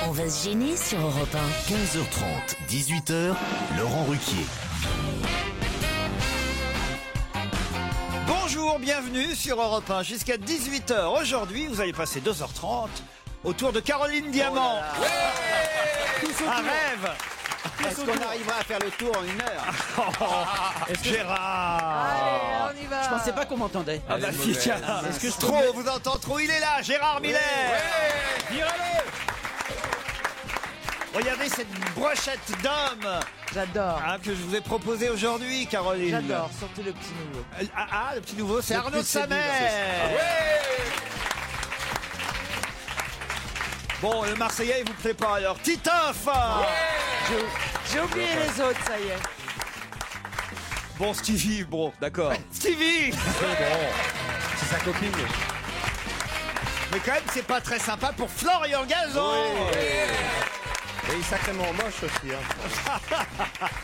On va se gêner sur Europe 1. 15h30, 18h, Laurent Ruquier. Bonjour, bienvenue sur Europe 1 jusqu'à 18h. Aujourd'hui, vous allez passer 2h30 autour de Caroline Diamant. Un rêve. Est-ce qu'on arrivera à faire le tour en une heure? Gérard. Allez, on y va. Je pensais pas qu'on m'entendait. Ah bah si, tiens. Est-ce que je Trop, on vous entend trop, il est là, Gérard Miller. Regardez cette brochette d'hommes J'adore. que je vous ai proposée aujourd'hui, Caroline. J'adore, surtout le petit nouveau. Le petit nouveau, c'est Le Arnaud plus de Samer. Bon, le Marseillais, il vous plaît pas alors. Titoff. J'ai oublié les autres, ça y est. Bon, Stevie, bon, d'accord. Stevie. C'est sa copine. Mais quand même, c'est pas très sympa pour Florian Gazan. Et il est sacrément moche aussi. Hein.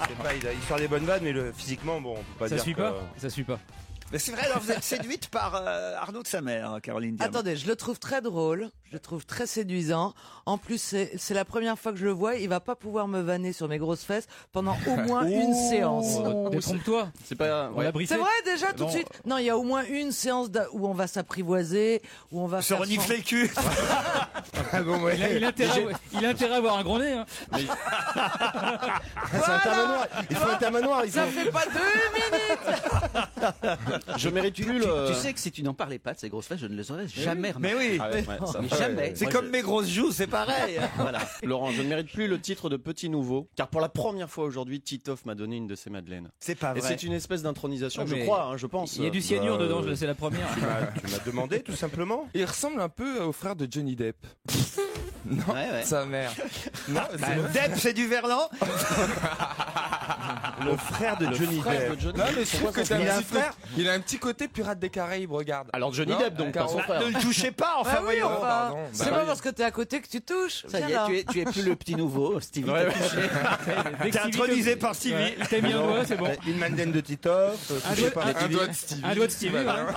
Je sais pas, il sort des bonnes vannes, mais physiquement, bon, on peut pas Ça dire suit que... pas. Ça suit pas. Mais c'est vrai, alors vous êtes séduite par Arnaud de Samer, Caroline Diamant. Attendez, je le trouve très drôle, je le trouve très séduisant. En plus, c'est la première fois que je le vois. Il va pas pouvoir me vanner sur mes grosses fesses pendant au moins une séance. Détrompe-toi. C'est pas. On l'a brissé. C'est vrai déjà tout de Bon. suite. Non, il y a au moins une séance où on va s'apprivoiser, où on va Se faire renifler le cul. Ah bon, ouais. Il a intérêt à avoir un gros nez. Hein. C'est un tas manoir. Il faut un tas manoir. Ça fait pas 2 minutes. Je mérite plus le. Tu sais que si tu n'en parlais pas de ces grosses fesses, je ne les aurais jamais remarquées. Mais oui. Mais jamais. C'est comme mes grosses joues, c'est pareil. Voilà. Laurent, je ne mérite plus le titre de petit nouveau, car pour la première fois aujourd'hui, Titoff m'a donné une de ses madeleines. C'est pas Et vrai. c'est une espèce d'intronisation, Ouais, je mais crois, je pense. Il y a du cyanure dedans, c'est la première. Tu m'as demandé, tout simplement. Il ressemble un peu au frère de Johnny Depp. Non, Ouais. sa mère. Non, Depp, c'est du verlan. Le frère de Johnny Frère Depp. de Johnny non, Depp. mais je trouve que t'as Il a un un petit frère. Il a un petit côté pirate des Caraïbes, regarde. Alors Johnny Non, Depp, donc, pas son frère. Ne le touchez pas, enfin Ah oui, voyons. enfin. pardon. C'est Bah pas oui. parce que t'es à côté que tu touches. Ça y Viens là. est, tu es plus le petit nouveau, Stevie. Ouais, t'a ouais. touché. T'es intronisé par Stevie. Ouais, T'as mis un doigt, c'est bon. Une madeleine de Titoff. Un touché doigt- par un Stevie. doigt de Stevie. Un doigt de Stevie, Voilà. ouais.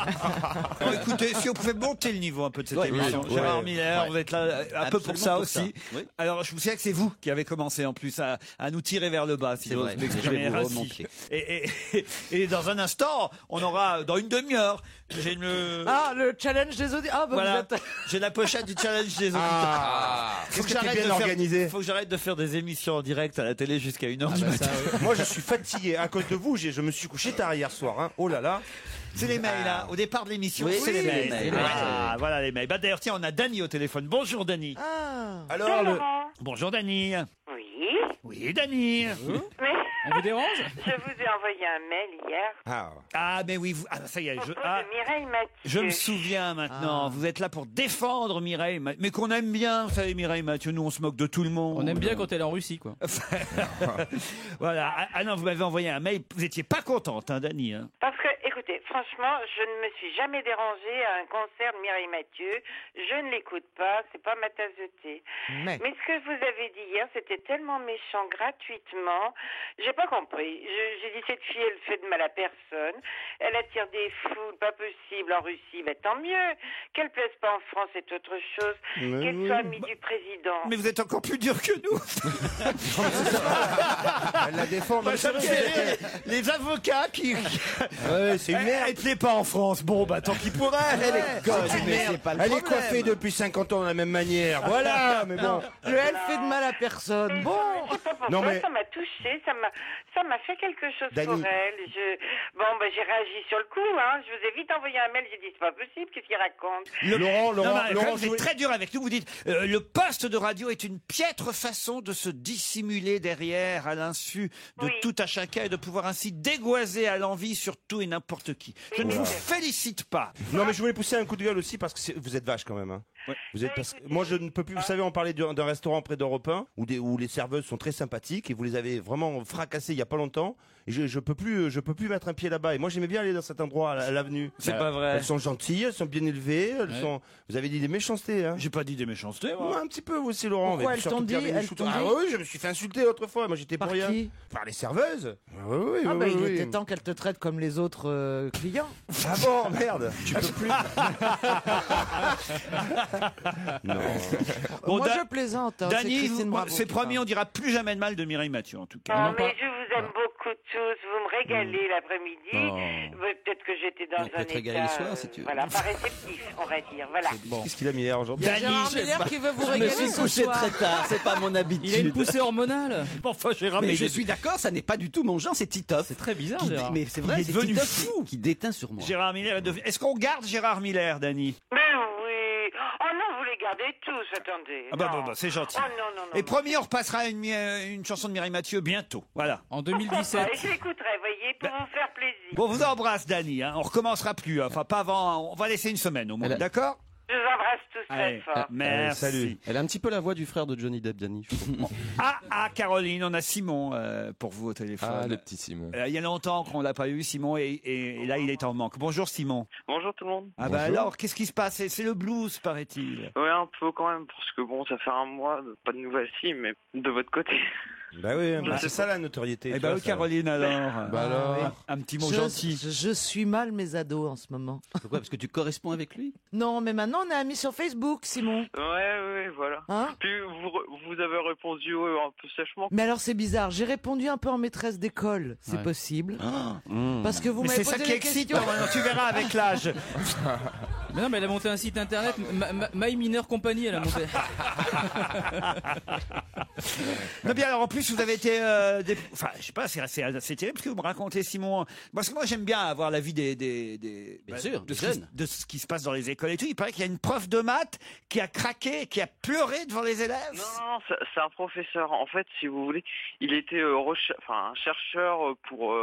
Bon, écoutez, si on pouvait monter le niveau un peu de cette Ouais, émission. oui, Gérard ouais. Miller, Ouais. vous êtes là un peu pour Absolument ça pour aussi. ça. Oui. Alors, je vous souviens que c'est vous qui avez commencé en plus à nous tirer vers le bas, si C'est j'ose vrai. m'exprimer Je vais vous ainsi. remonter. Et dans un instant, on aura, dans une demi-heure, j'ai Le challenge des auditeurs. Ah, bah voilà, vous êtes... j'ai la pochette du challenge des auditeurs. Qu'est-ce que t'es bien organisé. Faut que j'arrête de faire des émissions en direct à la télé jusqu'à 1h du Bah, matin. Moi, je suis fatigué. À cause de vous, je me suis couché tard hier soir. Hein. Oh là là. C'est les mails, là. Au départ de l'émission, Oui, c'est les c'est les mails. mails. Ah, voilà les mails. Bah, d'ailleurs, tiens, on a Dany au téléphone. Bonjour, Dany. Ah. Alors, Bonjour, Dany. Oui, Oui, Dany. mais On vous dérange? je vous ai envoyé un mail hier Ah, mais oui, ça y est. à propos de Mireille Mathieu. Je me souviens maintenant. Vous êtes là pour défendre Mireille Mathieu. Mais qu'on aime bien, vous savez, Mireille Mathieu. Nous, on se moque de tout le monde. On aime bien quand elle est en Russie, quoi. Voilà. Ah non, vous m'avez envoyé un mail. Vous étiez pas contente, hein, Dany. Hein. Parce que, écoutez, franchement, je ne me suis jamais dérangée à un concert de Mireille Mathieu. Je ne l'écoute pas, c'est pas ma tasse de thé. Mais ce que vous avez dit hier, c'était tellement méchant gratuitement. J'ai pas compris. J'ai dit, cette fille, elle fait de mal à personne. Elle attire des foules, pas possible en Russie. Mais tant mieux. Qu'elle plaise pas en France, c'est autre chose. Qu'elle soit amie du président. Mais vous êtes encore plus dur que nous. elle la défend. Bah, ça me fait rire. Les avocats qui. Ouais, c'est une merde. Elle plaît pas en France. Bon, bah tant pis pour elle. Elle est conne, C'est une mais merde. c'est pas le problème. Elle est coiffée depuis 50 ans de la même manière. Voilà, mais bon. Le elle fait de mal à personne. Bon. Je sais pas pourquoi, Non, mais- ça m'a touché, ça m'a fait quelque chose Dany. pour elle. J'ai réagi sur le coup, hein. Je vous ai vite envoyé un mail, j'ai dit c'est pas possible, qu'est-ce qu'il raconte? Laurent, Non, mais, Laurent, vous êtes très dur avec nous. Vous dites le poste de radio est une piètre façon de se dissimuler derrière à l'insu de Oui. tout à chacun et de pouvoir ainsi dégoiser à l'envie sur tout et n'importe qui. Je ne vous félicite pas. Non, mais je voulais pousser un coup de gueule aussi parce que vous êtes vache quand même. Hein. Vous êtes parce que moi je ne peux plus. Vous savez, on parlait d'un restaurant près d'Europe 1 où les serveuses sont très sympathiques et vous les avez vraiment fracassées il y a pas longtemps. Et je peux plus mettre un pied là-bas. Et moi j'aimais bien aller dans cet endroit à l'avenue. C'est pas vrai. Elles sont gentilles, elles sont bien élevées, elles sont. Vous avez dit des méchancetés. Hein. J'ai pas dit des méchancetés. Moi. Ouais, un petit peu vous aussi, Laurent. Pourquoi mais elles surtout t'ont dit Pierre Bénichou. Elles t'ont Ah dit oui, je me suis fait insulter autrefois. Moi j'étais pour Par rien. qui? Par les serveuses. Ah oui, Ah oui, bah oui, il oui. était temps qu'elle te traite comme les autres clients. Ah bon, merde. Tu peux plus. Bon, Moi, je plaisante. Hein, Dany, c'est Christine Bravo c'est qui promis, parle. on dira plus jamais de mal de Mireille Mathieu, en tout cas. Non, mais je vous aime beaucoup tous. Vous me régalez l'après-midi. Peut-être que j'étais dans un état, voilà, pas réceptif, on va dire. Voilà. Qu'est-ce qu'il a mis hier aujourd'hui? Il y a Gérard Miller qui veut vous Je me régaler suis ce couché soir. très tard, c'est pas mon habitude. Il a une poussée hormonale. Enfin, Gérard, Mais je suis d'accord, ça n'est pas du tout mon genre, c'est Titoff. C'est très bizarre, Qui- Gérard. Mais c'est Il vrai, est c'est devenu Titoff fou. qui déteint sur moi. Gérard Miller est devenu... Est-ce qu'on garde Gérard Miller, Dany? Mais oui. Oh non, vous les gardez tous, attendez. Ah bah, Non. bon, c'est gentil. Oh non, non, non. Et promis, on repassera une chanson de Mireille Mathieu bientôt. Voilà. En Pourquoi 2017. pas, et je l'écouterai, voyez, pour vous faire plaisir. Bon, on vous embrasse, Dany. Hein. On recommencera plus. Enfin, pas avant. On va laisser une semaine au moins. D'accord? Je vous embrasse tous très Allez, fort. merci. salut. Elle a un petit peu la voix du frère de Johnny Depp, Dany. je trouve. Caroline, on a Simon pour vous au téléphone. Ah, le petit Simon. Il y a longtemps qu'on l'a pas eu, Simon, et là, il est en manque. Bonjour, Simon. Bonjour tout le monde. Ah bah Bonjour. alors, qu'est-ce qui se passe? C'est le blues, paraît-il. Ouais, un peu quand même, parce que bon, ça fait un mois, pas de nouvelles si, mais de votre côté. Bah oui, c'est ça la notoriété. Eh tu bah vois, oui, ça. Caroline, alors. Bah alors. Un petit mot gentil. Je suis mal mes ados en ce moment. Pourquoi? Parce que tu corresponds avec lui? Non, mais maintenant on est amis sur Facebook, Simon. Ouais, voilà. Hein? Puis vous avez répondu un peu sèchement. Mais alors c'est bizarre, j'ai répondu un peu en maîtresse d'école, c'est Ouais. possible. Mmh. Parce que vous Mais m'avez c'est ça posé qui la excite, question. maintenant, tu verras avec l'âge. Mais non, mais elle a monté un site internet, My Minor Company, elle a monté. Non, bien, alors en plus, vous avez été. Enfin, je sais pas, c'est assez terrible ce que vous me racontez, Simon. Parce que moi, j'aime bien avoir l'avis Bien sûr, de des ce qui- jeunes. de ce qui se passe dans les écoles et tout. Il paraît qu'il y a une prof de maths qui a craqué, qui a pleuré devant les élèves. Non, c'est un professeur. En fait, si vous voulez, il était un chercheur pour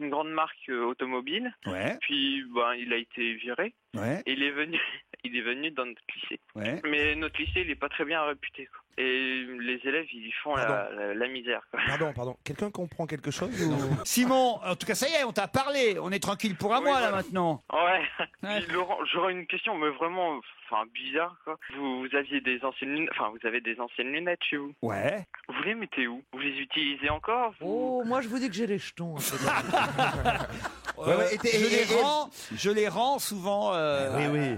une grande marque automobile. Ouais, Puis, il a été viré. ouais, Et il est venu dans notre lycée. ouais. Mais notre lycée, il est pas très bien réputé, quoi. Et les élèves, ils font la misère, quoi. Pardon. Quelqu'un comprend quelque chose ou... Simon, en tout cas, ça y est, on t'a parlé. On est tranquille pour un Oui, mois, là, voilà. maintenant. Ouais. Ouais. Puis, Laurent, j'aurais une question, mais vraiment, bizarre, quoi. Vous aviez des anciennes lunettes, vous avez des anciennes lunettes chez vous. Ouais. Vous les mettez où? Vous les utilisez encore? Oh, moi je vous dis que j'ai les jetons. un peu. Je les rends souvent oui.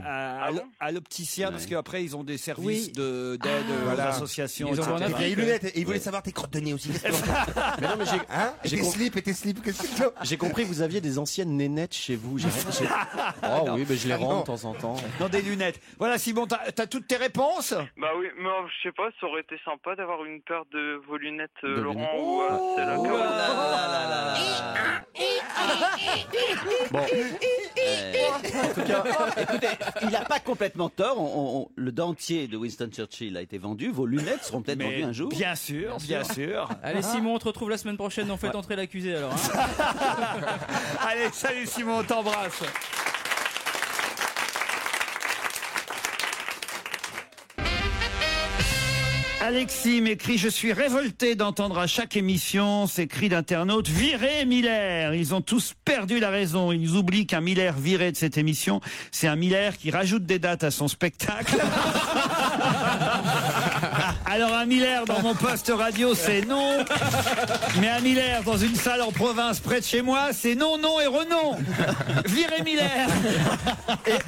à l'opticien parce qu'après ils ont des services Oui. d'aide aux Voilà. associations. Ils en etc. ont en Tes Afrique. vieilles lunettes, et il voulait savoir tes crottes de nez aussi. Mais non, mais j'ai Et tes slips, qu'est-ce que tu j'ai compris que vous aviez des anciennes nénettes chez vous. Oh oui, mais je les rends de temps en temps. Dans des lunettes. Voilà, Simon, t'as toutes tes réponses? Bah oui, mais je sais pas, ça aurait été sympa d'avoir une paire de vos lunettes, De Laurent, lunettes. ou c'est la Oh Caroline. là là. Bon, En tout cas, écoutez, il n'a pas complètement tort. Le dentier de Winston Churchill a été vendu. Vos lunettes seront peut-être vendues un jour. Bien sûr, bien sûr. Allez, Simon, on te retrouve la semaine prochaine, on fait entrer l'accusé alors. Hein. Allez, salut Simon, on t'embrasse. Alexis m'écrit: je suis révolté d'entendre à chaque émission ces cris d'internautes: virez Miller. Ils ont tous perdu la raison. Ils oublient qu'un Miller viré de cette émission, c'est un Miller qui rajoute des dates à son spectacle. Alors un Miller dans mon poste radio, c'est non. Mais un Miller dans une salle en province près de chez moi, c'est non, non et renon. Virez Miller.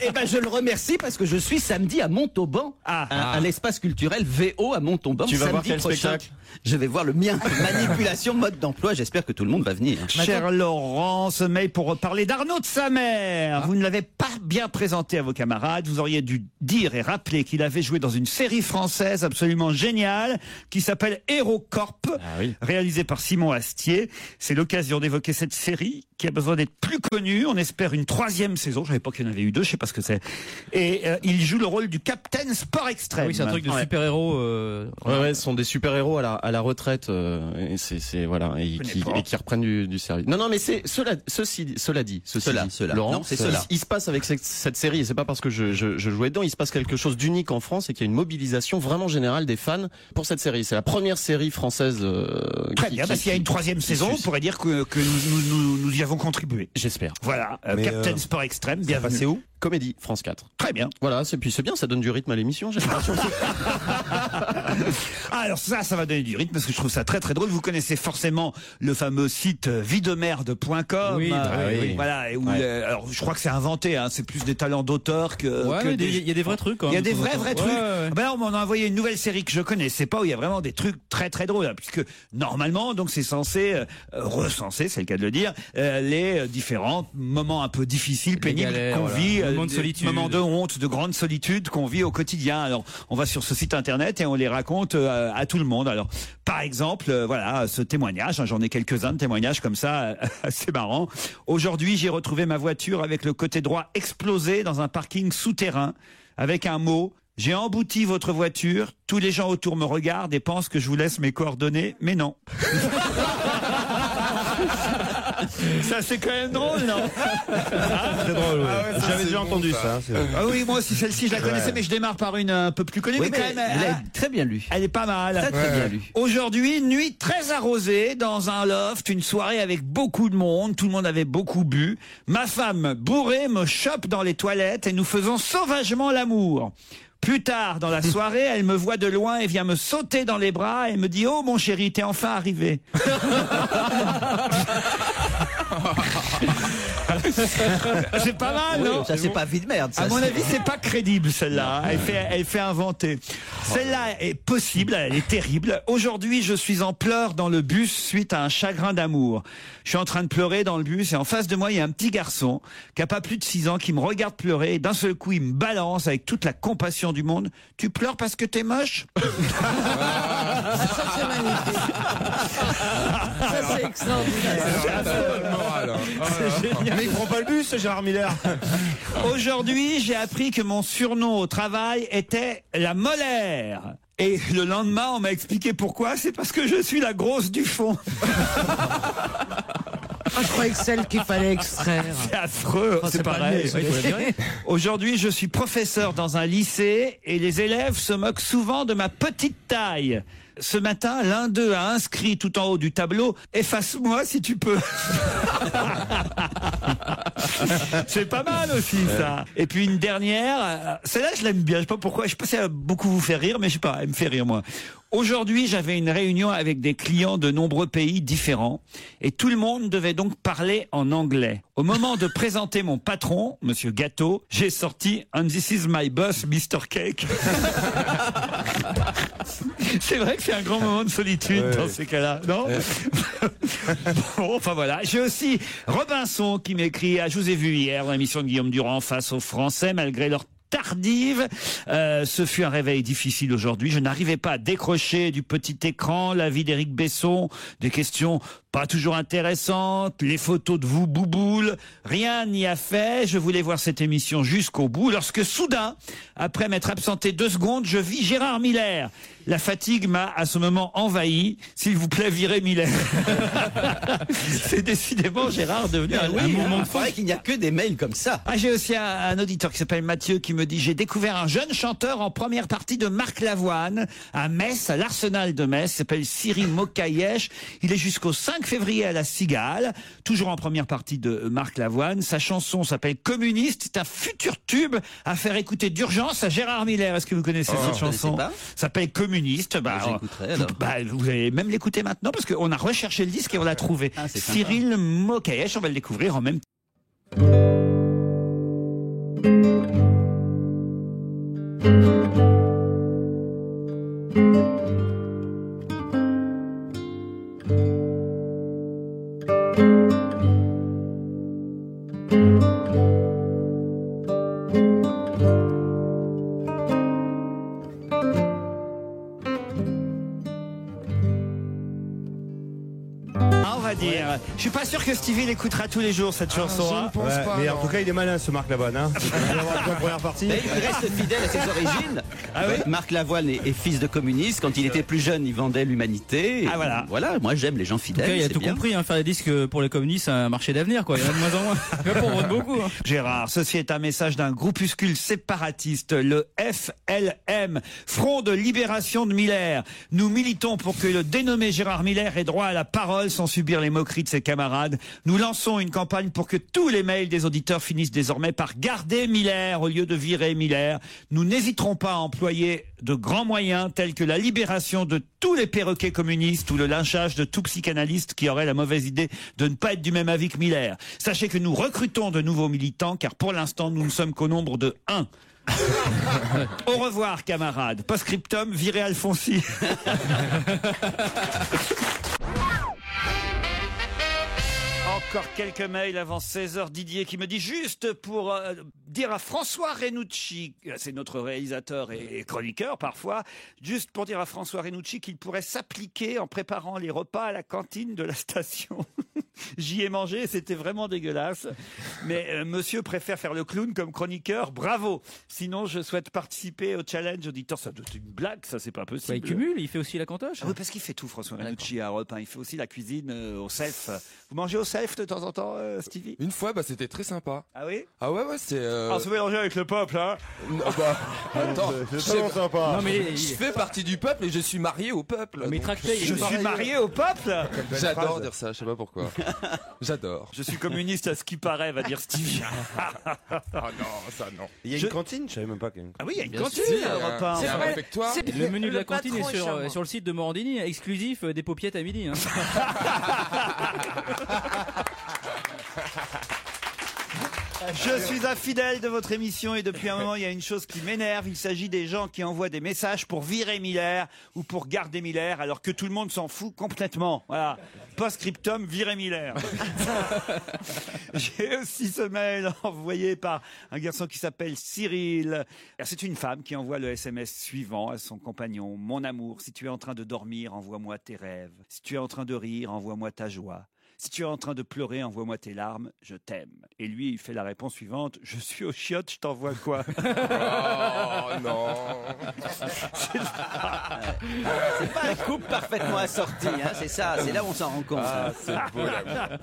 Et ben, je le remercie parce que je suis samedi à Montauban, à l'espace culturel VO à Montauban. Tu vas voir samedi quel prochain. spectacle? Je vais voir le mien. Manipulation, mode d'emploi. J'espère que tout le monde va venir. Cher Laurent, ce mail pour parler d'Arnaud de sa mère. Vous ne l'avez pas bien présenté à vos camarades. Vous auriez dû dire et rappeler qu'il avait joué dans une série française absolument géniale qui s'appelle HeroCorp, réalisée par Simon Astier. C'est l'occasion d'évoquer cette série qui a besoin d'être plus connue. On espère une 3e saison. Je savais pas qu'il y en avait eu 2, je sais pas ce que c'est. Et il joue le rôle du Capitaine Sport Extrême. Ah oui, c'est un truc de super-héros. Ouais, ce sont des super-héros à la retraite, et c'est voilà, et qui reprennent du service. Non, mais c'est cela dit, Laurent, Non, c'est cela. Il se passe avec cette série, et c'est pas parce que je jouais dedans, il se passe quelque chose d'unique en France et qu'il y a une mobilisation vraiment générale des fans pour cette série. C'est la première série française. Très bien, s'il y a une 3e saison, on pourrait dire que nous y avons contribué. J'espère. Voilà, Captain Sport Extrême, bienvenue. C'est où? Comédie, France 4. Très bien. Voilà, c'est bien, ça donne du rythme à l'émission, j'ai l'impression. Ah, alors ça va donner du rythme parce que je trouve ça très très drôle. Vous connaissez forcément le fameux site videmerde.com. Oui, oui. Voilà. Où, alors je crois que c'est inventé. Hein, c'est plus des talents d'auteur que. Ouais, il y a des vrais trucs. Il y a des vrais trucs. Ouais. Ben là, on m'en a envoyé une nouvelle série que je connaissais pas où il y a vraiment des trucs très très drôles. Là, puisque normalement, donc c'est censé recenser, c'est le cas de le dire, les différents moments un peu difficiles, pénibles qu'on vit, moments de honte, de grande solitude qu'on vit au quotidien. Alors on va sur ce site internet et on les raconte à tout le monde. Alors par exemple, voilà ce témoignage, hein, j'en ai quelques-uns de témoignages comme ça, assez marrants. Aujourd'hui, j'ai retrouvé ma voiture avec le côté droit explosé dans un parking souterrain avec un mot: j'ai embouti votre voiture, tous les gens autour me regardent et pensent que je vous laisse mes coordonnées, mais non. Ça c'est quand même drôle, non? C'est drôle, ouais. J'avais déjà bon, entendu ça. ça. Ah oui, moi aussi celle-ci je la connaissais, mais je démarre par une un peu plus connue, Oui, mais quand même il a très bien lu. elle est pas mal. Très bien lu. Aujourd'hui, nuit très arrosée dans un loft, une soirée avec beaucoup de monde, tout le monde avait beaucoup bu. Ma femme bourrée me chope dans les toilettes et nous faisons sauvagement l'amour. Plus tard dans la soirée, elle me voit de loin et vient me sauter dans les bras et me dit: oh mon chéri, t'es enfin arrivé. C'est pas mal, non? Ça, c'est pas vie de merde. Ça, à mon avis, c'est pas crédible celle-là. Elle fait inventer. Celle-là est possible, elle est terrible. Aujourd'hui, je suis en pleurs dans le bus suite à un chagrin d'amour. Je suis en train de pleurer dans le bus et en face de moi, il y a un petit garçon qui a pas plus de 6 ans qui me regarde pleurer et d'un seul coup, il me balance avec toute la compassion du monde: tu pleures parce que t'es moche? Ça, c'est magnifique. Ça, c'est extraordinaire. Mais il prend pas le bus, Gérard Miller. Aujourd'hui, j'ai appris que mon surnom au travail était la molaire. Et le lendemain, on m'a expliqué pourquoi. C'est parce que je suis la grosse du fond. Je croyais que celle qu'il fallait extraire. C'est affreux, c'est pareil. Aujourd'hui, je suis professeur dans un lycée et les élèves se moquent souvent de ma petite taille. Ce matin, l'un d'eux a inscrit tout en haut du tableau: efface-moi si tu peux. C'est pas mal aussi, ça. Et puis une dernière, celle-là je l'aime bien, je sais pas pourquoi, je sais pas si elle va beaucoup vous faire rire, mais je sais pas, elle me fait rire moi. Aujourd'hui, j'avais une réunion avec des clients de nombreux pays différents et tout le monde devait donc parler en anglais. Au moment de présenter mon patron, Monsieur Gâteau, j'ai sorti "And this is my boss, Mr. Cake". C'est vrai que c'est un grand moment de solitude dans ces cas-là, non? Bon, enfin voilà. J'ai aussi Robinson qui m'écrit: ah, je vous ai vu hier dans l'émission de Guillaume Durand face aux Français, malgré leur tardive. Ce fut un réveil difficile aujourd'hui. Je n'arrivais pas à décrocher du petit écran la vie d'Éric Besson, des questions pas toujours intéressantes, les photos de vous, Bouboule. Rien n'y a fait. Je voulais voir cette émission jusqu'au bout lorsque soudain, après m'être absenté 2 secondes, je vis Gérard Miller. La fatigue m'a à ce moment envahi. S'il vous plaît, virez Miller. C'est décidément Gérard devenu un moment de Il paraît qu'il n'y a que des mails comme ça. Ah, j'ai aussi un auditeur qui s'appelle Mathieu qui me dit: j'ai découvert un jeune chanteur en première partie de Marc Lavoine à Metz, à l'Arsenal de Metz. Il s'appelle Cyril Mokayesh. Il est jusqu'au 5 février à la Cigale, toujours en première partie de Marc Lavoine. Sa chanson s'appelle Communiste. C'est un futur tube à faire écouter d'urgence à Gérard Miller. Est-ce que vous connaissez cette chanson? Ça s'appelle Communiste. J'écouterai, alors. Vous allez même l'écouter maintenant parce qu'on a recherché le disque et on l'a trouvé. Cyril Mokayesh, on va le découvrir en même temps. Je suis pas sûr que Stevie l'écoutera tous les jours cette chanson. Je ne pense pas. Mais en tout cas, il est malin ce Marc Lavoine. Hein. Première partie. Mais il reste fidèle à ses origines. Ah oui. Marc Lavoine est fils de communiste. Quand il était plus jeune, il vendait l'humanité. Ah voilà. Voilà, moi j'aime les gens fidèles. En tout cas, il a tout compris, hein, faire des disques pour les communistes, c'est un marché d'avenir, quoi. Il y en a de moins en moins. Il va pour vendre beaucoup. Hein. Gérard, ceci est un message d'un groupuscule séparatiste, le FLM, Front de Libération de Miller. Nous militons pour que le dénommé Gérard Miller ait droit à la parole sans subir les moqueries de ses camarades. Nous lançons une campagne pour que tous les mails des auditeurs finissent désormais par garder Miller au lieu de virer Miller. Nous n'hésiterons pas à employer déployer de grands moyens tels que la libération de tous les perroquets communistes ou le lynchage de tout psychanalyste qui aurait la mauvaise idée de ne pas être du même avis que Miller. Sachez que nous recrutons de nouveaux militants car pour l'instant nous ne sommes qu'au nombre de 1. Au revoir camarades. Post-scriptum, virez Alfonsi. Encore quelques mails avant 16h. Didier qui me dit juste pour dire à François Renucci, c'est notre réalisateur et chroniqueur parfois, juste pour dire à François Renucci qu'il pourrait s'appliquer en préparant les repas à la cantine de la station. J'y ai mangé, c'était vraiment dégueulasse. Mais monsieur préfère faire le clown comme chroniqueur, bravo. Sinon, je souhaite participer au challenge auditeur. Ça doit être une blague, ça c'est pas possible. Il cumule, il fait aussi la cantoche. Ah oui, parce qu'il fait tout, François Renucci à Europe 1. Il fait aussi la cuisine au self. Vous mangez au self de temps en temps, Stevie? Une fois, c'était très sympa. Ah oui? Ah ouais, c'est... Ah, se mélanger avec le peuple, hein? Attends, c'est tellement sympa. Non, mais je fais partie du peuple et je suis marié au peuple. Mais tracté, je suis marié au peuple? J'adore dire ça, je sais pas pourquoi. J'adore. Je suis communiste à ce qui paraît, va dire Stevie. Ah non, ça non. Il y a une cantine, je savais même pas qu'il y a une Ah oui, il y a une Bien cantine sûr, à Europe 1. c'est un réfectoire. Le menu de la patron cantine est charmant. est sur le site de Morandini, exclusif des paupiettes à midi. Hein. Je suis un fidèle de votre émission et depuis un moment, il y a une chose qui m'énerve. Il s'agit des gens qui envoient des messages pour virer Miller ou pour garder Miller alors que tout le monde s'en fout complètement. Voilà. Post-scriptum, virer Miller. J'ai aussi ce mail envoyé par un garçon qui s'appelle Cyril. C'est une femme qui envoie le SMS suivant à son compagnon. Mon amour, si tu es en train de dormir, envoie-moi tes rêves. Si tu es en train de rire, envoie-moi ta joie. Si tu es en train de pleurer, envoie-moi tes larmes, je t'aime. Et lui, il fait la réponse suivante, je suis au chiottes, je t'envoie quoi? Oh non. C'est pas un couple parfaitement assorti, hein, c'est ça, c'est là où on s'en rend compte. Ah, c'est beau là.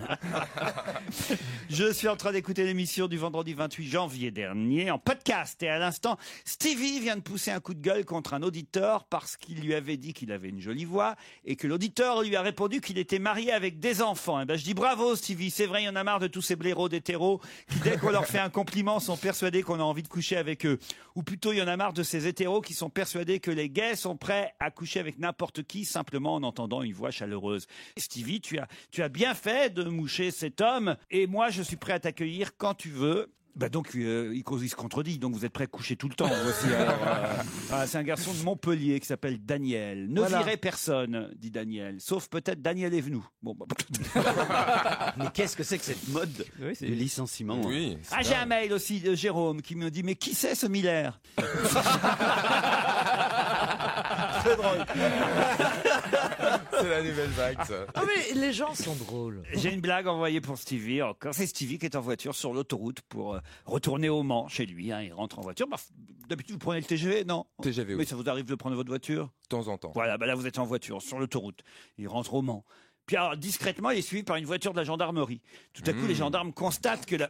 Je suis en train d'écouter l'émission du vendredi 28 janvier dernier en podcast et à l'instant, Stevie vient de pousser un coup de gueule contre un auditeur parce qu'il lui avait dit qu'il avait une jolie voix et que l'auditeur lui a répondu qu'il était marié avec des enfants. Eh ben, je dis bravo Stevie, c'est vrai, il y en a marre de tous ces blaireaux d'hétéros qui dès qu'on leur fait un compliment sont persuadés qu'on a envie de coucher avec eux. Ou plutôt il y en a marre de ces hétéros qui sont persuadés que les gays sont prêts à coucher avec n'importe qui simplement en entendant une voix chaleureuse. Stevie, tu as bien fait de moucher cet homme et moi je suis prêt à t'accueillir quand tu veux. Bah donc il se contredit, donc vous êtes prêt à coucher tout le temps. Voici, c'est un garçon de Montpellier qui s'appelle Daniel. Ne virez personne, dit Daniel, sauf peut-être Daniel Evenou. Bon, Mais qu'est-ce que c'est que cette mode de licenciement? Oui. j'ai un mail aussi de Jérôme qui me dit mais qui c'est ce Miller? très drôle. C'est la nouvelle vague, ça. Ah mais les gens sont drôles. J'ai une blague envoyée pour Stevie. Encore, c'est Stevie qui est en voiture sur l'autoroute pour retourner au Mans chez lui. Il rentre en voiture. D'habitude, vous prenez le TGV, non? TGV, oui. Mais ça vous arrive de prendre votre voiture? De temps en temps. Voilà, là vous êtes en voiture sur l'autoroute. Il rentre au Mans. Puis alors, discrètement, il est suivi par une voiture de la gendarmerie. Tout à coup, les gendarmes constatent que la...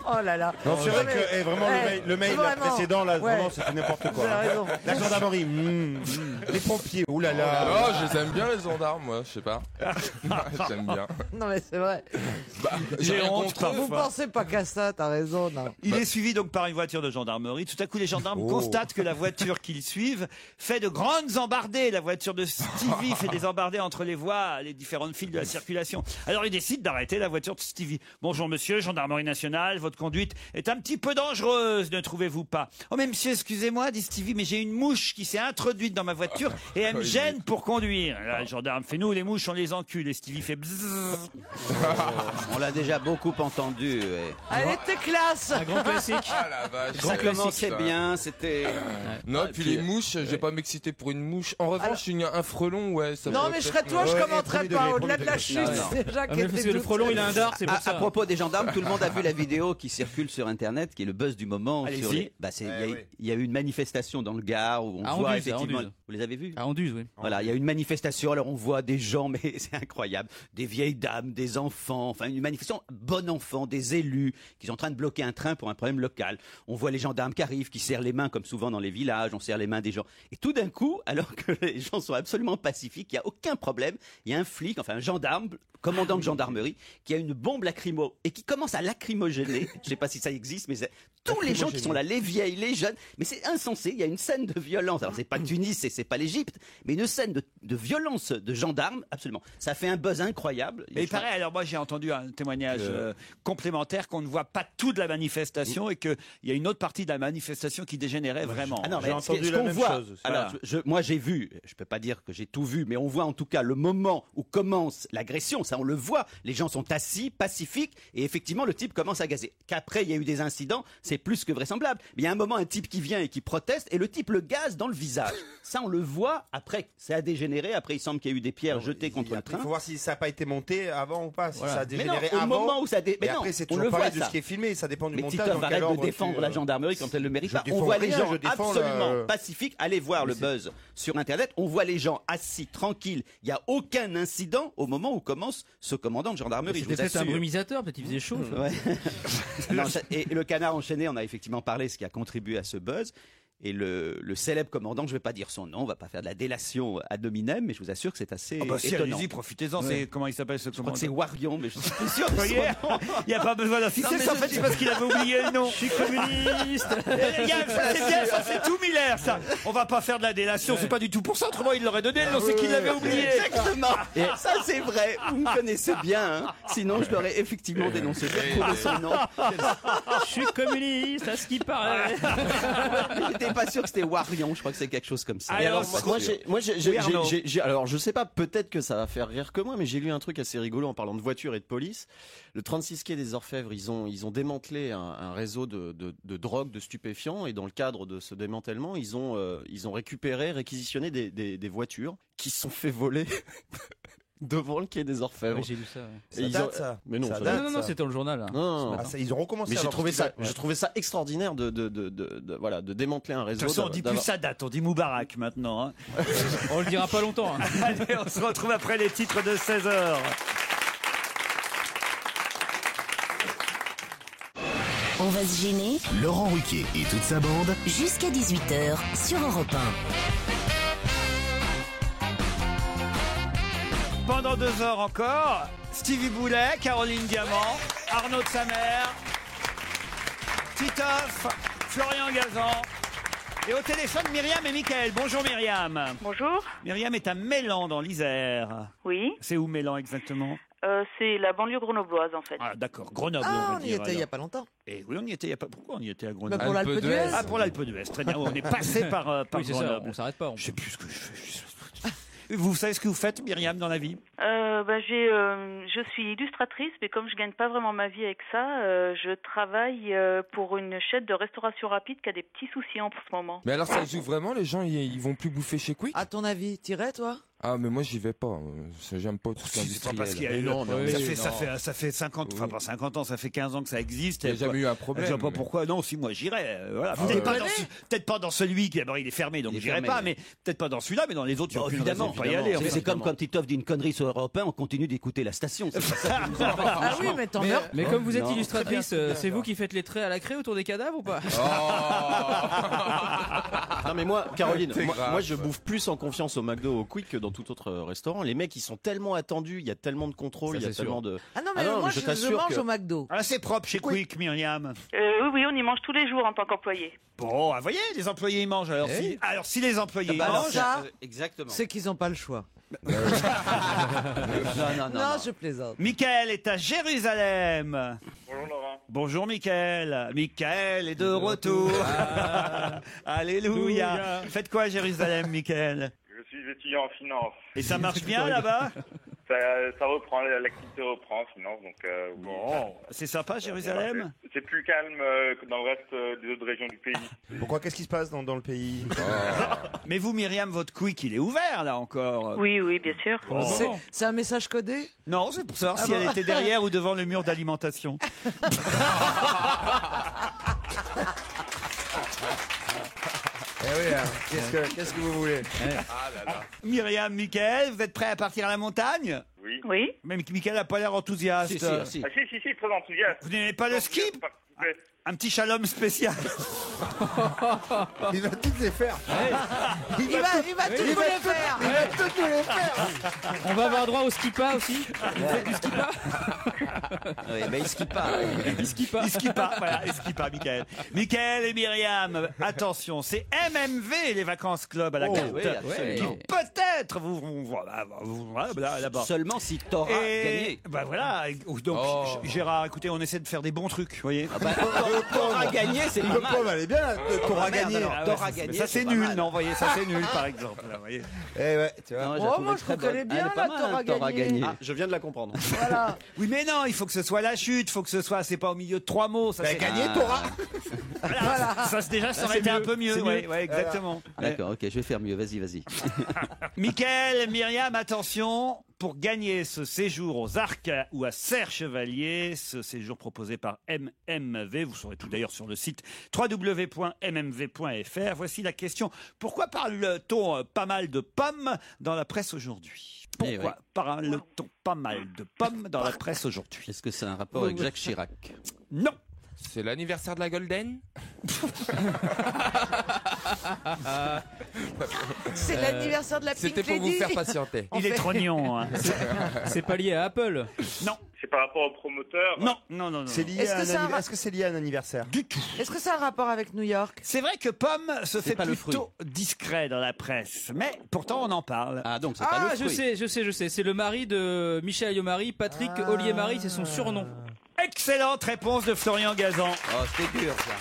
Oh là là. Non, c'est vrai que vraiment le mail vraiment. précédent, là, vraiment, c'était n'importe quoi. Vous avez raison. La gendarmerie, les pompiers, oulala. Oh, je les aime bien les gendarmes, moi, je sais pas. J'aime bien. Non mais c'est vrai. J'ai rien honte contre eux. Vous pensez pas qu'à ça, t'as raison. Non. Il est suivi donc par une voiture de gendarmerie. Tout à coup, les gendarmes constatent que la voiture qu'ils suivent fait de grandes embardées. La voiture de Stevie fait des embardées entre les voies, les différentes files de la circulation. Alors, ils décident d'arrêter la voiture de Stevie. Bonjour monsieur, gendarmerie nationale, votre conduite est un petit peu dangereuse, ne trouvez-vous pas? Oh mais monsieur, excusez-moi, dit Stevie, mais j'ai une mouche qui s'est introduite dans ma voiture et elle me gêne pour conduire. Là, le gendarme fait, nous, les mouches, on les encule. Et Stevie fait bzzz. On l'a déjà beaucoup entendu. Elle était classe. Un grand classique. Ah la vache. Ça commençait bien, c'était... Non, puis les mouches, je vais pas m'exciter pour une mouche. En revanche, un frelon, ouais. Ça Non pourrait mais je peut-être serais toi, me- je Ouais, commenterais premier pas. degré, Au-delà de la premier chute, degré. c'est déjà Ah, mais parce que le frelon, il a un dard, c'est pour À ça. propos des gendarmes, tout le monde a vu la vidéo qui circule sur Internet, qui est le buzz du moment. Allez-y. Sur les... il y a eu une manifestation dans le Gard où on À voit Anduze, effectivement... à Anduze. Vous les avez vus? À Anduze, oui. Voilà, il y a une manifestation, alors on voit des gens, mais c'est incroyable, des vieilles dames, des enfants, enfin une manifestation bon enfant, des élus qui sont en train de bloquer un train pour un problème local. On voit les gendarmes qui arrivent, qui serrent les mains comme souvent dans les villages, on serre les mains des gens. Et tout d'un coup, alors que les gens sont absolument pacifiques, il n'y a aucun problème, il y a un flic, enfin un gendarme, commandant de gendarmerie, qui a une bombe lacrymo et qui commence à lacrymogéner. Je sais pas si ça existe, mais c'est tous les gens qui sont là, les vieilles, les jeunes. Mais c'est insensé. Il y a une scène de violence. Alors c'est pas Tunis et c'est pas l'Égypte, mais une scène de violence de gendarmes, absolument. Ça fait un buzz incroyable. Mais il paraît, alors moi j'ai entendu un témoignage complémentaire qu'on ne voit pas tout de la manifestation et qu'il y a une autre partie de la manifestation qui dégénérait vraiment. Ah non, mais J'ai entendu la même chose. Alors, moi j'ai vu, je peux pas dire que j'ai tout vu, mais on voit en tout cas le moment où commence l'agression, ça on le voit, les gens sont assis, pacifiques, et effectivement le type commence à gazer. Qu'après il y a eu des incidents, c'est plus que vraisemblable. Mais il y a un moment, un type qui vient et qui proteste, et le type le gaze dans le visage. Ça on le voit, après ça a dégénéré, après il semble qu'il y a eu des pierres jetées contre le train. Il faut voir si ça n'a pas été monté avant ou pas, si ça a dégénéré mais non, avant. Au moment où ça et après c'est toujours pareil de ce qui est filmé, ça dépend du mais montage. Titoff, arrête de défendre la gendarmerie quand elle le mérite pas. On voit les gens absolument pacifiques. Allez voir le buzz sur Internet. On voit les gens assis, tranquilles. Il n'y a aucun incident au moment où commence ce commandant de gendarmerie. C'était peut-être un brumisateur, peut-être il faisait chaud. Ouais. Non, et le canard enchaîné, on a effectivement parlé, ce qui a contribué à ce buzz. Et le célèbre commandant, je ne vais pas dire son nom, on ne va pas faire de la délation ad hominem, mais je vous assure que c'est assez étonnant. Si, allez-y, profitez-en. Ouais. Comment il s'appelle ce commandant? Je crois que c'est Warion, mais je suis plus sûr. Il n'y a pas besoin d'insister, en fait, c'est parce qu'il avait oublié le nom. Je suis communiste. C'est bien, ça, c'est tout Miller, ça. On va pas faire de la délation, c'est pas du tout pour ça, autrement il l'aurait donné, le nom, c'est qu'il l'avait oublié. Exactement. Et ça, c'est vrai. Vous me connaissez bien, hein. Sinon, je l'aurais effectivement dénoncé. J'ai retrouvé son nom. Je suis communiste, à ce qui paraît. J'étais pas sûr que c'était Warion, je crois que c'est quelque chose comme ça. Alors, alors je sais pas, peut-être que ça va faire rire que moi, mais j'ai lu un truc assez rigolo en parlant de voitures et de police. Le 36 quai des Orfèvres, ils ont démantelé un réseau de drogue, de stupéfiants, et dans le cadre de ce démantèlement, ils ont réquisitionné des voitures qui se sont fait voler devant le quai des Orfèvres. Oui, j'ai lu ça. Ouais. Ça. Mais non, non, c'était dans le journal. Là. Non. Ils ont recommencé. Mais j'ai trouvé ça extraordinaire de démanteler un réseau. De toute façon, on dit plus ça date, on dit Moubarak maintenant. Hein. On le dira pas longtemps. Hein. Allez, on se retrouve après les titres de 16h. On va se gêner. Laurent Ruquier et toute sa bande. Jusqu'à 18h sur Europe 1. Pendant 2 heures encore, Stevie Boulet, Caroline Diamant, Arnaud de Samer, Titoff, Florian Gazan et au téléphone Myriam et Mickaël. Bonjour Myriam. Bonjour. Myriam est à Mélan dans l'Isère. Oui. C'est où Mélan exactement? C'est la banlieue grenobloise en fait. Ah d'accord, Grenoble. Ah, on on va y dire, était il n'y a alors. pas longtemps. Et oui, on y était il y a pas. Pourquoi on y était à Grenoble? Pour l'Alpe d'Huez. Ah, pour l'Alpe d'Huez, très bien. On est passé par Oui, c'est Grenoble. ça, on s'arrête pas. Je sais plus ce que je fais. Vous savez ce que vous faites, Myriam, dans la vie? Je suis illustratrice, mais comme je gagne pas vraiment ma vie avec ça, je travaille pour une chaîne de restauration rapide qui a des petits soucis en ce moment. Mais alors ça joue vraiment, les gens ils vont plus bouffer chez Quick? À ton avis, t'irais toi? Ah mais moi j'y vais pas, j'aime pas tout ce C'est pas parce qu'il y industriel. a ça fait 50, enfin pas 50 ans, ça fait 15 ans que ça existe. Il n'y a jamais eu un problème. Je sais pas pourquoi. Non, si moi j'irais. Voilà. Peut-être pas dans celui qui d'abord il est fermé, donc j'irai pas. Mais peut-être pas dans celui-là, mais dans les autres, il y a aucune raison de pas y aller. C'est comme quand Titoff dit une connerie sur Europe 1, on continue d'écouter la station. C'est pas ça qui nous empêche. Ah oui, mais t'en meurs. Mais comme vous êtes illustratrice, c'est vous qui faites les traits à la craie autour des cadavres ou pas? Non mais moi, Caroline, moi je bouffe plus en confiance au McDo, au Quick que dans tout autre restaurant. Les mecs, ils sont tellement attendus, il y a tellement de contrôle, il y a tellement de... Ah non, mais moi je mange au McDo. Ah, c'est propre chez Quick, Myriam. Oui, on y mange tous les jours en tant qu'employé. Bon, vous voyez, les employés ils mangent. Alors si les employés mangent, exactement. C'est qu'ils n'ont pas le choix. Non, Non, je plaisante. Mickaël est à Jérusalem. Bonjour Laurent. Bonjour Mickaël. Mickaël est de retour. Alléluia. Faites quoi à Jérusalem, Mickaël? Je suis étudiant en finance. Et ça marche bien là-bas? Ça reprend, l'activité reprend en finance, donc bon, c'est sympa Jérusalem? C'est plus calme que dans le reste des autres régions du pays. Pourquoi? Qu'est-ce qui se passe dans le pays? Mais vous, Myriam, votre Quick, il est ouvert là encore? Oui, bien sûr. C'est un message codé? Non, c'est pour savoir si elle était derrière ou devant le mur d'alimentation. Eh oui, hein. Qu'est-ce que vous voulez? Myriam, Mickaël, vous êtes prêts à partir à la montagne? Oui. Mais Mickaël n'a pas l'air enthousiaste. Si, très enthousiaste. Vous n'aimez pas le ski? Un petit shalom spécial. Il va toutes les faire. Il va tous nous les faire. Il va toutes nous les faire. On va avoir droit au skipa aussi. Vous faites du skipa? Oui, mais il skie pas. Il skie pas, voilà, il skie pas, Michael. Michael et Myriam, attention, c'est MMV, les vacances club à la carte. Oui, absolument. Qui peut-être voilà, là-bas. Seulement si t'auras gagné. Bah voilà, donc Gérard, écoutez, on essaie de faire des bons trucs, vous voyez. T'auras gagné, c'est pas mal. Elle est bien, t'auras gagné. T'auras gagné. Ça c'est nul, non, vous voyez, ça c'est nul, par exemple. Là, vous voyez. Eh ouais, tu vois. Moi je trouve qu'elle est bien là, t'auras gagné. Ah, je viens de la comprendre. Voilà. Oui, mais non, il faut que ce soit la chute, il faut que ce soit, c'est pas au milieu de 3 mots. Ça, c'est gagné, t'auras. Voilà. Ça déjà, ça aurait été un peu mieux. Ouais, exactement. D'accord, ok, je vais faire mieux. Vas-y. Mickaël, Myriam, attention. Pour gagner ce séjour aux Arcs ou à Serre-Chevalier, ce séjour proposé par MMV, vous saurez tout d'ailleurs sur le site www.mmv.fr. Voici la question. Pourquoi parle-t-on pas mal de pommes dans la presse aujourd'hui? Pourquoi parle-t-on pas mal de pommes dans la presse aujourd'hui? Est-ce que c'est un rapport avec Jacques Chirac? Non. C'est l'anniversaire de la Golden? C'est l'anniversaire de la Pink C'était pour vous Lady. faire patienter. Il est trop mignon. Hein. C'est pas lié à Apple? Non. C'est par rapport au promoteur. Non. C'est lié Est-ce que c'est lié à un anniversaire? Du tout. Est-ce que c'est un rapport avec New York? C'est vrai que pomme se fait pas le plutôt discret dans la presse, mais pourtant on en parle. Ah, donc c'est pas le fruit. Je sais. C'est le mari de Michel Alliot-Marie, Patrick Ollier-Marie, c'est son surnom. Excellente réponse de Florian Gazan. Oh, c'était dur ça.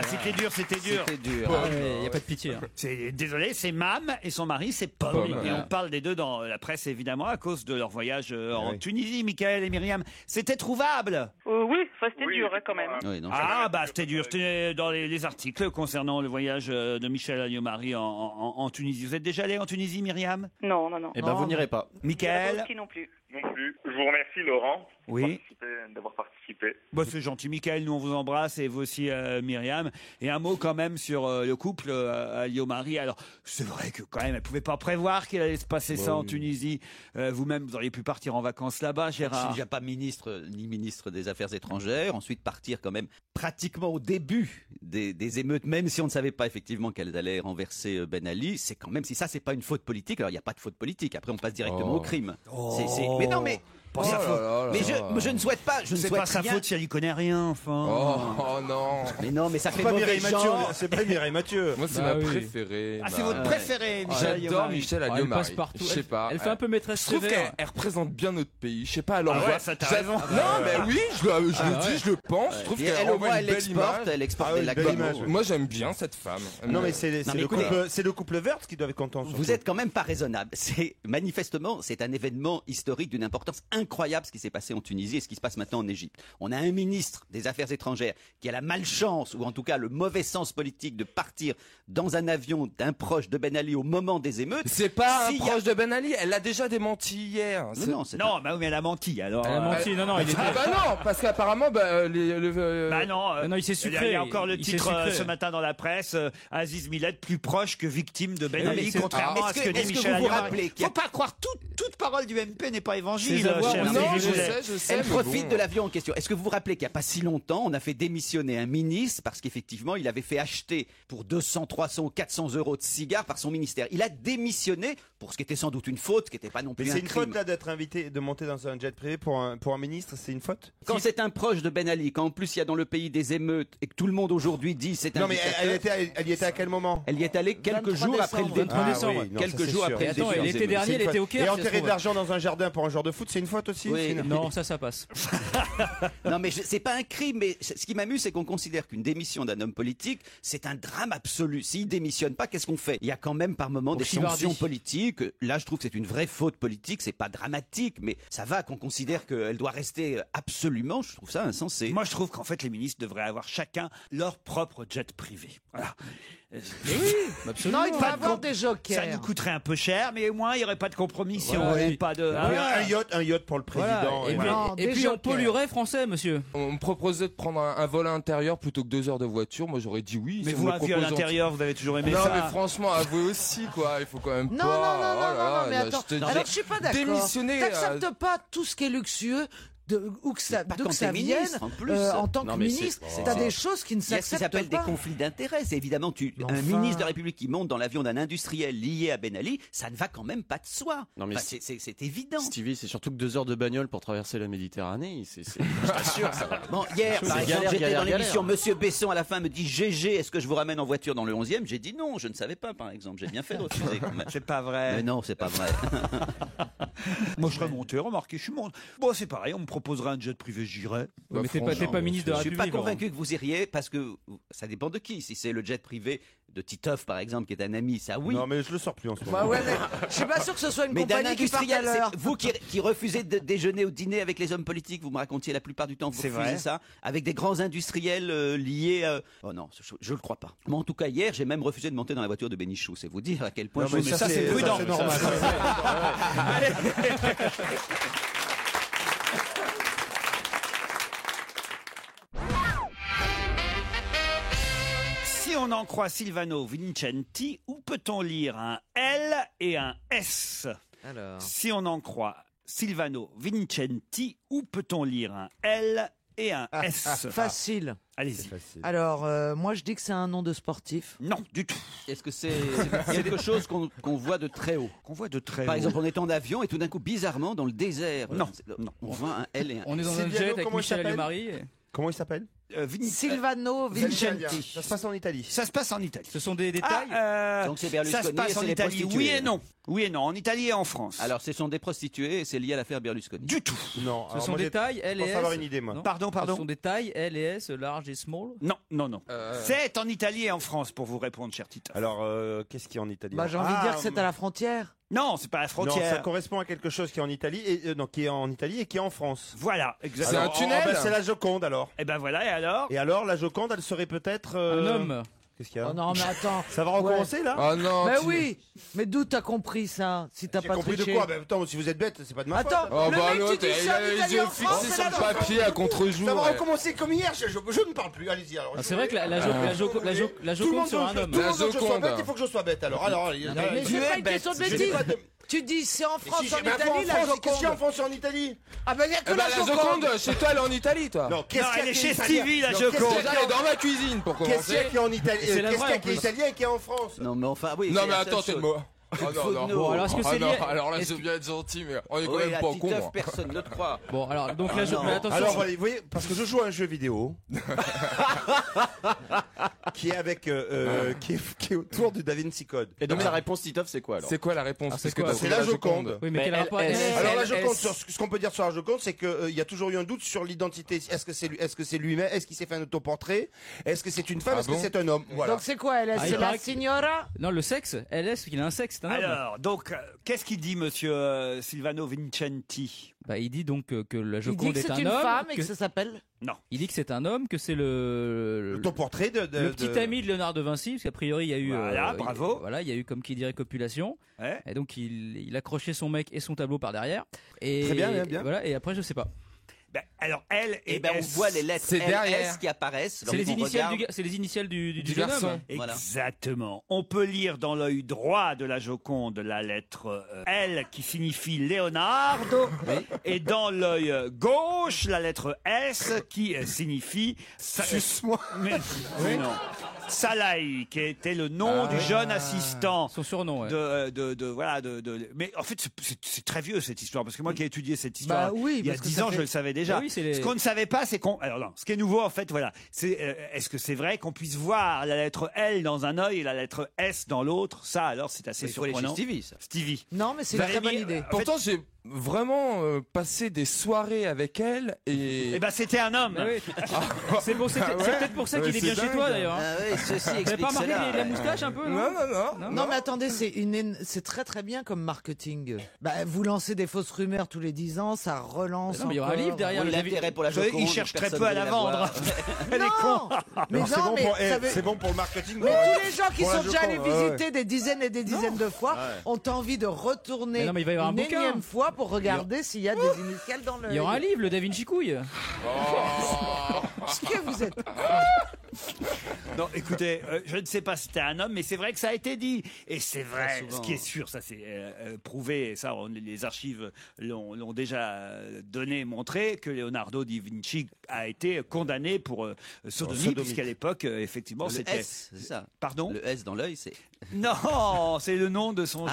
C'était dur. C'était dur. Il n'y a pas de pitié. Hein. Désolé, c'est Mam et son mari, c'est Pomme. Et on parle des deux dans la presse, évidemment, à cause de leur voyage en Tunisie, Michael et Myriam. C'était trouvable? Oui, c'était dur quand même. Oui, non, c'était dur. C'était dans les articles concernant le voyage de Michel Alliot-Marie en Tunisie. Vous êtes déjà allé en Tunisie, Myriam? Non. Eh ben, vous n'irez pas. Michael? Aussi non plus. Non plus. Je vous remercie, Laurent, d'avoir participé. Bah, c'est gentil, Michael. Nous, on vous embrasse et vous aussi, Myriam. Et un mot quand même sur le couple Alliot-Marie. Alors, c'est vrai que quand même, elle pouvait pas prévoir qu'il allait se passer ça en Tunisie. Vous-même, vous auriez pu partir en vacances là-bas, Je Gérard. suis déjà pas ministre des Affaires étrangères. Ensuite, partir quand même pratiquement au début des émeutes, même si on ne savait pas effectivement qu'elles allaient renverser Ben Ali. C'est quand même, si ça, c'est pas une faute politique. Alors, il n'y a pas de faute politique. Après, on passe directement au crime. Mais non, mais. Pas sa faute. Mais je ne souhaite pas. C'est pas sa faute si elle y connaît rien, enfin. Oh non. Mais non, mais ça fait pas mauvais genre. C'est pas Mireille Mathieu. Moi, c'est ma préférée. Ah, c'est votre préféré, Michel J'adore Michel Alliot-Marie. Elle passe partout. Je sais pas. Elle fait un peu maîtresse Je trouve sévère. qu'elle représente bien notre pays. Je sais pas, alors. Ça t'as raison. Non, mais oui, je le dis, je le pense. Je trouve Et qu'elle elle, au envoie moins, une belle image. elle exporte des lacs belle d'amour. image. Moi, j'aime bien cette femme. Non, mais c'est écoutez, le couple Wörth qui doit être content. Vous êtes quand même pas raisonnable. Manifestement, c'est un événement historique d'une importance incroyable ce qui s'est passé en Tunisie et ce qui se passe maintenant en Égypte. On a un ministre des Affaires étrangères qui a la malchance, ou en tout cas le mauvais sens politique, de partir dans un avion d'un proche de Ben Ali au moment des émeutes. C'est pas un proche de Ben Ali, elle l'a déjà démenti hier. Non, mais elle a menti alors. Elle a menti, non, il était. Ah bah non, parce qu'apparemment, Bah non, il s'est sucré. Il y a encore le titre ce matin dans la presse, Aziz Millet plus proche que victime de Ben Ali, contrairement à ce que dit Michel Alliot-Marie. Faut pas croire toute parole du MP n'est pas évangile, cher. Non, je sais. Elle profite de l'avion en question. Est-ce que vous vous rappelez qu'il n'y a pas si longtemps, on a fait démissionner un ministre parce qu'effectivement, il avait fait acheter pour 200, 300 ou 400 euros de cigares par son ministère. Il a démissionné pour ce qui était sans doute une faute, ce qui n'était pas non plus un crime. C'est une faute là d'être invité, de monter dans un jet privé pour un ministre, c'est une faute? Quand c'est un proche de Ben Ali, quand en plus il y a dans le pays des émeutes et que tout le monde aujourd'hui dit c'est un Non mais dictateur, elle y était à quel moment? Elle y est allée quelques jours après le début. Quelques jours après le début. L'été dernier, elle était au Caire. Et enterrer de l'argent dans un jardin pour un joueur de foot, c'est une faute aussi? Oui. Non, ça passe. Non mais c'est pas un crime, mais ce qui m'amuse c'est qu'on considère qu'une démission d'un homme politique c'est un drame absolu. S'il démissionne pas, qu'est-ce qu'on fait? Il y a quand même par moment des sanctions politiques. Là je trouve que c'est une vraie faute politique, c'est pas dramatique, mais ça va qu'on considère qu'elle doit rester absolument, je trouve ça insensé. Moi je trouve qu'en fait les ministres devraient avoir chacun leur propre jet privé. Voilà. Absolument. Non, il devrait avoir des jokers. Ça nous coûterait un peu cher, mais au moins il n'y aurait pas de compromission. Pas de... Un yacht pour le président. Et puis on polluerait français, monsieur. On me proposait de prendre un vol intérieur plutôt que 2 heures de voiture. Moi j'aurais dit oui. Mais vous, un vol à l'intérieur, vous avez toujours aimé ça. Non, mais franchement, avouez aussi, quoi. Il faut quand même pas. Non, mais attends. Alors je suis pas d'accord. Démissionner. T'acceptes pas tout ce qui est luxueux où que ça quand t'es vienne, ministre, en plus. en tant que ministre, t'as des choses qui ne Il y a ce qui s'acceptent s'appelle des pas. conflits d'intérêts. C'est évidemment un ministre de la République qui monte dans l'avion d'un industriel lié à Ben Ali, ça ne va quand même pas de soi. Non, mais c'est évident. Stevie, c'est surtout que 2 heures de bagnole pour traverser la Méditerranée. Je t'assure, ça va. Bon, hier, par exemple, galère, j'étais galère, dans l'émission, galère. Monsieur Besson à la fin me dit GG, est-ce que je vous ramène en voiture dans le 11e? J'ai dit non, je ne savais pas, par exemple. J'ai bien fait de refuser quand même. C'est pas vrai. Mais non, c'est pas vrai. Moi, je serais monté, remarquez, je suis monté. Bon, c'est pareil, on me proposerait un jet privé, j'irais. Mais t'es pas ministre de la Je suis République. pas convaincu que vous iriez parce que ça dépend de qui. Si c'est le jet privé de Titoff, par exemple, qui est un ami, ça oui. Non, mais je le sors plus en ce moment. Bah ouais, mais je suis pas sûr que ce soit une Mais d'un compagnie qui parte à industriel, l'heure. c'est vous qui refusez de déjeuner ou de dîner avec les hommes politiques, vous me racontiez la plupart du temps, vous C'est refusez vrai. ça, avec des grands industriels liés. Oh non, je le crois pas. Moi, en tout cas, hier, j'ai même refusé de monter dans la voiture de Bénichou. C'est vous dire à quel point. Non, mais ça, c'est prudent. c'est normal. Si on en croit Silvano Vincenti, où peut-on lire un L et un S? Alors. Si on en croit Silvano Vincenti, où peut-on lire un L et un S? Facile. Allez-y. Alors, moi, je dis que c'est un nom de sportif. Non, du tout. Est-ce que c'est quelque chose qu'on voit de très haut? Qu'on voit de très Par haut. exemple, on est en avion et tout d'un coup, bizarrement, dans le désert, Non, on voit un L et un On est dans un Silviano, jet avec comment il Michel s'appelle Alliot-Marie. Comment il s'appelle? Silvano Vincenti. Ça se passe en Italie. Ça se passe en Italie. Ce sont des détails. Donc c'est ça se Berlusconi et passe en c'est les Italie. prostituées. Oui et non. Oui et non. En Italie et en France. Alors, ce sont des prostituées et c'est lié à l'affaire Berlusconi. Du tout. Non. Ce sont des tailles L et Je S. pense avoir une idée, moi. Non. Pardon. Ce sont des tailles L et S, large et small. Non. C'est en Italie et en France pour vous répondre, cher Tito. Alors, qu'est-ce qu'il y a en Italie? Bah, j'ai envie de dire que c'est à la frontière. Non, c'est pas la Non, frontière. ça correspond à quelque chose qui est en Italie et qui est en Italie et qui est en France. Voilà, exactement. C'est un tunnel C'est la Joconde alors. Et ben voilà, et alors? Et alors, la Joconde, elle serait peut-être Un homme. Qu'est-ce qu'il y a? Oh non, mais attends. Ça va recommencer là? Oh non. Mais tu- oui. Mais d'où t'as compris ça? Si t'as J'ai pas compris de triché. quoi? Ben attends, si vous êtes bête, c'est pas de ma faute. Attends. Oh Le bah mec, tu l'autre, dis il ça en a les Italie, yeux en France, fixés c'est sur la le papier à contre-jour. Ça va ouais. recommencer comme hier. Je ne parle plus. Allez-y alors. Ah, c'est vrai que la Joconde sur un homme. Tout le monde veut que je sois Joconde. bête. Il faut que je sois bête alors. Mais c'est pas une question de bêtise. Tu dis c'est en France, en Italie, la Qu'est-ce qu'il y a en Joconde. France et en Italie? Ah ben il y a que Eh ben, la la Joconde. Joconde, chez toi, elle est en Italie, toi. Non, qu'est-ce Non, qu'il y a elle est qui chez italien? Stevie, la Non, Joconde. Déjà, elle est dans ma cuisine pour Qu'est-ce qu'il y a commencer. qui est en Italie? C'est la Qu'est-ce vraie, qu'il y a en qui est plus. italien et qui est en France? Non, mais enfin, oui. Non, c'est mais la attends, seule t'es chose. mort. Oh non, non. Bon, alors est-ce que c'est Ah non, lié alors là, est-ce c'est que- bien être gentil, mais on est quand Oui, même la pas con. Titeuf, Moi. personne ne te croit. Bon, alors donc la Ah, Joconde. non. Mais attention. Alors, vous voyez, parce que je joue à un jeu vidéo qui est avec, qui est autour du Da Vinci Code. Et donc la réponse Titoff, c'est quoi alors? C'est quoi la réponse? Ah, c'est Parce que quoi t'as C'est trouvé la Joconde. Oui, mais quel rapport Alors la Joconde, LS. ce qu'on peut dire sur la Joconde, c'est qu'il y a toujours eu un doute sur l'identité. Est-ce que c'est lui-même? Est-ce qu'il s'est fait un autoportrait? Est-ce que c'est une femme? Ah Est-ce bon que c'est un homme? Voilà. Donc c'est quoi elle? Ah, il C'est la paraît que- signora? Non, le sexe. LS, il a un sexe, c'est un homme. Alors, donc, qu'est-ce qu'il dit, monsieur Silvano Vincenti? Bah, il dit donc que la Il dit Joconde que est c'est un une homme. femme et que- que ça s'appelle. Non. Il dit que c'est un homme, que c'est le Autoportrait de petit ami de Léonard de Vinci, parce qu'a priori il y a eu Voilà, bravo. voilà, il y a eu comme qui dirait copulation. Ouais. Et donc il accrochait son mec et son tableau par derrière. Et Très bien, bien, bien. Voilà, et après je sais pas. Ben, alors, elle et Et ben, on S. voit les lettres C'est derrière. LS qui apparaissent. C'est les lorsqu'on initiales regarde. c'est les initiales du Du jeune garçon. homme. Voilà. Exactement. On peut lire dans l'œil droit de la Joconde la lettre L qui signifie Leonardo et dans l'œil gauche la lettre S qui signifie Suce-moi. mais non. Salai, qui était le nom du jeune assistant. Son surnom, ouais. Mais en fait, c'est très vieux cette histoire parce que moi qui ai étudié cette histoire Bah oui, il y a parce que 10 ça ans, fait- je le savais déjà. Bah oui, c'est les- Ce qu'on ne savait pas, c'est qu'on. Alors non, ce qui est nouveau en fait, voilà, c'est est-ce que c'est vrai qu'on puisse voir la lettre L dans un œil et la lettre S dans l'autre? Ça, alors, c'est assez Il faut aller chez surprenant. Stevie, ça. Stevie. Non, mais c'est une très bonne Valérie, idée. en fait, Pourtant, j'ai vraiment passé des soirées avec elle et. eh ben, c'était un homme. Mais oui. C'est bon, c'est Ah ouais c'est peut-être pour ça qu'il Ouais, est bien c'est chez dingue. toi d'ailleurs. Ah oui, ceci Vous avez explique pas remarqué cela. la moustache un peu? Non, non, non. Non mais attendez, c'est très très bien comme marketing. Bah, vous lancez des fausses rumeurs tous les 10 ans, ça relance. Non, mais il y aura un encore. livre derrière. Oui, le l'intérêt pour la Vous savez, Joconde. il cherche très personne peu à ne la veut vendre. voir. Elle est con. Non, mais Alors, c'est non, bon mais pour- ça veut- c'est bon pour le marketing. Mais tous les gens qui Pour la sont déjà allés Joconde, ouais, visiter des dizaines et des dizaines de fois ont envie de retourner Mais non, mais il va y avoir une un bouquin. énième fois pour regarder s'il y a des initiales dans le. Il y aura un livre, le Da Vinci Couille. Ce que vous êtes. Non, écoutez, je ne sais pas si c'était un homme, mais c'est vrai que ça a été dit. Et c'est vrai, ce qui est sûr, ça c'est prouvé, et ça les archives l'ont déjà donné, montré, que Leonardo da Vinci a été condamné pour sodomie, puisqu'à l'époque, effectivement, c'était... S, c'est ça. Pardon ? Le S dans l'œil, c'est... Non, c'est le nom de son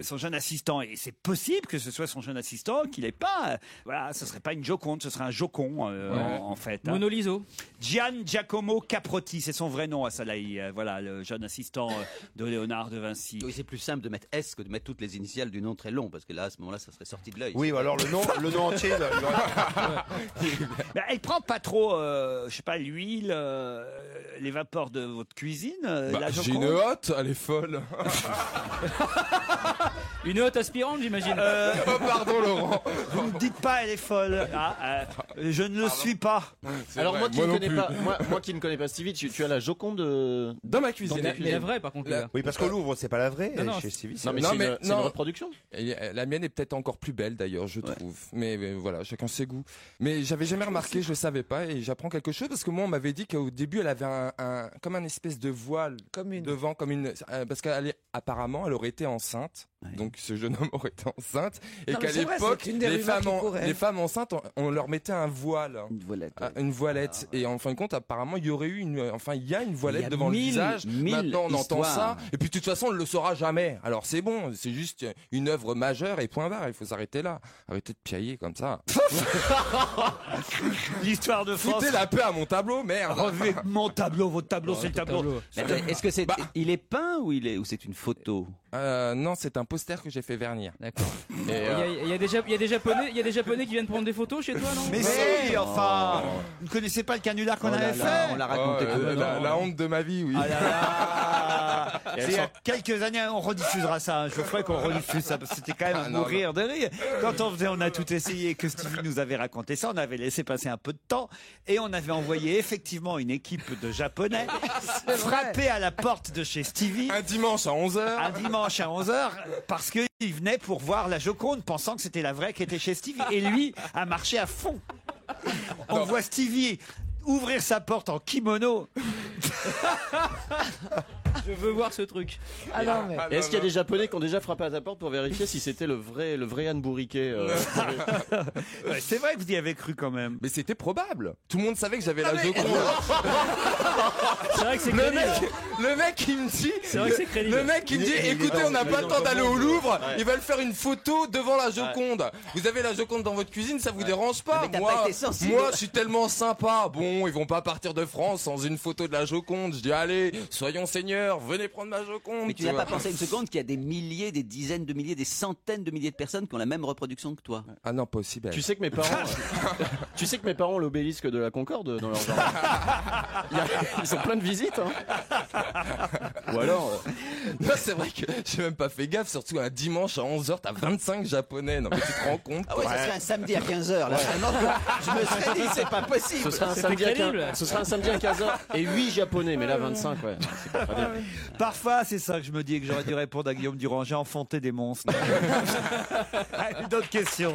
son jeune assistant. Et c'est possible que ce soit son jeune assistant, qu'il n'ait pas... Voilà, ce ne serait pas une Joconde, ce serait un Jocon, en fait. Hein. Mona Lisa. Gian Giacomo Caprotti, c'est son vrai nom à Salahi. Voilà, le jeune assistant de Léonard de Vinci. Oui, c'est plus simple de mettre S que de mettre toutes les initiales du nom très long, parce que là, à ce moment-là, ça serait sorti de l'œil. Oui, alors le nom entier. Elle prend pas trop, je sais pas, l'huile, les vapeurs de votre cuisine. La J'ai Joconde. une hotte, elle est folle. Une hotte aspirante, j'imagine. Oh, pardon, Laurent. Vous ne dites pas elle est folle. Je ne le suis pas. Alors moi qui ne connais pas Stevie, tu as la Joconde dans ma cuisine. Mais la vraie, par contre. Oui, parce qu'au Louvre, c'est pas la vraie Non, chez Stevie. Non, mais c'est une reproduction. Et la mienne est peut-être encore plus belle d'ailleurs, je trouve. Mais voilà, chacun ses goûts. Mais j'avais jamais remarqué, je le savais pas, et j'apprends quelque chose parce que moi on m'avait dit qu'au début elle avait comme un espèce de voile devant, parce qu'apparemment elle aurait été enceinte. Ouais. Donc ce jeune homme aurait été enceinte et qu'à l'époque les femmes enceintes on leur mettait un voile, une voilette. Et en fin de compte apparemment il y aurait eu il y a une voilette devant le visage. Maintenant on entend ça et puis de toute façon on ne le saura jamais. Alors c'est bon, c'est juste une œuvre majeure et point barre. Il faut s'arrêter là, arrêter de piailler comme ça. L'histoire de France. Foutez la paix à mon tableau, merde. Revez mon tableau, votre tableau, c'est le tableau. Est-ce que il est peint ou c'est une photo? Non, c'est un poster que j'ai fait vernir. D'accord. Il y a des Japonais qui viennent prendre des photos chez toi, non? Mais si, enfin, vous ne connaissez pas le canular qu'on avait fait? On l'a raconté. La honte de ma vie, oui. C'est il y a quelques années, on rediffusera ça. Je vous ferai qu'on rediffuse ça parce que c'était quand même à mourir de rire. Quand on a tout essayé, que Stevie nous avait raconté ça, on avait laissé passer un peu de temps et on avait envoyé effectivement une équipe de Japonais frapper à la porte de chez Stevie. Un dimanche à 11h. Un dimanche à 11h parce qu'il venait pour voir la Joconde pensant que c'était la vraie qui était chez Stevie. Et lui a marché à fond. On voit Stevie ouvrir sa porte en kimono. Je veux voir ce truc. Est-ce qu'il y a des Japonais qui ont déjà frappé à ta porte pour vérifier si c'était le vrai Anne Bourriquet C'est vrai que vous y avez cru quand même. Mais c'était probable. Tout le monde savait que j'avais la Joconde. C'est vrai que c'est crédible. Le mec il me dit. C'est vrai que c'est crédible. Le mec il me dit écoutez, on n'a pas le temps d'aller au Louvre. Ils veulent faire une photo devant la Joconde. Vous avez la Joconde dans votre cuisine, ça vous dérange pas? Moi, je suis tellement sympa. Bon, ils vont pas partir de France sans une photo de la Joconde. Je dis allez, soyons seigneurs, venez prendre ma Joconde. Mais tu n'as pas pensé une seconde qu'il y a des milliers, des dizaines de milliers, des centaines de milliers de personnes qui ont la même reproduction que toi? Ah non, pas aussi belle. Tu sais que mes parents ont l'obélisque de la Concorde dans leur jardin. Ils ont plein de visites. Ou alors. Non, c'est vrai que j'ai même pas fait gaffe, surtout un dimanche à 11h, t'as 25 Japonais. Non, mais tu te rends compte? Ah ouais, ça serait un samedi à 15h. Là. Je me serais dit, c'est pas possible. Ce sera un samedi à 15h et 8 Japonais, mais là 25, ouais. C'est pas bien. Parfois, c'est ça que je me dis, que j'aurais dû répondre à Guillaume Durand. J'ai enfanté des monstres. D'autres questions?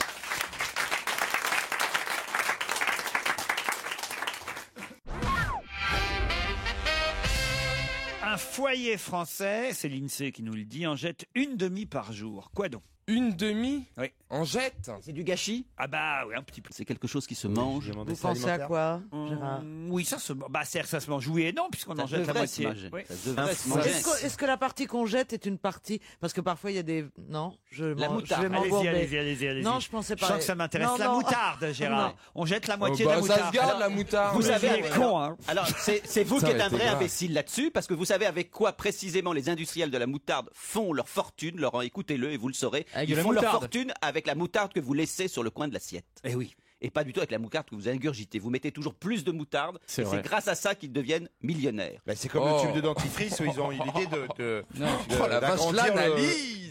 Un foyer français, c'est l'INSEE qui nous le dit, en jette une demi par jour. Quoi donc? Une demi? Oui. En jette? C'est du gâchis? Ah bah oui, un petit peu. C'est quelque chose qui se mange. Vous pensez à quoi, Gérard? Oui, ça se mange. Oui et non, puisqu'on en jette la moitié. Oui. Ça devrait se manger. Est-ce que la partie qu'on jette est une partie? Parce que parfois il y a des... Non, la moutarde. Allez-y. Non, je pensais pas. Je sens que ça m'intéresse. La moutarde, Gérard. Non. On jette la moitié de la moutarde. Ça se garde, la moutarde. Vous savez, con, hein. Alors, c'est vous qui êtes un vrai imbécile là-dessus, parce que vous savez avec quoi précisément les industriels de la moutarde font leur fortune. Laurent, écoutez-le et vous le saurez. Ils font leur fortune avec la moutarde que vous laissez sur le coin de l'assiette. Eh oui. Et pas du tout avec la moutarde que vous ingurgitez. Vous mettez toujours plus de moutarde. C'est grâce à ça qu'ils deviennent millionnaires. Bah, c'est comme le tube de dentifrice où ils ont eu l'idée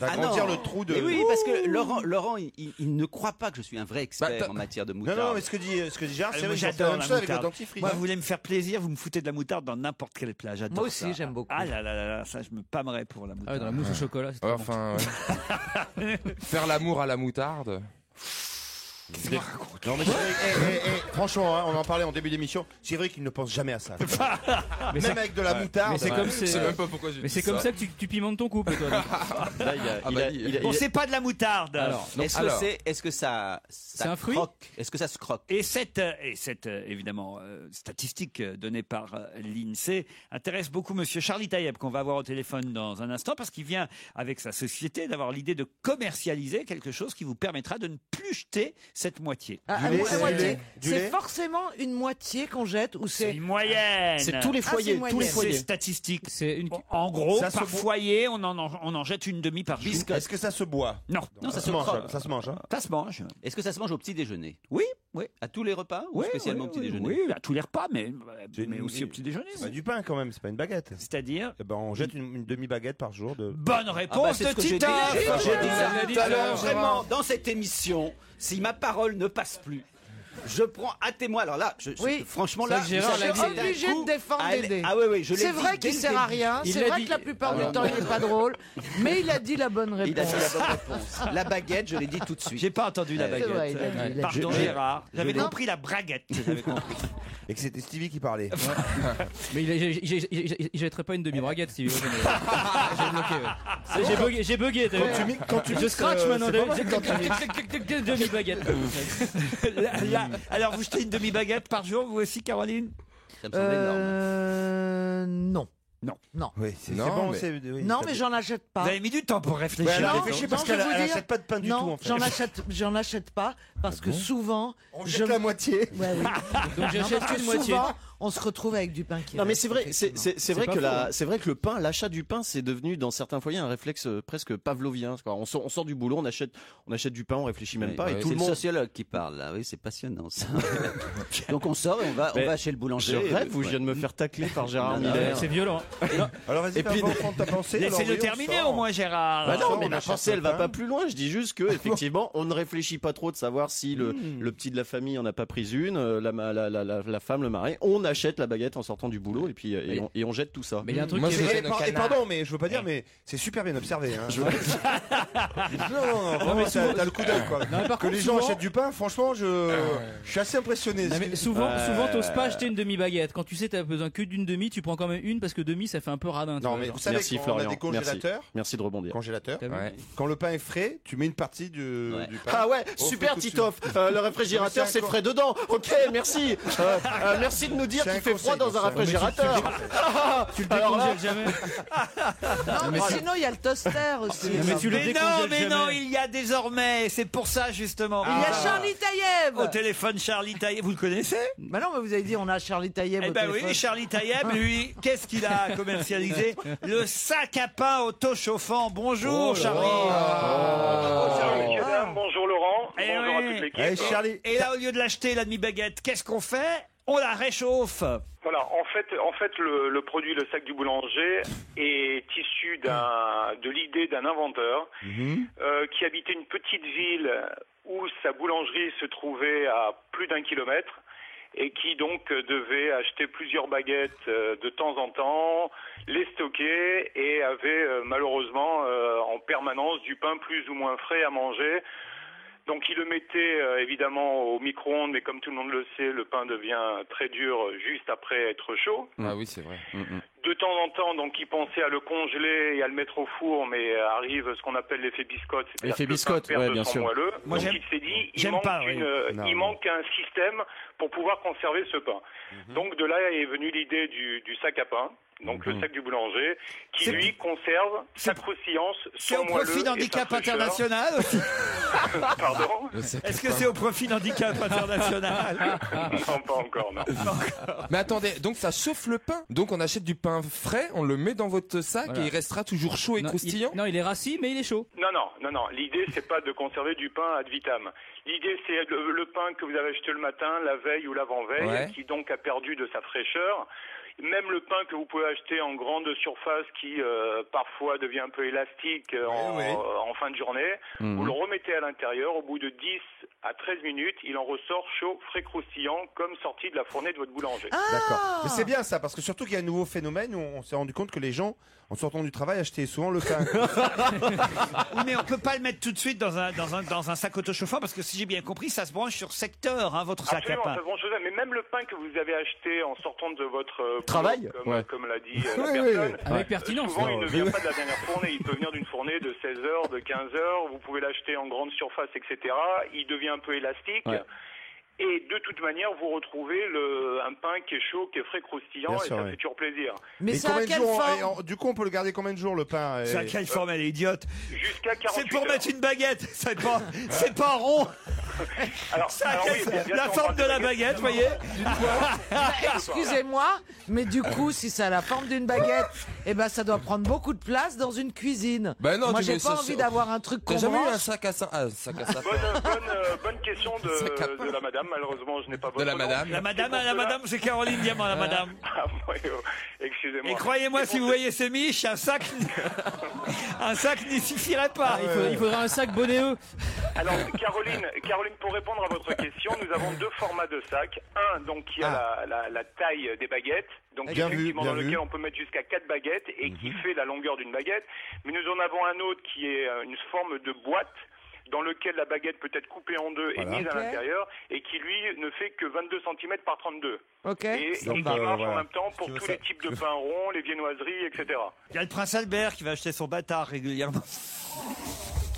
d'agrandir le trou de... Mais oui, parce que Laurent, il ne croit pas que je suis un vrai expert en matière de moutarde. Non, mais ce que dit Gérard, c'est vrai, j'adore la avec le dentifrice. Moi, vous voulez me faire plaisir, vous me foutez de la moutarde dans n'importe quel plat. J'adore ça. Moi aussi, j'aime beaucoup. Ah là, ça, je me pâmerais pour la moutarde. Dans la mousse au chocolat, c'est enfin, faire l'amour à la moutarde. Non, mais franchement, hein, on en parlait en début d'émission. C'est vrai qu'il ne pense jamais à ça. Même avec de la moutarde. Mais c'est comme Je sais même pas pourquoi j'ai Mais dit c'est comme ça que tu pimentes ton couple, toi. Là, Bon, c'est pas de la moutarde. Est-ce que ça un fruit croque? Est-ce que ça se croque? Et cette évidemment statistique donnée par l'INSEE intéresse beaucoup Monsieur Charlie Taïeb, qu'on va avoir au téléphone dans un instant, parce qu'il vient avec sa société d'avoir l'idée de commercialiser quelque chose qui vous permettra de ne plus jeter cette moitié. C'est forcément une moitié qu'on jette ou C'est une moyenne. C'est tous les foyers, tous les foyers. C'est statistique. En gros, Ça par foyer, on en jette une demi par jour. Est-ce que ça se boit? Non. Non, ça se mange. croque. Ça se mange. Hein. Ça se mange. Est-ce que ça se mange au petit déjeuner? Oui, oui. À tous les repas ou spécialement au petit déjeuner? Oui, à tous les repas, mais aussi au petit déjeuner. C'est du pain quand même, c'est pas une baguette. C'est-à-dire Eh ben, on jette une demi-baguette par jour. Bonne réponse c'est ce de que j'ai dit. Titoff. J'ai dit ça dit tout à ça, l'heure. Gérard. Vraiment, dans cette émission, si ma parole ne passe plus, je prends à témoin. Alors là, franchement là, C'est vrai que Gérard Je l'a suis dit. obligé de défendre Dédé. Ah oui, je l'ai dit. C'est vrai qu'il sert à rien, Il c'est l'a vrai dit. que la plupart du temps il n'est pas drôle, mais il a dit la bonne Il a réponse. dit la bonne réponse. La baguette, je l'ai dit tout de suite. J'ai pas entendu la C'est vrai, baguette. il a dit. Pardon Gérard, j'avais Non. compris la braguette. J'avais compris. Et que c'était Stevie qui parlait. Mais il jetterait pas une demi-braguette, si j'ai bloqué. J'ai bugué. Quand tu Je scratch maintenant. Demi-baguette. Alors vous jetez une demi-baguette par jour, vous aussi Caroline? Ça me semble énorme. Non. Oui, c'est Non, bon. mais- Non, mais j'en achète pas. Vous avez mis du temps pour réfléchir. Elle a Non, réfléchi non, parce je qu'elle vais vous dire- n'achète pas de pain du tout. Non, En fait. j'en achète pas parce que souvent On jette la moitié. Ouais, oui. Donc j'achète Parce que qu'une moitié. souvent, on se retrouve avec du pain qui Non mais reste, c'est vrai, effectivement. c'est vrai pas que faux. c'est vrai que le pain, l'achat du pain, c'est devenu dans certains foyers un réflexe presque pavlovien. Quoi. On sort du boulot, on achète du pain, on réfléchit même pas, et tout C'est le le monde. sociologue qui parle là. Oui, c'est passionnant ça. Donc on sort et on va chez le boulanger. Je rêve où je viens de me faire tacler par Gérard Non, non, Miller. C'est violent. Alors vas-y, Et puis- prends ta pensée. Laissez-le alors, oui, on terminer sort. au moins Gérard. Bah non, on mais ma achète pensée, elle le va pain. pas plus loin. Je dis juste que, effectivement, on ne réfléchit pas trop de savoir si le petit de la famille en a pas pris une, la femme, le mari. On achète la baguette en sortant du boulot et puis et on jette tout ça. Mais il y a un truc Moi, qui je est... jette un Et canard. pardon, mais je veux pas dire, mais c'est super bien observé. Hein. Non, mais vraiment, souvent- t'as le coup d'œil, quoi. Non, mais par Que contre, les gens souvent- achètent du pain, franchement, je suis assez impressionné. Non, mais souvent, t'oses pas acheter une demi-baguette. Quand tu sais t'as besoin que d'une demi, tu prends quand même une parce que demi, ça fait un peu radin. tu Non, vois, mais genre. vous savez, Merci, quand on a Florian. des congélateurs, Merci de rebondir. T'as vu Ouais. quand le pain est frais, tu mets une partie du pain. Ah ouais, Au super frais Titoff. Le réfrigérateur, C'est c'est un frais dedans. Ok, merci. Merci de nous dire C'est qu'il un fait froid conseil, dans un ça. réfrigérateur. Tu le Alors là- décongèles jamais. Non, mais sinon il y a le toaster aussi. Mais tu le Mais non, décongèles mais jamais. non, il y a désormais, c'est pour ça justement. Il y a Charlie Taïeb. Au téléphone, Charlie Taïeb, vous le connaissez? Bah non, mais vous avez dit on a Charlie Taïeb Eh au ben téléphone. oui, Charlie Taïeb, lui, qu'est-ce qu'il a commercialisé? Le sac à pain auto-chauffant. Bonjour, Charlie. Bonjour messieurs, dames, bonjour Laurent, Eh bonjour à oui. toute l'équipe. Allez, Charlie. Et là, au lieu de l'acheter, la demi-baguette, qu'est-ce qu'on fait? On la réchauffe. Voilà, en fait, le produit, le sac du boulanger, est issu de l'idée d'un inventeur qui habitait une petite ville où sa boulangerie se trouvait à plus d'1 kilomètre et qui donc devait acheter plusieurs baguettes de temps en temps, les stocker et avait malheureusement en permanence du pain plus ou moins frais à manger. Donc il le mettait évidemment au micro-ondes, mais comme tout le monde le sait, le pain devient très dur juste après être chaud. Ah oui, c'est vrai. De temps en temps, donc il pensait à le congeler et à le mettre au four, mais arrive ce qu'on appelle l'effet biscotte, c'est-à-dire L'effet que le biscotte, pain perd ouais, de bien son sûr. moelleux. Moi, Donc j'aime- il s'est dit, j'aime pas, oui. Non, il non. manque un système pour pouvoir conserver ce pain. Donc de là est venue l'idée du sac à pain. Donc le sac du boulanger, qui C'est- lui conserve sa crossillance, C'est son au profit moelleux et sa d'Handicap fraîcheur. International aussi. Pardon? Est-ce que c'est au profit d'Handicap International? Non, pas encore, non. Mais attendez, donc ça chauffe le pain. Donc on achète du pain frais, on le met dans votre sac Voilà. et il restera toujours chaud et Non, croustillant. non, il est rassis, mais il est chaud. Non. L'idée, c'est pas de conserver du pain ad vitam. L'idée, c'est le pain que vous avez acheté le matin, la veille ou l'avant-veille, Ouais. qui donc a perdu de sa fraîcheur. Même le pain que vous pouvez acheter en grande surface, qui parfois devient un peu élastique en fin de journée, vous le remettez à l'intérieur. Au bout de 10 à 13 minutes, il en ressort chaud, frais croustillant, comme sorti de la fournée de votre boulanger. D'accord. Mais c'est bien ça, parce que surtout qu'il y a un nouveau phénomène où on s'est rendu compte que les gens, en sortant du travail, acheter souvent le pain. Oui, mais on peut pas le mettre tout de suite dans un sac autochauffant parce que si j'ai bien compris, ça se branche sur secteur, hein, votre sac Absolument, à pain. ça se branche dedans. Mais même le pain que vous avez acheté en sortant de votre Travail, boulot, comme l'a dit la personne, Avec pertinence. souvent il ne vient pas de la dernière fournée. Il peut venir d'une fournée de 16 heures, de 15 heures. Vous pouvez l'acheter en grande surface, etc. Il devient un peu élastique. Ouais. Et de toute manière, vous retrouvez un pain qui est chaud, qui est frais croustillant, Bien et sûr, ça oui. fait toujours plaisir. Mais Et c'est à combien de quelle jours, forme du coup, on peut le garder combien de jours le pain C'est à quelle forme elle est idiote? Jusqu'à 48 C'est pour heures. mettre une baguette, c'est pas rond. Alors, Ça a alors quelle- oui, bien sûr, la on forme parle de la baguette, vous voyez. Excusez-moi, mais du coup, si ça a la forme d'une baguette, eh ben ça doit prendre beaucoup de place dans une cuisine. Ben non, Moi, tu j'ai mets pas ça envie sur- d'avoir un truc qu'on T'as jamais eu un branche. sac à sapin Bonne question de la madame. Malheureusement, je n'ai pas votre De la nom. madame. La madame, c'est Caroline Diamant, la madame. Ah, oui, excusez-moi. Et croyez-moi, si vous voyez ces miches, un sac n'y suffirait pas. Il faudra un sac bonnet. Alors, Caroline, pour répondre à votre question, nous avons deux formats de sacs. Un, donc, qui a la taille des baguettes. Donc, Bien vu, effectivement, bien dans vu. lequel on peut mettre jusqu'à 4 baguettes et qui fait la longueur d'une baguette. Mais nous en avons un autre qui est une forme de boîte dans lequel la baguette peut être coupée en deux et mise à Ok. l'intérieur et qui, lui, ne fait que 22 cm par 32. Ok. Et qui Donc, marche voilà. en même temps pour Tu veux tous ça- les types de pains ronds, les viennoiseries, etc. Il y a le prince Albert qui va acheter son bâtard régulièrement.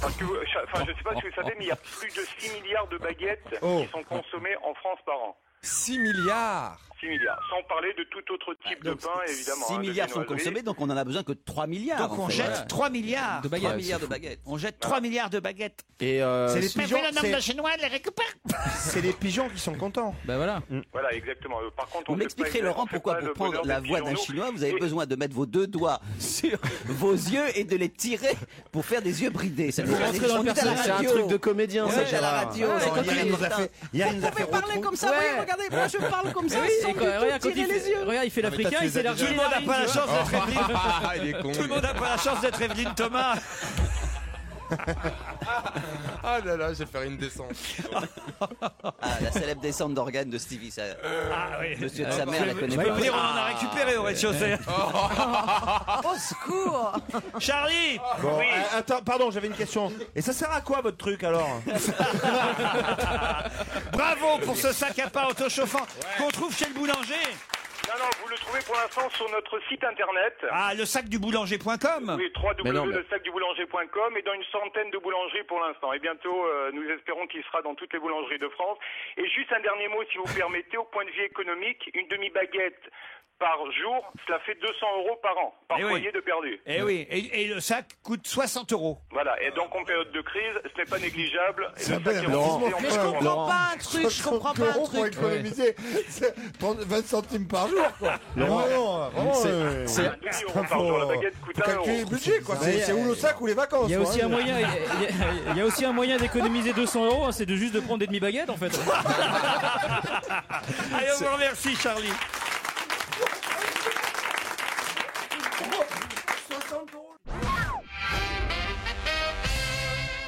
Parce que, enfin, je ne sais pas si vous savez, mais il y a plus de 6 milliards de baguettes Oh. qui sont consommées en France par an. 6 milliards. 6 milliards. Sans parler de tout autre type de pain, évidemment. 6 hein, de milliards sont viennoiseries. consommés, donc on en a besoin que de 3 milliards. Donc en on fait. jette 3 milliards. De 3 baguettes. milliards de baguettes. On jette 3 milliards de baguettes. Et C'est les Mais pigeons. le nombre de Chinois les récupère. C'est les pigeons qui sont contents. Ben voilà. Voilà, exactement. Par contre, Vous on fait m'expliquerez, pas- Laurent, on fait pourquoi pas pour le prendre bonheur la des voix d'un pigeons. Chinois, vous avez Et- besoin de mettre vos deux doigts sur vos yeux et de les tirer pour faire des yeux bridés. Ça Pour rentrer dans le personnage. C'est un truc de comédien, ça, Ouais, à la Gérard. radio. Ouais, ça, quand hier, il il nous a fait- hier, il nous a fait parler comme ça, Ouais. oui, regardez, moi je parle comme ça, Oui, sans et du quand, tout regarde, quand tirer il les fait, yeux. regarde, il fait l'africain, t'as il s'élargit Tout le les monde n'a narines, pas la tu vois. chance d'être Evelyne. Ah, il est con. Tout le monde n'a pas la chance d'être Evelyne Thomas. Ah là là, je vais faire une descente. Ah, la célèbre descente d'organes de Stevie, ça. Ah oui. Monsieur de sa mère la connaît Je peux pas. vous dire, on en a récupéré au rez-de-chaussée. Au secours. Charlie. Bon, attends, pardon, j'avais une question. Et ça sert à quoi votre truc alors? Bravo pour ce sac à pain autochauffant qu'on trouve chez le boulanger. Non, vous le trouvez pour l'instant sur notre site internet. Ah, le sac du boulanger.com. Oui, www.lesacduboulanger.com et dans une centaine de boulangeries pour l'instant. Et bientôt, nous espérons qu'il sera dans toutes les boulangeries de France. Et juste un dernier mot, si vous permettez, au point de vue économique, une demi-baguette par jour, cela fait 200 € par an, par Eh oui. foyer de perdu. Eh oui, et le sac coûte 60 €. Voilà, et donc en période de crise, ce n'est pas négligeable. Et le sac bel est Laurent. remboursé en Mais je plein comprends Laurent. pas un truc, je comprends pas un Pour truc. économiser, c'est 20 centimes par jour, quoi. Laurent, Non, vraiment, c'est- c'est- Un demi-euro par jour, la baguette coûte faut 1 calculer le €. budget, quoi. C'est ou le sac ou les vacances. Il y a quoi, aussi hein. un moyen, il y a aussi un moyen d'économiser 200 €, hein, c'est de juste de prendre des demi-baguettes en fait. Allez, on vous remercie, Charlie.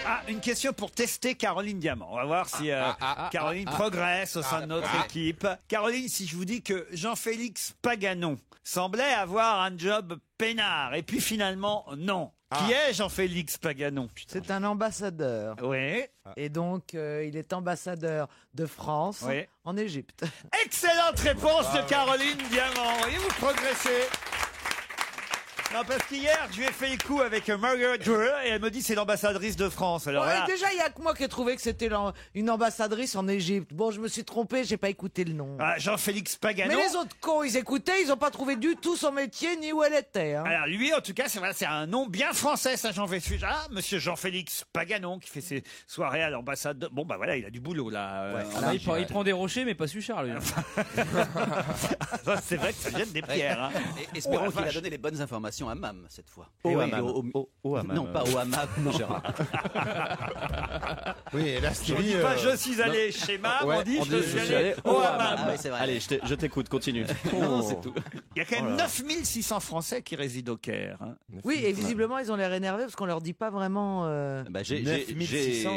Ah, une question pour tester Caroline Diamant. On va voir si Caroline progresse au sein de notre équipe. Caroline, si je vous dis que Jean-Félix Paganon semblait avoir un job peinard, et puis finalement, non. Qui est Jean-Félix Paganon? C'est un ambassadeur. Oui. Et donc, il est ambassadeur de France Oui. en Égypte. Excellente réponse de Caroline Diamant. Et vous progressez. Non, parce qu'hier, je lui ai fait le coup avec Margaret Drew et elle me dit c'est l'ambassadrice de France. Alors Ouais, là, déjà, il y a que moi qui ai trouvé que c'était une ambassadrice en Égypte. Bon, je me suis trompé, j'ai pas écouté le nom. ah, Jean-Félix Paganon. Mais les autres cons, ils écoutaient, ils ont pas trouvé du tout son métier ni où elle était. Hein. Alors lui, en tout cas, c'est un nom bien français, ça, Jean-Félix. Ah, monsieur Jean-Félix Paganon qui fait ses soirées à l'ambassade. Bon, bah voilà, il a du boulot là. Ah, il prend des rochers, mais pas Suchard, lui. C'est vrai que ça jette des pierres. Hein. Espérons Oh, la qu'il a vache. donné les bonnes informations à Mam cette fois. Au Et oui, hammam. Au hammam. Non, pas au hammam, non. Oui, et là, On Stevie. dit pas je suis allé chez Mam, Ouais, on dit je suis allé allé au hammam. hammam. Ah ouais, c'est vrai. Allez, je t'écoute, continue. Non, c'est tout. Il y a quand même 9600 Français qui résident au Caire. Hein. Oui, et visiblement, ils ont l'air énervés parce qu'on leur dit pas vraiment. Bah, j'ai 9600.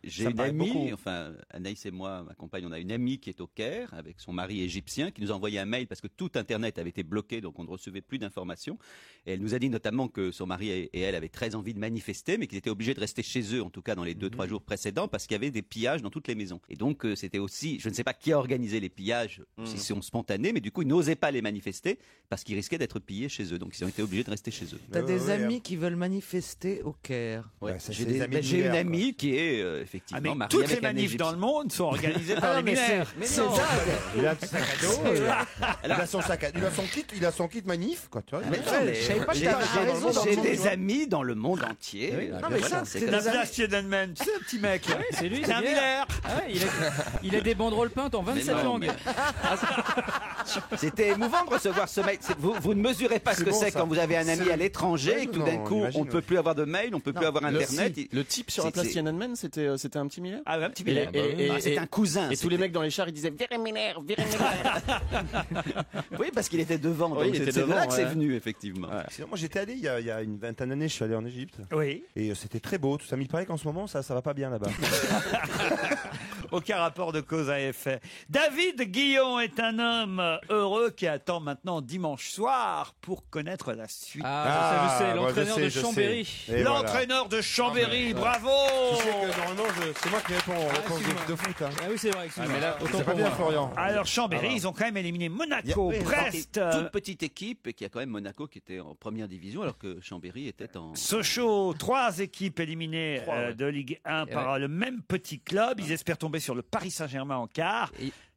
j'ai Ça une paraît amie, beaucoup. enfin Anaïs et moi, ma compagne, on a une amie qui est au Caire avec son mari égyptien qui nous a envoyé un mail parce que tout Internet avait été bloqué, donc on ne recevait plus d'informations. Et Elle nous a dit notamment que son mari et elle avaient très envie de manifester, mais qu'ils étaient obligés de rester chez eux, en tout cas dans les 2-3 jours précédents, parce qu'il y avait des pillages dans toutes les maisons. Et donc c'était aussi, je ne sais pas qui a organisé les pillages, si c'est spontané, mais du coup ils n'osaient pas les manifester parce qu'ils risquaient d'être pillés chez eux. Donc ils ont été obligés de rester chez eux. T'as des amis qui veulent manifester au Caire. Ouais, j'ai une amie qui est effectivement mariée toutes avec les manifs dans le monde sont organisées par les mineurs. Mais c'est dingue. Il a un sac à dos. Il a son sac à dos. Il a son kit manif, quoi. Tu vois. J'ai des amis dans le monde entier. Non, mais ça, C'est la place Tiananmen, tu sais, le petit mec. C'est lui, C'est un Miller. Il a des banderoles peintes en 27 langues. C'était émouvant de recevoir ce mail. Vous ne mesurez pas ce que c'est quand vous avez un ami à l'étranger et que tout d'un coup on ne peut plus avoir de mail, on ne peut plus avoir internet. Le type sur la place Tiananmen, c'était un petit Miller. Ah, un petit Miller. C'est un cousin. Et tous les mecs dans les chars, ils disaient Virez Miller, Virez Miller. Oui, parce qu'il était devant. Oui, Donc c'est là que c'est venu, effectivement. Moi, j'étais allé il y a une vingtaine d'années, je suis allé en Égypte. Oui. Et c'était très beau. Tout ça, mais il paraît qu'en ce moment, ça va pas bien là-bas. Aucun rapport de cause à effet. David Guillon est un homme heureux qui attend maintenant dimanche soir pour connaître la suite. Ah, ça je sais, l'entraîneur de Chambéry. L'entraîneur de Chambéry, bravo. Tu sais que normalement, c'est moi qui réponds aux réponses de foot. Hein. Ah oui, c'est vrai, excuse-moi. Mais là, autant pas bien, Florian. Alors Chambéry, ils ont quand même éliminé Monaco, Brest. Toute petite équipe et qu'il y a quand même Monaco qui était en première division alors que Chambéry était en... Sochaux, 3 équipes éliminées de Ligue 1 par le même petit club. Ils espèrent tomber sur le Paris Saint-Germain en quart.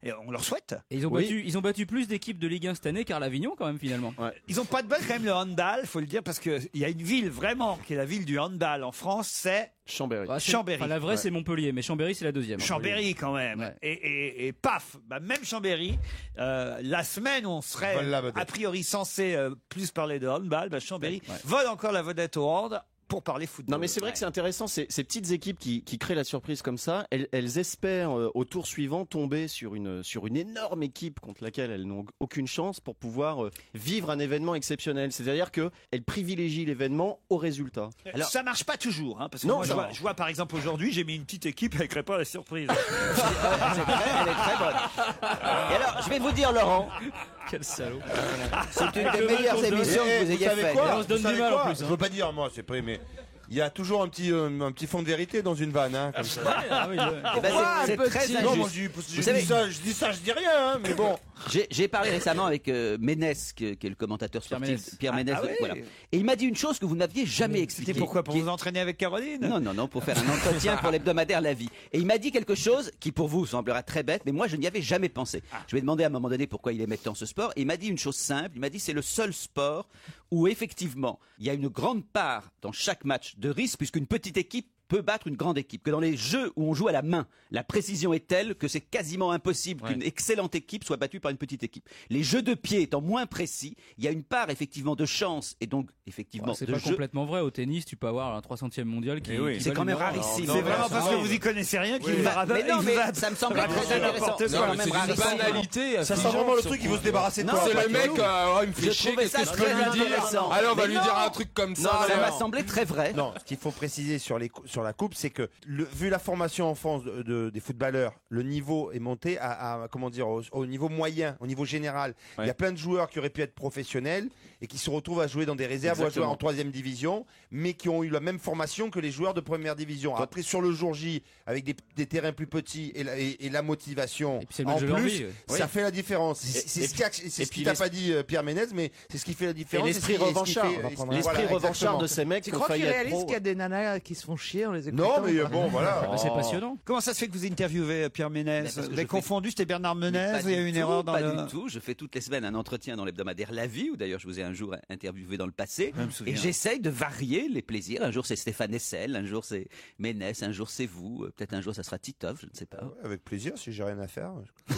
Et on leur souhaite. Et ils ont battu plus d'équipes de Ligue 1 cette année qu'Arlavignon quand même finalement. Ouais. Ils ont pas de bol quand même le handball, faut le dire, parce qu'il y a une ville vraiment qui est la ville du handball en France, c'est Chambéry. Chambéry. Enfin, la vraie c'est Montpellier, mais Chambéry c'est la deuxième. Chambéry quand même. Ouais. Et paf, même Chambéry, la semaine où on serait a priori censé plus parler de handball, Chambéry vole encore la vedette au hand. Pour parler football. Non mais c'est vrai que c'est intéressant, ces petites équipes qui créent la surprise comme ça, elles espèrent au tour suivant tomber sur une énorme équipe contre laquelle elles n'ont aucune chance pour pouvoir vivre un événement exceptionnel. C'est-à-dire qu'elles privilégient l'événement au résultat. Alors ça marche pas toujours, hein, parce que moi, je vois par exemple aujourd'hui, j'ai mis une petite équipe, elle crée pas la surprise. Elle est très bonne. Et alors, je vais vous dire, Laurent. Quel salaud. C'est une des meilleures émissions que vous ayez faites. On se donne du mal en plus. Je veux pas dire, moi, c'est pas, mais il y a toujours un petit fond de vérité dans une vanne, hein, comme ça. C'est très injuste. Non, moi, je dis ça, je dis rien, hein, mais bon. J'ai parlé récemment avec Ménès, qui est le commentateur sportif, Pierre Ménès. Voilà. Et il m'a dit une chose que vous n'aviez jamais expliquée. C'était pourquoi? Pour vous entraîner avec Caroline? Non, pour faire un entretien pour l'hebdomadaire La Vie. Et il m'a dit quelque chose qui pour vous semblera très bête, mais moi je n'y avais jamais pensé. Je lui ai demandé à un moment donné pourquoi il aimait tant ce sport, et il m'a dit une chose simple, il m'a dit c'est le seul sport où effectivement il y a une grande part dans chaque match de risque, puisqu'une petite équipe peut battre une grande équipe, que dans les jeux où on joue à la main, la précision est telle que c'est quasiment impossible qu'une excellente équipe soit battue par une petite équipe. Les jeux de pied étant moins précis, il y a une part effectivement de chance et donc effectivement c'est de pas jeu. complètement vrai. Au tennis, tu peux avoir un 300e mondial qui c'est quand même rarissime. C'est vraiment parce que vous y connaissez rien qu'il vous a Mais non, mais ça me semble très intéressant. C'est une banalité. Ça sent vraiment le truc, il veut se débarrasser de toi. C'est le mec, il me fait chier, qu'est-ce que je peux lui dire? Alors on va lui dire un truc comme ça. Ça m'a semblé très vrai. Non, ce qu'il faut préciser sur la coupe, c'est que vu la formation en France des footballeurs, le niveau est monté à comment dire, au niveau moyen, au niveau général. Il y a plein de joueurs qui auraient pu être professionnels et qui se retrouvent à jouer dans des réserves ou à jouer en 3e division, mais qui ont eu la même formation que les joueurs de première division. Après, sur le jour J, avec des terrains plus petits et la motivation en plus, ça fait la différence. C'est ce qu'il t'a pas dit Pierre Ménez, mais c'est ce qui fait la différence. Et l'esprit revanchard de ces mecs. Tu crois qu'il réalise qu'il y a des nanas qui se font chier en les écoutant? Non, mais bon, voilà. C'est passionnant. Comment ça se fait que vous interviewez Pierre Ménès? Vous avez confondu, c'était Bernard Menez, il y a eu une erreur dans Pas du tout. Je fais toutes les semaines un entretien dans l'hebdomadaire La Vie, où d'ailleurs je vous ai un jour interviewé dans le passé. Et j'essaye de varier les plaisirs. Un jour c'est Stéphane Hessel, un jour c'est Ménès, un jour c'est vous, peut-être un jour ça sera Titoff, je ne sais pas. Avec plaisir, si j'ai rien à faire. Si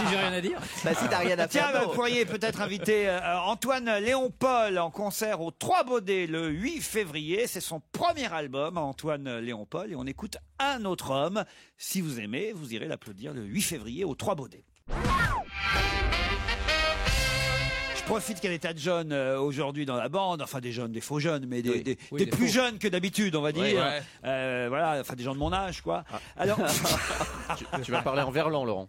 j'ai rien à dire. Si t'as rien à faire. Tiens, vous pourriez peut-être inviter Antoine Léon-Paul en concert aux Trois Baudets le 8 février. C'est son premier album, Antoine Léon-Paul, et on écoute Un autre homme. Si vous aimez, vous irez l'applaudir le 8 février aux Trois Baudets. Je profite qu'il y a des tas de jeunes aujourd'hui dans la bande, enfin des jeunes, des faux jeunes, mais des plus faux. jeunes que d'habitude, on va dire. Ouais. Voilà, enfin des gens de mon âge, quoi. Alors, Tu vas parler en verlan, Laurent.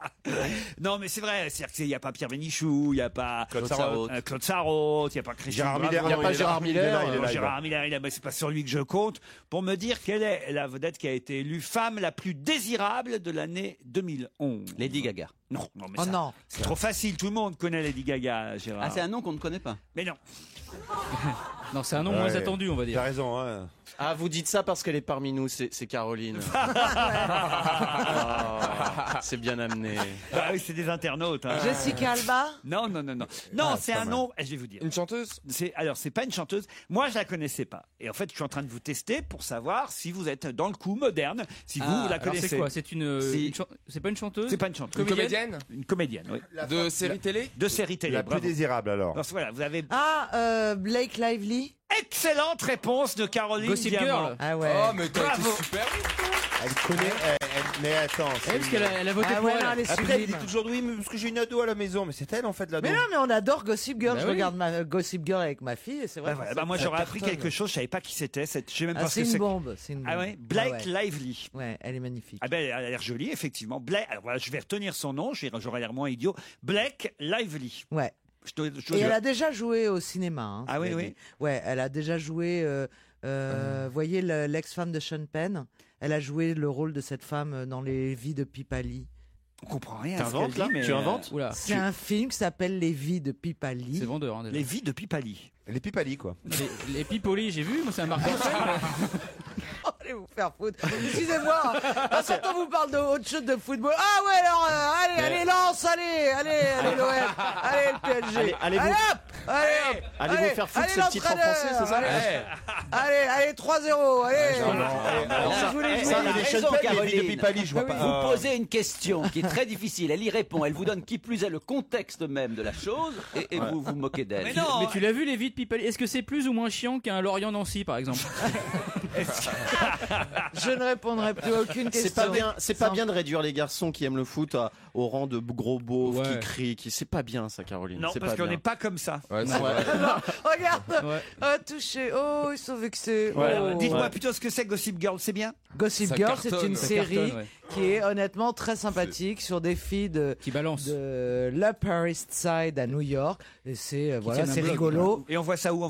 non, mais c'est vrai, c'est-à-dire qu'il n'y a pas Pierre Bénichou, il n'y a pas Claude Sarraute. Claude Sarraute, il n'y a pas Christian Gérard Bravo, Miller. Il n'y a non, pas il est Gérard là. Miller. Il est là. Gérard Miller, c'est pas sur lui que je compte pour me dire quelle est la vedette qui a été élue femme la plus désirable de l'année 2011. Lady Gaga. Non, mais Oh ça, non. c'est trop facile, tout le monde connaît Lady Gaga, Gérard. Ah, c'est un nom qu'on ne connaît pas. Mais non. Non, c'est un nom moins attendu, on va dire. T'as raison, hein. Ah, vous dites ça parce qu'elle est parmi nous, c'est Caroline. C'est bien amené. Ah oui, c'est des internautes. Hein. Jessica Alba. Non. Non, c'est un nom, je vais vous dire. Une chanteuse? Alors, c'est pas une chanteuse. Moi, je la connaissais pas. Et en fait, je suis en train de vous tester pour savoir si vous êtes dans le coup moderne, si vous la Alors connaissez. c'est quoi? C'est c'est pas une chanteuse? C'est pas une chanteuse. Une comédienne? Une comédienne, oui. De série télé? De série télé. La plus bravo. désirable, alors. Alors, voilà, vous avez Blake Lively. excellente réponse de Caroline Gossip Diamant. Girl. Ah ouais. Oh, mais t'as été Bravo. super. Elle connaît, mais attends. Parce qu'elle a voté Ah pour ouais, elle. non, elle est Après, elle dit sublime. toujours oui, mais parce que j'ai une ado à la maison, mais c'est elle en fait l'ado. Mais non, mais on adore Gossip Girl. Bah je oui. regarde Gossip Girl avec ma fille et c'est vrai. Bah voilà, moi j'aurais appris quelque chose, je savais pas qui c'était. Je sais même pas ce C'est que une c'est. bombe. C'est une bombe. Ah ouais, Blake Ah ouais. Lively. Ouais, elle est magnifique. Ah ben elle a l'air jolie, effectivement. Alors voilà, je vais retenir son nom, j'aurai l'air moins idiot. Blake Lively. Ouais. Je Et elle a déjà joué au cinéma. Hein, Ah oui, cela oui. dit. Ouais, elle a déjà joué. Voyez l'ex-femme de Sean Penn. Elle a joué le rôle de cette femme dans Les Vies de Pipali. On comprend rien. à ce T'inventes, qu'elle là dit, mais Tu inventes Oula. C'est un film qui s'appelle Les Vies de Pipali. C'est vendeur, hein, déjà. Les vies de Pipali. Les Pipali, quoi. Les Pipoli, j'ai vu, moi c'est un marqueur. Allez vous faire foutre. Excusez-moi. Quand on vous parle de autre chose de football. Ah ouais, alors allez Lens, allez l'OM, allez le PSG. Allez vous- hop, Allez vous faire foutre, c'est le titre en l'entraîneur, français, c'est ça Allez 3-0, allez. Je voulais ça, jouer. il est raison, Sean Penn, les Caroline. vies de Pipali, je vois pas. Vous posez une question qui est très difficile. Elle y répond. Elle vous donne qui plus est le contexte même de la chose et vous vous moquez d'elle. Mais non. Mais tu l'as vu, les vies de Pipali? Est-ce que c'est plus ou moins chiant qu'un Lorient-Nancy, par exemple? Je ne répondrai plus à aucune question. C'est pas bien de réduire les garçons qui aiment le foot au rang de gros beaufs qui crient. C'est pas bien ça, Caroline. Non, c'est parce pas qu'on bien. n'est pas comme ça. Ouais, c'est vrai. Regarde, Ouais. touché. Oh, ils sont vexés. Voilà. Oh. Dites-moi plutôt ce que c'est Gossip Girl, c'est bien? Gossip Ça Girl, c'est cartonne. une Ça série cartonne, ouais. qui est honnêtement très sympathique sur des filles Qui balance. de l'Upper East Side à New York. Et c'est voilà, tiennent un c'est blog. rigolo. Et on voit ça où?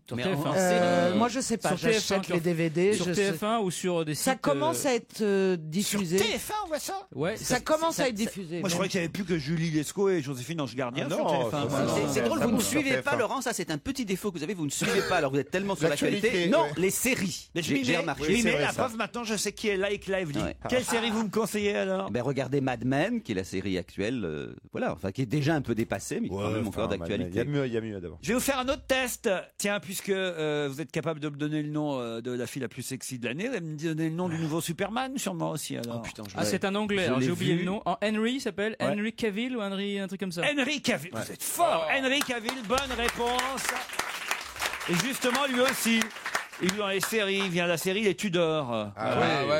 Sur Mais TF1. Moi, je sais pas. Sur TF1, J'achète les DVD. Sur je sais- TF1 ou sur des sites. Ça commence à être diffusé. Sur TF1, on voit ça? Ouais. Ça commence à être diffusé. Moi, je croyais qu'il n'y avait plus que Julie Lescaut et Joséphine Ange Gardien Ah sur non, TF1. moi. C'est drôle, ça vous ne bouge sur suivez pas, TF1. Laurent, ça c'est un petit défaut que vous avez, vous ne suivez pas, alors vous êtes tellement sur L'actualité, l'actualité. Non, ouais. les séries. Mais je J'ai m'y mets, remarqué. je m'y Oui, mets, c'est vrai, la ça. preuve, maintenant je sais qui est Like Lively. Ouais. Quelle série vous me conseillez alors? Ben, regardez Mad Men, qui est la série actuelle, voilà, enfin qui est déjà un peu dépassée, mais qui est quand même encore d'actualité. Il y a mieux d'abord. Je vais vous faire un autre test. Tiens, puisque vous êtes capable de me donner le nom de la fille la plus sexy de l'année, vous allez me donner le nom du nouveau Superman, sûrement aussi alors. Putain, je Ah, c'est un anglais, Je alors l'ai j'ai oublié vu. le nom. Henry il s'appelle Ouais. Henry Cavill ou Henry, un truc comme ça. Henry Cavill, vous êtes fort. Henry Cavill, bonne réponse. Et justement, lui aussi, il joue dans les séries, il vient de la série Les Tudors.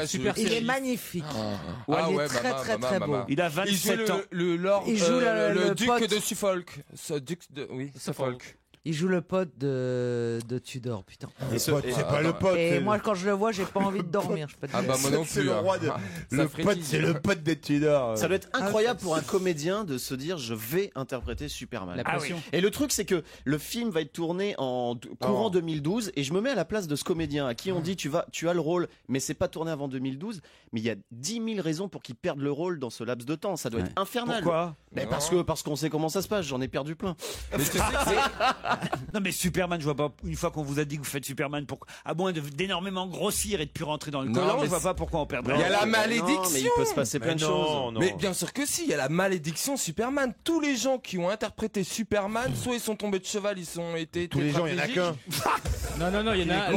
super Il série. est magnifique. Ah il est ouais, très maman, très maman, très maman. beau. Il a Il joue 27 ans. le lord, Il joue le duc pote. de Suffolk. Ce duc de, oui, Suffolk. Il joue le pote de Tudor, putain. C'est pas le pote. Et c'est- moi, quand je le vois, j'ai pas envie de dormir. Je peux te Ah dire. bah moi non c'est plus. le hein. roi de. Ça Le frétille. pote, c'est le pote des Tudors. Ça doit être incroyable pour un comédien de se dire je vais interpréter Superman. La pression. Et le truc c'est que le film va être tourné en courant Oh. 2012 et je me mets à la place de ce comédien à qui on dit tu as le rôle mais c'est pas tourné avant 2012 mais il y a 10 000 raisons pour qu'il perde le rôle dans ce laps de temps. Ça doit être infernal. Pourquoi? Mais parce qu'on sait comment ça se passe, j'en ai perdu plein. Mais tu sais que c'est- Non mais Superman, je vois pas, une fois qu'on vous a dit que vous faites Superman, à moins d'énormément grossir et de plus rentrer dans le Non, collant, mais je vois pas pourquoi on perdrait. Il y a la Non, malédiction. mais il peut se passer plein de choses. Mais bien sûr que si, il y a la malédiction Superman. Tous les gens qui ont interprété Superman, soit ils sont tombés de cheval, ils ont été Tous les gens, il y en a qu'un. Non, il y en a.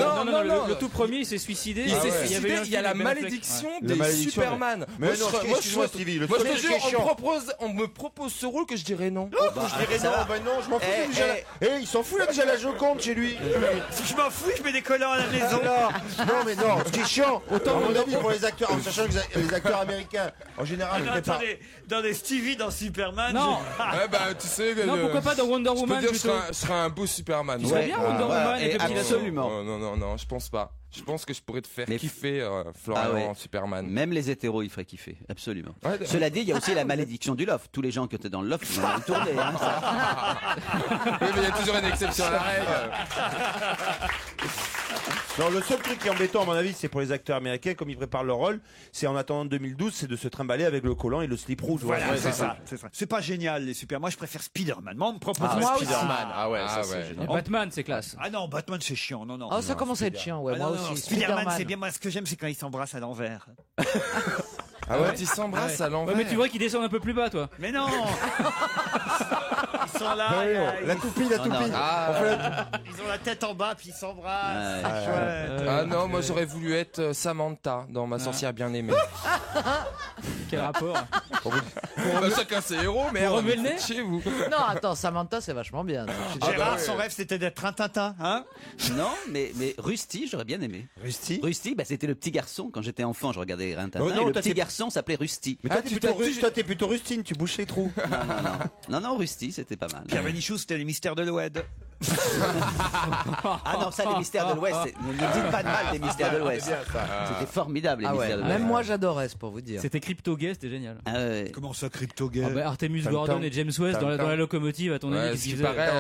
Non, le tout premier, il s'est suicidé. Il s'est y avait suicidé, eu un il y a film la avec Ben Affleck. malédiction La des malédiction, Superman. mais non, excuse-moi, Stevie, le moi, je truc te qui jure, est chiant. on me propose ce rôle que je dirais non. Je dirais non, ben non, je m'en fous Eh, déjà. eh. Et il s'en fout, il a déjà la Joconde chez lui. Je m'en fous, je mets des collants à la maison. Non, mais non, ce qui est chiant, autant à mon avis pour les acteurs, en sachant que les acteurs américains, en général, ils préparent. Dans des Stevie, dans Superman. Non. Tu sais. Non, pourquoi pas dans Wonder Woman Je serais un beau Superman. Tu serais bien Wonder Woman avec le petit absolument. Non, je pense pas. Je pense que je pourrais te faire kiffer, Florian, en Superman. Même les hétéros, ils feraient kiffer, absolument. Cela dit, il y a aussi la malédiction du loft. Tous les gens qui étaient dans le loft, ils vont le tourner. Hein, oui, mais il y a toujours une exception à la règle. Non, le seul truc qui est embêtant, à mon avis, c'est pour les acteurs américains, comme ils préparent leur rôle, c'est en attendant 2012, c'est de se trimballer avec le collant et le slip rouge. Voilà, c'est ça. C'est pas génial, les super. Moi, je préfère Spider-Man. Moi, on me propose Spider-Man. Ah ouais, c'est génial. Batman, c'est classe. Ah non, Batman, c'est chiant. Non. Oh, ça commence à être chiant, ouais. Moi aussi. Spider-Man, c'est bien. Moi, ce que j'aime, c'est quand ils s'embrassent à l'envers. Ah ouais, ils s'embrassent à l'envers. Mais tu vois qu'ils descendent un peu plus bas, toi. Mais non. Ils sont là. La toupie. Ils ont la tête en bas, puis ils s'embrassent. Ah non, moi j'aurais voulu être Samantha dans Ma sorcière bien-aimée. Quel rapport? Chacun ses héros, mais remuer le nez chez vous. Non, attends, Samantha, c'est vachement bien. Gérard, son rêve, c'était d'être un Tintin, hein? Non, mais Rusty, j'aurais bien aimé. Rusty, c'était le petit garçon. Quand j'étais enfant, je regardais un Tintin. non, et le petit garçon s'appelait Rusty. Mais toi, t'es plutôt Rustine, tu bouches les trous. Non, Rusty, c'était pas mal. Pierre Bénichou, c'était les mystères de l'Oued. Ah non, ça, les mystères de l'Ouest, ne dites pas de mal des mystères de l'Ouest. C'était formidable, les mystères de l'Ouest. Même moi, j'adorais, c'est pour vous dire. C'était Crypto-Gay, c'était génial. Comment ça, Crypto-Gay? Artemus Gordon et James West dans la locomotive, à ton avis, ce qui paraît.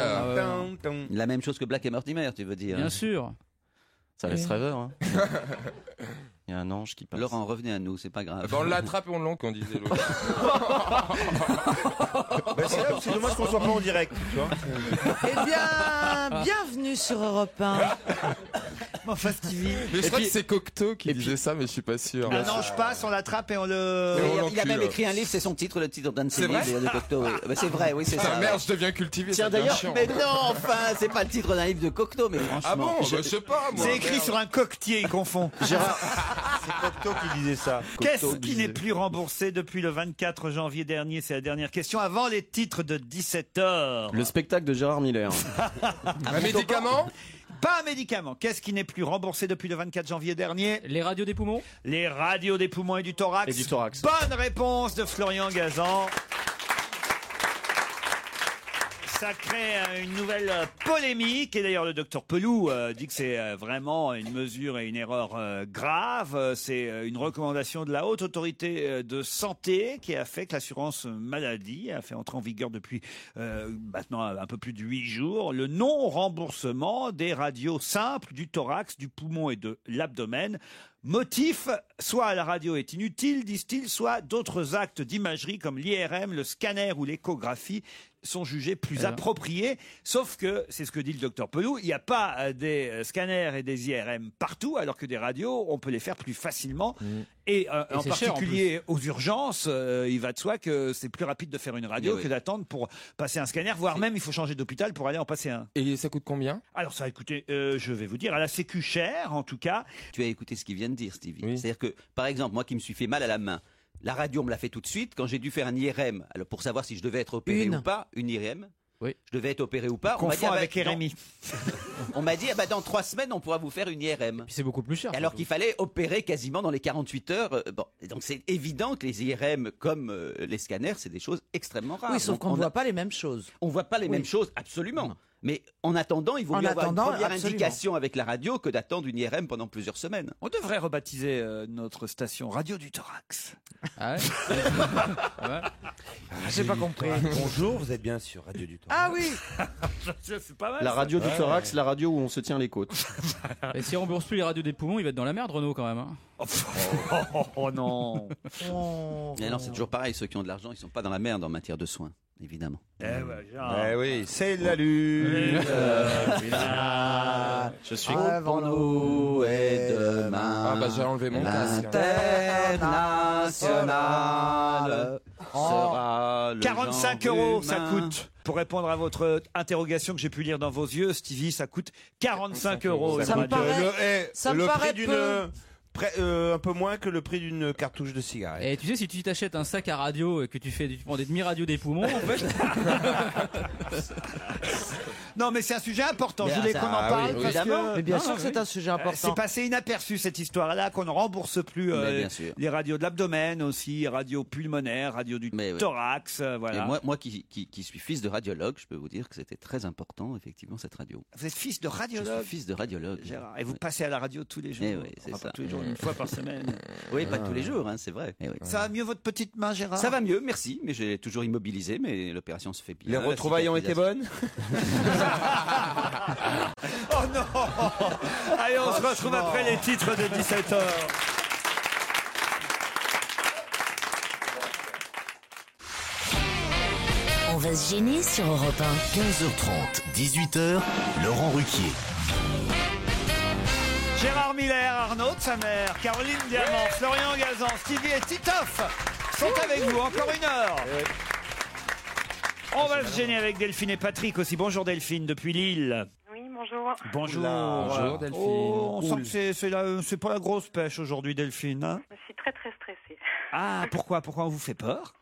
La même chose que Black et Mortimer, tu veux dire? Bien sûr. Ça laisse rêveur, hein. Il y a un ange qui passe. Laurent, revenez à nous, c'est pas grave. On l'attrape et on l'oncle, on disait l'autre. C'est dommage qu'on soit pas en direct, tu vois. Eh bien, bienvenue sur Europe 1. Enfin, Stevie. Mais je crois que c'est Cocteau qui disait ça, mais je suis pas sûr. Un ange passe, on l'attrape et on le... Il a même écrit un livre, c'est son titre, le titre d'un de ses livres de Cocteau. C'est vrai, oui, c'est ça. Merde, je deviens cultivé. Tiens, d'ailleurs, mais non, enfin, c'est pas le titre d'un livre de Cocteau, mais franchement... Ah bon, je sais pas, moi. C'est écrit sur un coquetier, il confond. Gérard, c'est Cocteau qui disait ça. Qu'est-ce qui n'est plus remboursé depuis le 24 janvier dernier? C'est la dernière question avant les titres de 17h. Le spectacle de Gérard Miller. Un médicament? Pas un médicament. Qu'est-ce qui n'est plus remboursé depuis le 24 janvier dernier? Les radios des poumons? Les radios des poumons et du thorax. Et du thorax. Bonne réponse de Florian Gazan. Ça crée une nouvelle polémique et d'ailleurs le docteur Pelou dit que c'est vraiment une mesure et une erreur grave. C'est une recommandation de la haute autorité de santé qui a fait que l'assurance maladie a fait entrer en vigueur depuis maintenant un peu plus de 8 jours le non-remboursement des radios simples du thorax, du poumon et de l'abdomen. Motif, soit la radio est inutile, disent-ils, soit d'autres actes d'imagerie comme l'IRM, le scanner ou l'échographie sont jugés plus appropriés. Sauf que, c'est ce que dit le docteur Pelou, il n'y a pas des scanners et des IRM partout, alors que des radios, on peut les faire plus facilement. Et en particulier aux urgences, il va de soi que c'est plus rapide de faire une radio que d'attendre pour passer un scanner, voire même il faut changer d'hôpital pour aller en passer un. Et ça coûte combien? Alors ça, écoutez, je vais vous dire, à la Sécu cher en tout cas. Tu as écouté ce qu'il vient de dire, Stevie. Oui. C'est-à-dire que, par exemple, moi qui me suis fait mal à la main, la radio me l'a fait tout de suite. Quand j'ai dû faire un IRM, alors pour savoir si je devais être opéré ou pas, une IRM, oui. Je devais être opéré ou pas. On m'a dit avec RMI. On m'a dit, dans 3 semaines, on pourra vous faire une IRM. Puis c'est beaucoup plus cher. Alors qu'il fallait opérer quasiment dans les 48 heures. Bon, donc c'est évident que les IRM, comme les scanners, c'est des choses extrêmement rares. Oui, sauf qu'on ne voit pas les mêmes choses. On voit pas les mêmes choses, absolument. Non. Mais en attendant, il vaut mieux avoir une première indication avec la radio que d'attendre une IRM pendant plusieurs semaines. On devrait rebaptiser notre station Radio du Thorax. Ah ouais. J'ai pas compris. Bonjour, vous êtes bien sur Radio du Thorax. Ah oui. C'est pas mal. La radio du thorax, la radio où on se tient les côtes. Et si on rembourse plus les radios des poumons, il va être dans la merde, Renaud, quand même. Hein. Oh non. Mais non, c'est toujours pareil. Ceux qui ont de l'argent, ils sont pas dans la merde en matière de soins, évidemment. Eh oui, c'est la lune. Je suis avant nous et demain. Ah bah j'ai enlevé mon casque. L'international sera le 45 genre € ça humain. coûte. Pour répondre à votre interrogation que j'ai pu lire dans vos yeux, Stevie, ça coûte 45 €. Ça me paraît, ça me paraît peu. Un peu moins que le prix d'une cartouche de cigarette. Et tu sais, si tu t'achètes un sac à radio et que tu prends des demi-radios des poumons, en fait. Non, mais c'est un sujet important. Je Mais voulais ça, qu'on en parle. oui, parce évidemment. que... Mais bien sûr que c'est un sujet important. C'est passé inaperçu cette histoire-là, qu'on ne rembourse plus bien sûr. les radios de l'abdomen aussi, radio pulmonaire, radio du thorax, voilà. Et moi qui suis fils de radiologue, je peux vous dire que c'était très important, effectivement, cette radio. Vous êtes fils de radiologue? Je suis fils de radiologue. Gérard. Et vous passez à la radio tous les jours? Eh oui, c'est Enfin, ça. pas tous les jours, une fois par semaine. Oui, pas tous les jours, hein, c'est vrai. Eh oui. Ça va mieux votre petite main, Gérard? Ça va mieux, merci, mais j'ai toujours immobilisé, mais l'opération se fait bien. Les retrouvailles ont été bonnes? Oh non! Allez, on se retrouve après les titres de 17h. On va se gêner sur Europe 1. 15h30, 18h, Laurent Ruquier. Gérard Miller, Arnaud de sa mère, Caroline Diamant, Florian Gazan, Stevie et Titoff sont avec vous encore une heure. On va se gêner avec Delphine et Patrick aussi. Bonjour Delphine, depuis Lille. Oui, bonjour. Bonjour. Bonjour Delphine. Oh, on sent que c'est pas la grosse pêche aujourd'hui, Delphine. Hein? Je suis très très stressée. Ah, pourquoi on vous fait peur?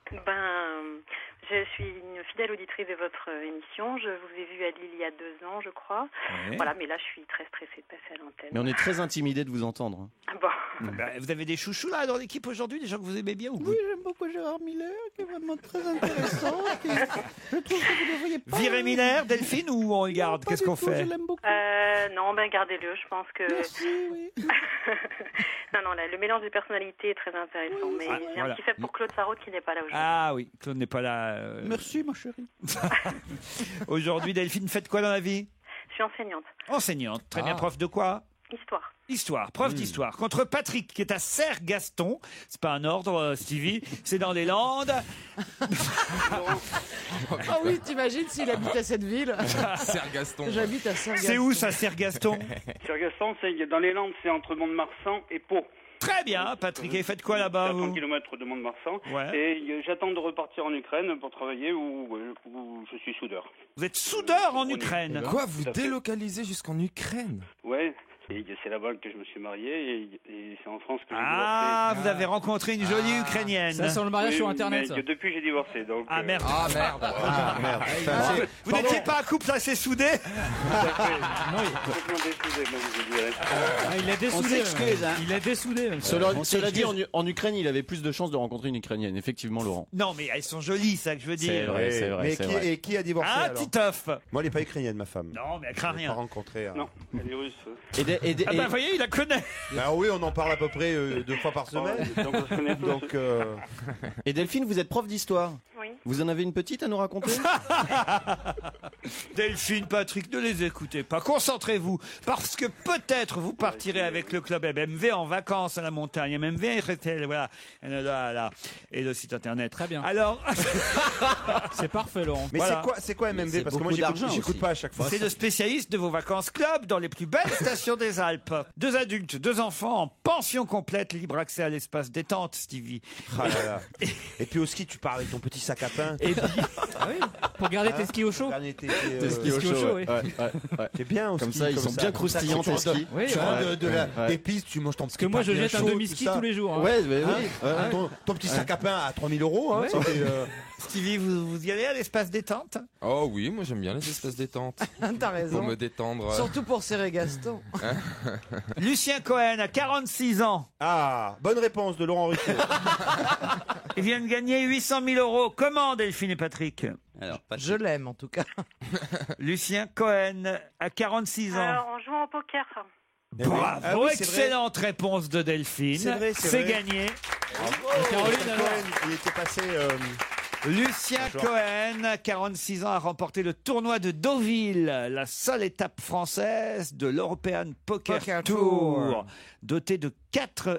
Je suis une fidèle auditrice de votre émission. Je vous ai vu à Lille il y a 2 ans, je crois. Ouais. Voilà, mais là, je suis très stressée de passer à l'antenne. Mais on est très intimidés de vous entendre. Ah bon. Vous avez des chouchous là dans l'équipe aujourd'hui, des gens que vous aimez bien ou Oui, j'aime beaucoup Gérard Miller, qui est vraiment très intéressant. Je trouve que vous devriez pas... Virer Miller, Delphine, ou on regarde? Qu'est-ce qu'on fait? Je l'aime beaucoup. Non, gardez-le, je pense que... Merci, oui. non, le mélange de personnalités est très intéressant. Mais j'ai un petit fait pour Claude Sarraute qui n'est pas là aujourd'hui. Ah oui, Claude n'est pas là. Merci, ma chérie. Aujourd'hui, Delphine, faites quoi dans la vie? Je suis enseignante. Enseignante, très bien. Prof de quoi? Histoire. Histoire, prof d'histoire. Contre Patrick, qui est à Serre-Gaston. C'est pas un ordre, Stevie. C'est dans les Landes. Ah oui, t'imagines s'il habitait cette ville? Serre-Gaston. J'habite à Serre-Gaston. C'est où ça, Serre-Gaston? Serre-Gaston, c'est dans les Landes, c'est entre Mont-de-Marsan et Pau. Très bien, Patrick. Et faites quoi là-bas, à vous? 30 km de Mont-de-Marsan. Ouais. Et j'attends de repartir en Ukraine pour travailler où je suis soudeur. Vous êtes soudeur en Ukraine? Quoi, vous délocalisez jusqu'en Ukraine? Ouais. Et c'est là-bas que je me suis marié et c'est en France que j'ai divorcé. Ah, vous avez rencontré une jolie Ukrainienne. Ça sent le mariage sur Internet. Mais depuis, j'ai divorcé. Donc, Ah merde. Ah merde. Ah merde. Vous n'étiez pas un couple assez soudé? complètement désoudé, même, je dirais. Il a dessoudé. s'excuse, hein. Il a dessoudé. Même. Cela dit, en Ukraine, il avait plus de chances de rencontrer une Ukrainienne, effectivement, Laurent. Non, mais elles sont jolies, ça que je veux dire. C'est vrai, c'est vrai. Mais c'est vrai. qui a divorcé Ah, alors? Titoff. Moi, elle n'est pas ukrainienne, ma femme. Non, mais elle craint Je l'ai rien. pas rencontré. Non, elle est russe. Ah bah, vous voyez, il la connaît. Bah oui, on en parle à peu près 2 fois par semaine. Donc, on se connaît tous. Donc, Et Delphine, vous êtes prof d'histoire. Oui. Vous en avez une petite à nous raconter? Delphine, Patrick, ne les écoutez pas. Concentrez-vous. Parce que peut-être vous partirez avec le club MMV en vacances à la montagne. MMV, RTL, voilà. Là. Et le site internet. Très bien. Alors, C'est parfait, Laurent. mais Voilà. c'est quoi MMV? C'est Parce que moi, beaucoup d'argent j'écoute aussi. pas à chaque fois. c'est le spécialiste de vos vacances club dans les plus belles stations des Alpes. 2 adultes, 2 enfants en pension complète, libre accès à l'espace détente, Stevie. Ah là là. Et puis au ski, tu pars avec ton petit sac à pain. Et puis, Pour garder tes skis au chaud. Dernier été, Des skis au chaud, oui. ouais. C'est bien au Comme ski, ça, ils sont bien croustillants, Tu tes rentres- skis. Oui, tu ouais. rentres des pistes, tu manges ton petit Parce que moi, je pain bien jette un chaud, demi-ski tout ça. tous les jours. hein. Ouais, Hein, ton petit sac à pain à 3 000 €. Hein, Ouais. c'était, Stevie, vous y allez à l'espace détente? Oh oui, moi j'aime bien les espaces détente. T'as raison. Pour me détendre. Surtout pour Serre-Gaston. Lucien Cohen a 46 ans. Ah, bonne réponse de Laurent Ruquier. Il vient de gagner 800 000 €. Comment, Delphine et Patrick? Alors, Je l'aime, en tout cas. Lucien Cohen a 46 ans. Alors, on joue au poker. Bravo, Ah oui, c'est vrai. excellente réponse de Delphine. C'est vrai, c'est C'est vrai. gagné. Caroline, Lucien alors. Cohen, il était passé. Lucien Bonjour. Cohen, 46 ans, a remporté le tournoi de Deauville, la seule étape française de l'European Poker, Poker Tour, Tour. doté de 4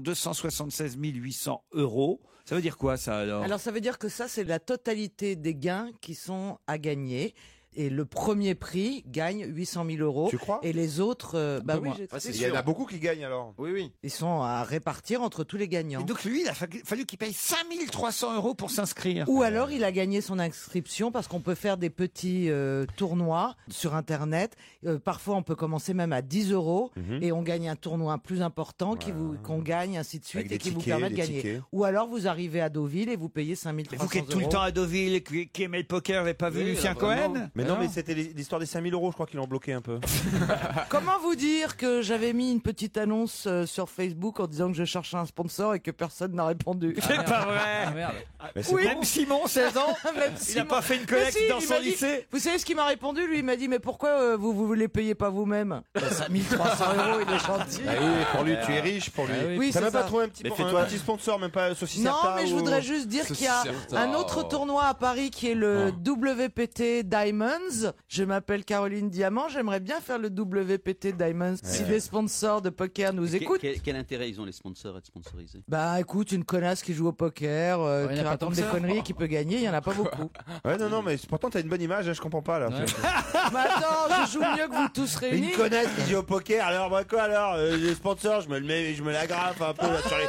276 800 €. Ça veut dire quoi, ça, alors? Alors, ça veut dire que ça, c'est la totalité des gains qui sont à gagner. Et le premier prix gagne 800 000 euros. Tu crois? Et les autres, oui, il y en a beaucoup qui gagnent alors. Oui. Ils sont à répartir entre tous les gagnants. Et donc lui, il a fallu qu'il paye 5300 euros pour s'inscrire. Ou alors il a gagné son inscription parce qu'on peut faire des petits tournois sur Internet. Parfois on peut commencer même à 10 euros et on gagne un tournoi plus important qu'on gagne, ainsi de suite, et qui vous permet de gagner. Tickets. Ou alors vous arrivez à Deauville et vous payez 5300 euros. Vous qui êtes tout le temps à Deauville, qui aimez le poker, vous n'avez pas vu Lucien Cohen? Mais non, mais c'était l'histoire des 5000 euros, je crois qu'ils l'ont bloqué un peu. Comment vous dire que j'avais mis une petite annonce sur Facebook en disant que je cherchais un sponsor et que personne n'a répondu? C'est pas vrai. Oui. Même Simon, 16 ans, il n'a pas fait une collecte dans son lycée. Vous savez ce qu'il m'a répondu? Lui, il m'a dit, mais pourquoi vous les payez pas vous-même? 5300 euros, il est gentil. Ah oui, pour lui, tu es riche pour lui. Oui, T'as c'est même pas ça. trouvé un petit sponsor, même pas Saucisse Non, Certa mais je ou- voudrais juste dire qu'il y a un autre tournoi à Paris qui est le WPT Diamonds. Je m'appelle Caroline Diamant, j'aimerais bien faire le WPT Diamonds. Si des sponsors de poker nous écoutent. Quel intérêt ils ont les sponsors à être sponsorisés? Bah écoute, une connasse qui joue au poker, y en qui a pas tant raconte que des ça. conneries et qui peut gagner, il y en a pas beaucoup. Ouais, non, mais pourtant t'as une bonne image, je comprends pas là. Mais attends, je joue mieux que vous tous réunis. Une connasse qui joue au poker, alors moi quoi alors les sponsors, je me l'agrafe un peu là, sur les...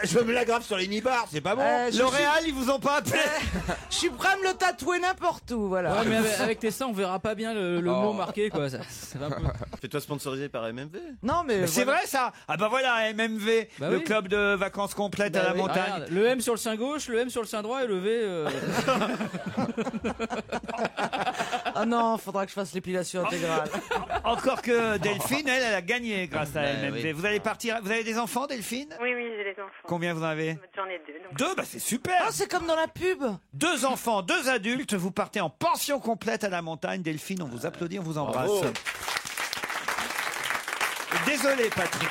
je me l'agrafe sur les nibards, c'est pas bon. L'Oréal, ils vous ont pas appelé? Je suis prêt à me le tatouer n'importe où, voilà. Ouais, mais avec tes seins, on verra pas bien le mot marqué, quoi. Ça va un peu. Fais-toi sponsoriser par MMV. Non, mais C'est vrai ça? Ah bah voilà, MMV, Bah le oui. club de vacances complètes à la Ah, montagne. regarde, le M sur le sein gauche, le M sur le sein droit et le V. Ah non, faudra que je fasse l'épilation intégrale. Encore que Delphine, elle a gagné grâce à Ouais, MMV. oui. Vous allez partir, vous avez des enfants, Delphine? Oui, j'ai des enfants. Combien vous en avez? J'en ai 2. Donc... 2, bah c'est super. Ah, c'est comme dans la pub. 2 enfants, 2 adultes, vous partez en pension complète à la montagne. Delphine, on vous applaudit, on vous embrasse. Bravo. Désolé, Patrick.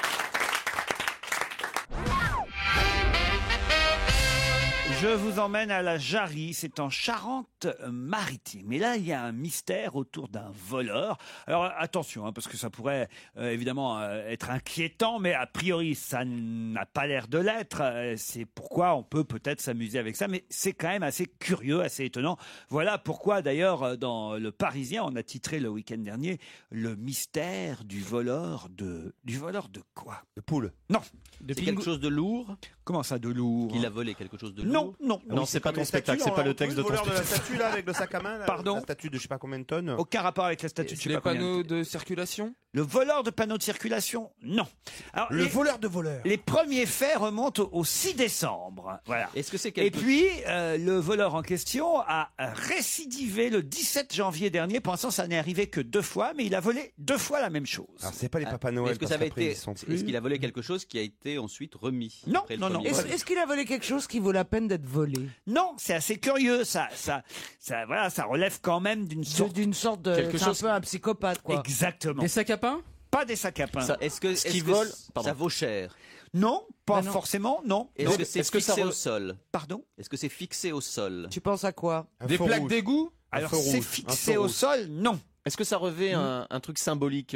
Je vous emmène à la Jarrie, c'est en Charente-Maritime. Et là, il y a un mystère autour d'un voleur. Alors attention, parce que ça pourrait évidemment être inquiétant, mais a priori, ça n'a pas l'air de l'être. C'est pourquoi on peut peut-être s'amuser avec ça, mais c'est quand même assez curieux, assez étonnant. Voilà pourquoi, d'ailleurs, dans Le Parisien, on a titré le week-end dernier « Le mystère du voleur de... » Du voleur de quoi? De poule. Non. C'est quelque chose de lourd? Comment ça, de lourd? Il a volé quelque chose de lourd? Non, non. Non, c'est pas ton spectacle, c'est pas le texte de ton voleur de la spectacle. statue là avec le sac à main. Là, Pardon? La statue de je sais pas combien de tonnes. Aucun rapport avec la statue de je sais Les pas combien. panneaux de circulation? Le voleur de panneaux de circulation, non. Alors, Le voleur de voleurs. les premiers faits remontent au 6 décembre. Voilà. Est-ce que c'est Et quelque puis, le voleur en question a récidivé le 17 janvier dernier. Pour l'instant, ça n'est arrivé que 2 fois, mais il a volé 2 fois la même chose. Alors c'est pas les Papa Noël. Est-ce que ça avait été Est-ce qu'il a volé quelque chose qui a été ensuite remis? Non, après le non, non. premier vol? Est-ce qu'il a volé quelque chose qui vaut la peine d'être volé? Non, c'est assez curieux. Ça, voilà, ça relève quand même d'une sorte. D'une sorte de. Quelque C'est chose- un peu un psychopathe, quoi. Exactement. Des sacs à pain? Pas des sacs à pain. Est-ce que qu'il vole- ça vaut cher? Non, pas non. forcément, non. Est-ce que c'est est-ce que ça fixé re- au sol? Pardon. Est-ce que c'est fixé au sol? Tu penses à quoi? Des plaques d'égout? Alors, feu c'est rouge, fixé un feu au rouge. sol, non. Est-ce que ça revêt un truc symbolique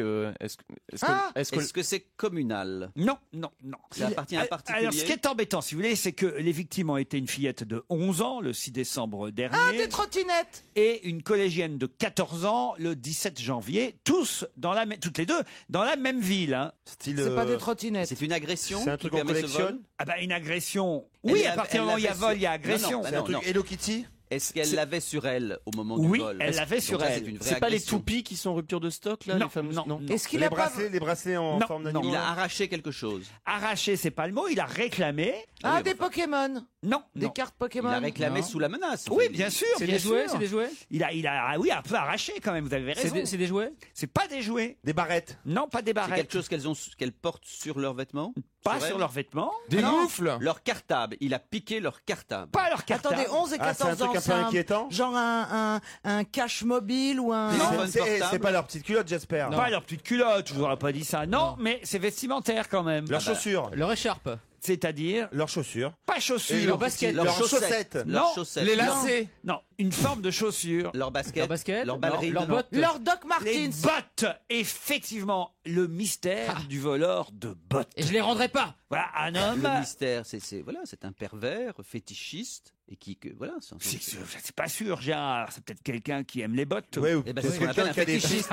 Ah, Est-ce que c'est communal? Non, non, non. Ça appartient à un particulier? Alors, ce qui est embêtant, si vous voulez, c'est que les victimes ont été une fillette de 11 ans le 6 décembre dernier Ah, des trottinettes! et une collégienne de 14 ans le 17 janvier, toutes les deux dans la même ville. Hein. Style. C'est pas des trottinettes. C'est une agression C'est un qui truc qu'on permet ce vol? collectionne. Ah bah une agression. Elle Oui, l'a- à partir du moment où il y a elle vol, il y a l'avait sur- agression. Non, non, C'est un truc Hello Kitty. Est-ce qu'elle l'avait sur elle au moment du Oui, vol? elle l'avait sur Donc ça, elle. c'est une vraie C'est pas les agression. toupies qui sont en rupture de stock là, Non, les fameuses... non. Est-ce qu'il Les a pas. bracelets en Non, forme non. d'animal. Il a arraché quelque chose. Arraché, c'est pas le mot. Il a réclamé. Ah, Oui, des enfin, Pokémon! Non, Des non. cartes Il Pokémon? a réclamé Non. sous la menace. Oui, Enfin, bien sûr. C'est bien des jouets? sûr. C'est des jouets? Oui, un peu arraché quand même. Vous avez raison. C'est des jouets? C'est pas des jouets. Des barrettes. Non, pas des C'est barrettes. quelque chose qu'elles portent sur leurs vêtements? Pas elle sur leurs vêtements. Des Non. moufles? Leur cartable. Il a piqué leur cartable. Pas leur cartable. Attendez, 11 et Ah, c'est un 14 ans, truc un peu inquiétant. genre un cache mobile ou un. Téléphone C'est portable. pas leur petite culotte, j'espère. Pas leur petite culotte, je vous aurais pas dit ça. Non, mais c'est vestimentaire quand même. Leurs chaussures. Leur écharpe? C'est-à-dire, Leurs chaussures. pas Et chaussures. leur basket. Leurs Leurs chaussettes. Non. Leurs chaussettes. Les Non. lacets? Non, une forme de chaussure. Leur basket. Leur basket? Leur ballerine. Leur botte? Leur Doc Les Martens! bottes, effectivement, le mystère du voleur de bottes. Et je les rendrai pas! Voilà, un homme. Le mystère, c'est un pervers fétichiste et qui voilà. C'est pas sûr, Gérard. C'est peut-être quelqu'un qui aime les bottes. Oui, ou c'est ce qu'on appelle un fétichiste.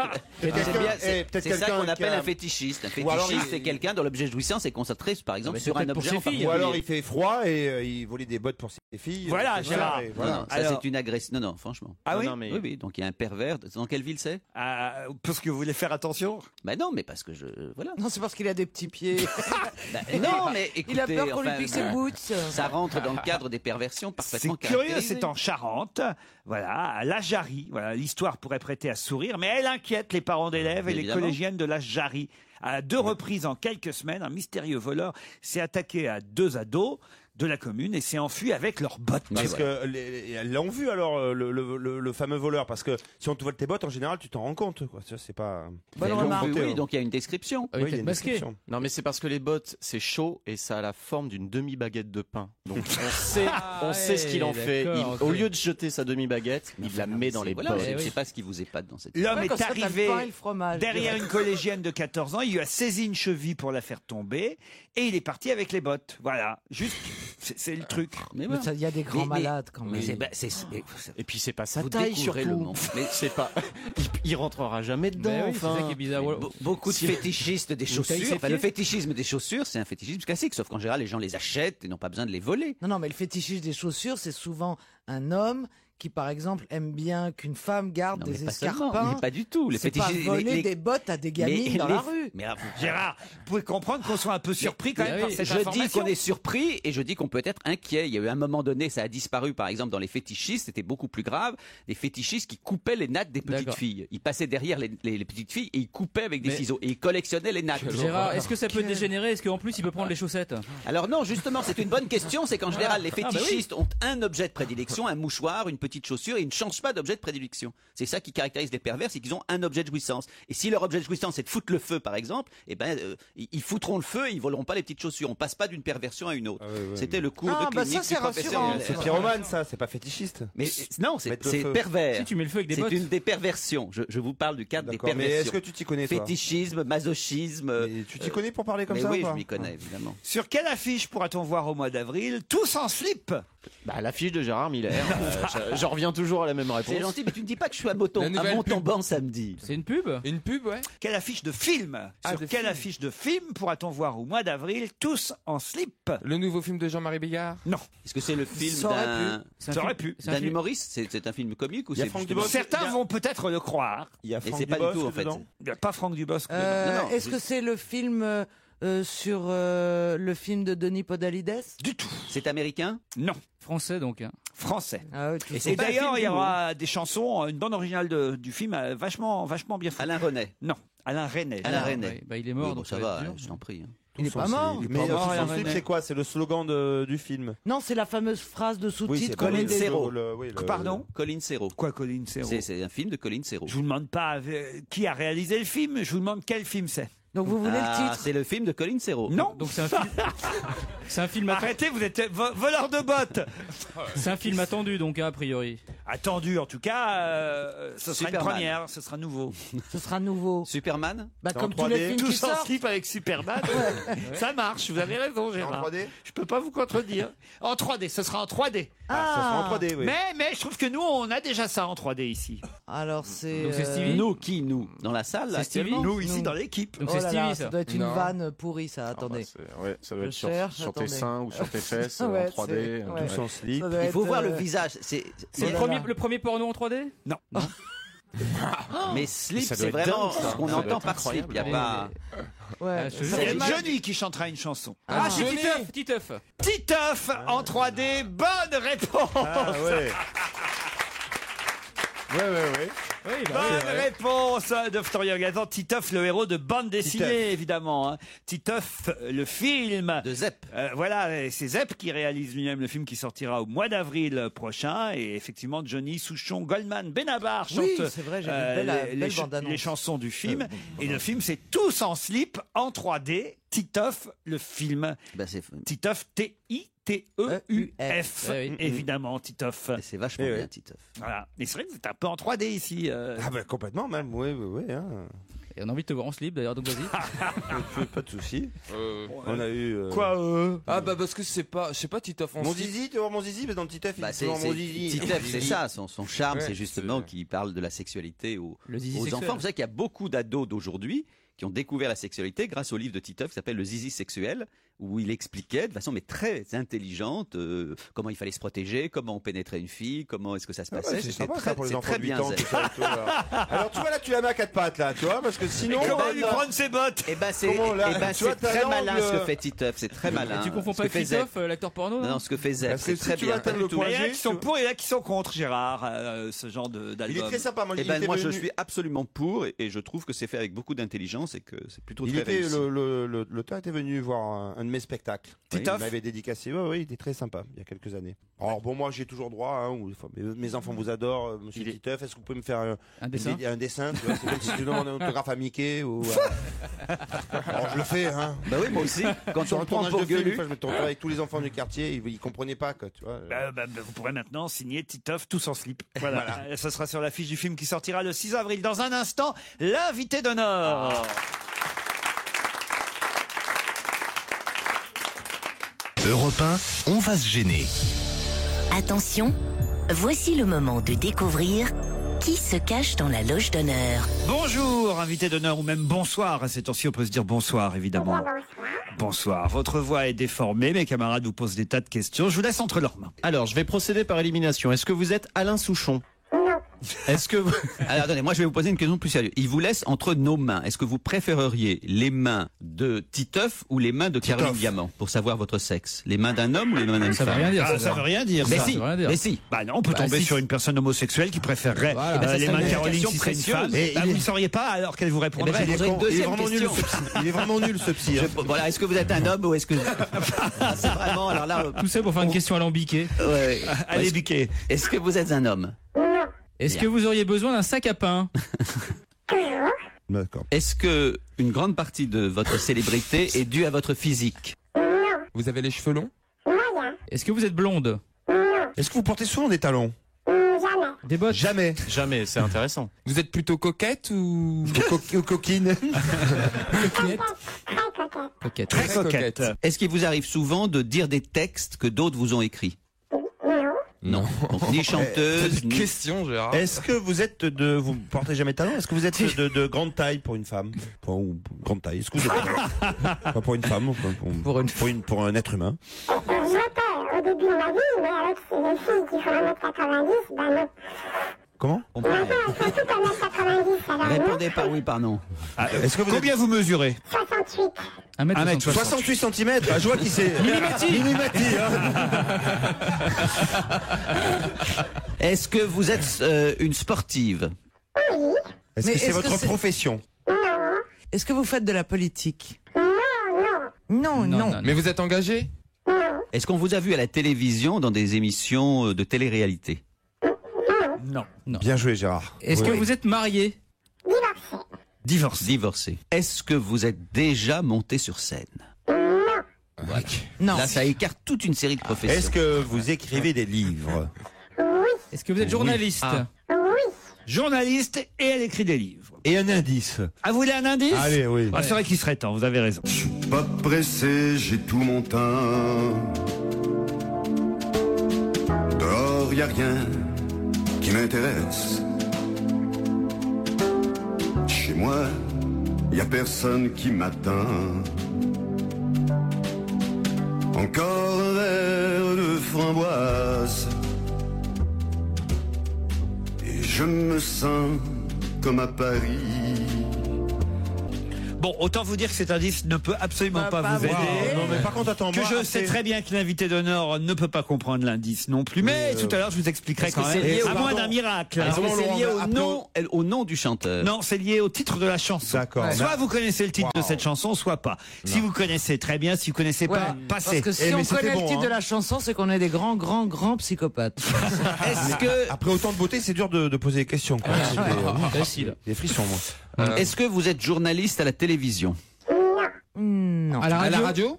C'est ça qu'on appelle un fétichiste. Un fétichiste, c'est quelqu'un dont l'objet de jouissance est concentré, par exemple, sur un objet en particulier. Ou alors il fait froid et il volait des bottes pour ses filles. Voilà, Gérard. Non, ça c'est une agression. Non, franchement. Ah oui. Oui. Donc il y a un pervers. Dans quelle ville c'est? Parce que vous voulez faire attention. Bah non, mais parce que voilà. Non, c'est parce qu'il a des petits pieds. Non, mais écoutez, il a peur qu'on lui pique ses boots. Ça rentre dans le cadre des perversions parfaitement C'est curieux, caractérisées. c'est en Charente, voilà, à La Jarrie. Voilà, l'histoire pourrait prêter à sourire, mais elle inquiète les parents d'élèves et les Évidemment. collégiennes de La Jarrie. À 2 reprises en quelques semaines, un mystérieux voleur s'est attaqué à 2 ados de la commune et s'est enfui avec leurs bottes. Parce que elles l'ont vu alors le fameux voleur, parce que si on te vole tes bottes en général tu t'en rends compte quoi. Ça, c'est pas. Oui, donc il y a une description. Oui, il y a une description. Non, mais c'est parce que les bottes, c'est chaud et ça a la forme d'une demi-baguette de pain. Donc on sait ce qu'il en fait. Au lieu de jeter sa demi-baguette, il la met dans les Voilà, bottes. je sais pas ce qui vous épate dans cette L'homme quand est ça, t'as le arrivé pain et le fromage. derrière une collégienne de 14 ans, il lui a saisi une cheville pour la faire tomber et il est parti avec les bottes. Voilà, juste, c'est le truc. Mais Mais il y a des grands malades quand même. Et puis c'est pas sa Vous taille découvrez surtout. le monde. Mais c'est pas. Il rentrera jamais dedans. Mais oui, enfin. c'est ça qui est bizarre. Beaucoup de fétichistes des chaussures. Enfin, le fétichisme des chaussures, c'est un fétichisme classique, sauf qu'en général, les gens les achètent et n'ont pas besoin de les voler. Non, mais le fétichisme des chaussures, c'est souvent un homme qui, par exemple, aime bien qu'une femme garde Non, mais des pas seulement, escarpins. mais pas du tout. Les C'est pas fétichistes- voler les- des bottes à des gamines dans la rue. Mais alors, Gérard, vous pouvez comprendre qu'on soit un peu surpris quand même par cette je dis information. qu'on est surpris et je dis qu'on peut être inquiet. Il y a eu un moment donné, ça a disparu par exemple dans les fétichistes, c'était beaucoup plus grave, des fétichistes qui coupaient les nattes des petites filles. Ils passaient derrière les petites filles et ils coupaient avec des ciseaux et ils collectionnaient les nattes. Gérard, est-ce que ça peut dégénérer? Est-ce qu'en plus il peut prendre les chaussettes? Alors non, justement, c'est une bonne question. C'est qu'en général, les Ah, bah oui. fétichistes ont un objet de prédilection, un mouchoir, une petite chaussure, et ils ne changent pas d'objet de prédilection. C'est ça qui caractérise les pervers, c'est qu'ils ont un objet de jouissance. Et si leur objet de jouissance c'est de foutre le feu, par exemple, eh ben, ils foutront le feu et ils voleront pas les petites chaussures. On passe pas d'une perversion à une autre. C'était le cours de clinique du professionnel. C'est pyromane, ça, c'est pas fétichiste. Mais non, c'est Mettre le feu. pervers. Si tu mets le feu avec des bottes. C'est une des perversions. Je vous parle du cadre des D'accord, mais perversions. est-ce que tu t'y connais, toi Fétichisme, masochisme. Tu t'y connais pour parler comme mais ça oui, ou pas je m'y connais évidemment. Sur quelle affiche pourra-t-on voir au mois d'avril Tous en slip? Bah, l'affiche de Gérard Miller. J'en reviens toujours à la même réponse. C'est gentil, mais tu ne dis pas que je suis à Montauban samedi. C'est une pub? Une pub, ouais. Quelle affiche de film Sur quelle affiche de film pourra-t-on voir au mois d'avril Tous en slip? Le nouveau film de Jean-Marie Bigard? Non. Est-ce que c'est le film Ça aurait d'un... pu. Ça aurait pu. D'un humoriste? C'est un film comique ou c'est justement- Certains vont peut-être le croire. Il y a Et Franck c'est pas du Dubosc tout en fait. dedans. Il n'y a pas Franck Dubosc. Est-ce que c'est le film sur le film de Denis Podalides? Du tout. C'est américain? Non. Français donc. Français. Et Et c'est pas un d'ailleurs, film il y d'humour. aura des chansons, une bande originale du film vachement bien faite. Alain René. Non, Alain René. Alain René. Bah, il est mort. Oui, bon, donc ça va va, être dur. je t'en prie. hein. Il est pas mort. Mais pas mort, Tous en Alain slip, René. c'est quoi? C'est le slogan du film. Non, c'est la fameuse phrase de sous-titre. Colin Colin Serrault. Pardon Colin Serrault. Quoi, Colin Serrault? C'est un film de Colin Serrault. Je vous demande pas qui a réalisé le film, je vous demande quel film c'est. Donc vous voulez le titre? C'est le film de Colin Serrault. Non. Donc c'est un film. C'est un film attendu. Arrêtez, vous êtes voleur de bottes. C'est un film attendu donc a priori. Attendu en tout cas, ce sera une Superman. première, ce sera nouveau. Ce sera nouveau. Superman. Bah, C'est en comme tous les 3D. films qui Tous en sortent. slip avec Superman, ça marche, vous avez raison Gérard. En 3D? Je peux pas vous contredire. En 3D, ce sera en 3D. Ah, ça sera en 3D, oui. Mais je trouve que nous, on a déjà ça en 3D ici. Alors c'est. Donc c'est Stevie. Nous, qui nous? Dans la salle, là, C'est Stevie. actuellement Nous, ici, Nous. dans l'équipe. Donc Oh c'est là là, Stevie ça ça. doit être une Non. vanne pourrie, ça. Attendez. Ouais, ça doit Je être sur, cherche, sur tes attendez. seins ou sur tes fesses Ouais, en 3D. c'est- ouais. Tous en slip. Ça doit Il faut être, voir le visage. C'est C'est le premier porno en 3D? Non. mais slip, Ça doit c'est être vraiment dingue, ça. ce qu'on Ça doit entend être par slip. Il y a pas. Ouais. je te Ça jure. Il y fait a mal. Johnny qui chantera une chanson. Ah, c'est Johnny. Titeuf. Titeuf en 3D, bonne réponse. Ah ouais. Ouais. Oui, bah Bonne réponse de Florian Gazan. Titeuf, le héros de bande dessinée, Titeuf. évidemment. hein. Titeuf, le film. De Zep. Voilà, et c'est Zep qui réalise lui-même le film qui sortira au mois d'avril prochain. Et effectivement, Johnny Souchon, Goldman, Benabar chantent Oui, c'est vrai, j'ai vu une belle bande-annonce. les chansons du film. Et le film, c'est Tous en slip en 3D. Titeuf, le film. Bah, c'est Titeuf, T-I-T-E-U-F. Oui. Évidemment, Titeuf. c'est vachement Eh bien, ouais. Titeuf. Voilà. Et c'est vrai que vous êtes un peu en 3D ici. Ah bah complètement même, oui. Hein. Et on a envie de te voir en slip d'ailleurs, donc vas-y. Pas de soucis. On a eu. Ah bah parce que c'est pas, je sais pas, Titoff. Mon zizi, tu vois mon zizi, mais dans Titeuf, il c'est mon zizi. Titeuf, c'est ça, son charme, c'est justement qu'il parle de la sexualité aux enfants. Vous savez qu'il y a beaucoup d'ados d'aujourd'hui qui ont découvert la sexualité grâce au livre de Titeuf qui s'appelle Le zizi sexuel, où il expliquait de façon mais très intelligente comment il fallait se protéger, comment on pénétrait une fille, comment est-ce que ça se passait. C'est très bien. Alors tu vois là, tu la mets à quatre pattes là, tu vois, parce que sinon. Et comment lui prendre ses bottes? C'est très malin ce que fait Titeuf, c'est très malin. Et tu confonds pas avec Titeuf, l'acteur porno? Non, ce que fait Zep, c'est très bien. Il y a qui sont pour et il y a qui sont contre, Gérard, ce genre d'album. Il est très sympa. Moi je suis absolument pour et je trouve que c'est fait avec beaucoup d'intelligence et que c'est plutôt très réussi. L'auteur était venu voir un de mes spectacles. Titeuf. Il m'avait dédicacé. Oui, il était très sympa il y a quelques années. Alors bon, moi j'ai toujours droit. Mes enfants vous adorent, Monsieur Titeuf. Est-ce que vous pouvez me faire un dessin tu vois, c'est comme si tu donnes un autographe à Mickey ou. Alors je le fais. Hein. Bah oui, moi aussi. Quand on prend pour Gueuluc, je me tourne avec tous les enfants du quartier. Ils comprenaient pas quoi. Tu vois. Vous pourrez maintenant signer Titeuf tous en slip. Voilà. Ça sera sur l'affiche du film qui sortira le 6 avril. Dans un instant, l'invité d'honneur. Europe 1, on va se gêner. Attention, voici le moment de découvrir qui se cache dans la loge d'honneur. Bonjour, invité d'honneur, ou même bonsoir. À ces temps-ci, on peut se dire bonsoir, évidemment. Bonsoir. Votre voix est déformée, mes camarades vous posent des tas de questions. Je vous laisse entre leurs mains. Alors, je vais procéder par élimination. Est-ce que vous êtes Alain Souchon? Est-ce que vous... Alors attendez, moi je vais vous poser une question plus sérieuse. Il vous laisse entre nos mains. Est-ce que vous préféreriez les mains de Titeuf ou les mains de Caroline Diamant pour savoir votre sexe? Les mains d'un homme ou les mains d'une femme? Ça veut rien dire. Ça veut rien dire. Mais si. Bah non, on peut tomber sur une personne homosexuelle qui préférerait les mains de Caroline si c'est une femme. Et vous ne sauriez pas alors qu'elle vous répondrait. Il est vraiment nul ce psy. Voilà, est-ce que vous êtes un homme ou est-ce que... C'est vraiment, alors là... Tout ça pour faire une question alambiquée. Ouais. Allez, biquer. Est-ce que vous êtes un homme? Est-ce que vous auriez besoin d'un sac à pain? D'accord. Est-ce que une grande partie de votre célébrité est due à votre physique? Vous avez les cheveux longs? Est-ce que vous êtes blonde? Est-ce que vous portez souvent des talons? Des bottes? Jamais. Jamais, c'est intéressant. Vous êtes plutôt coquette ou coquine? Coquette. Très coquette. Est-ce qu'il vous arrive souvent de dire des textes que d'autres vous ont écrits? Non. Donc, ni chanteuse, ni... Question, Gérard. Est-ce que vous êtes vous portez jamais de talons? Est-ce que vous êtes de grande taille pour une femme? Ou grande taille? Est-ce que vous êtes pas pour une femme, pour un être humain? J'étais au début de ma vie, mais avec les filles qui font 1m90, ben non. Comment? Elles sont toutes 1m90, alors non. Répondez par oui, par non. Est-ce que Combien vous mesurez? 68. 68 cm. Je vois qui c'est. Minimati. Est-ce que vous êtes une sportive? Oui. Est-ce que c'est votre profession? Non. Est-ce que vous faites de la politique? Non. Non. Mais vous êtes engagé? Non. Est-ce qu'on vous a vu à la télévision dans des émissions de télé-réalité? Non. Bien joué, Gérard. Est-ce que vous êtes marié? Divorcé. Est-ce que vous êtes déjà monté sur scène? Non. Là, ça écarte toute une série de professions. Est-ce que vous écrivez des livres? Oui. Est-ce que vous êtes journaliste? Oui. Journaliste et elle écrit des livres. Et un indice. Ah, vous voulez un indice? Allez, oui. C'est vrai qu'il serait temps, vous avez raison. Pas pressé, j'ai tout mon teint. Dehors, y a rien qui m'intéresse. Chez moi, y a personne qui m'atteint. Encore un verre de framboise. Et je me sens comme à Paris. Bon, autant vous dire que cet indice ne peut absolument pas vous aider. Non, mais par contre, attends, que je sais très bien que l'invité d'honneur ne peut pas comprendre l'indice non plus. Mais tout à l'heure, je vous expliquerai quand même. À moins d'un miracle. Est-ce que c'est lié au nom du chanteur? Non, c'est lié au titre de la chanson. D'accord. Soit vous connaissez le titre de cette chanson, soit pas. Si vous connaissez très bien, si vous connaissez pas, passez. Parce que si on connaît le titre de la chanson, c'est qu'on est des grands psychopathes. Est-ce que... Après autant de beauté, c'est dur de poser des questions. Des frissons, moi. Est-ce que vous êtes journaliste à la télévision? Non. À la radio?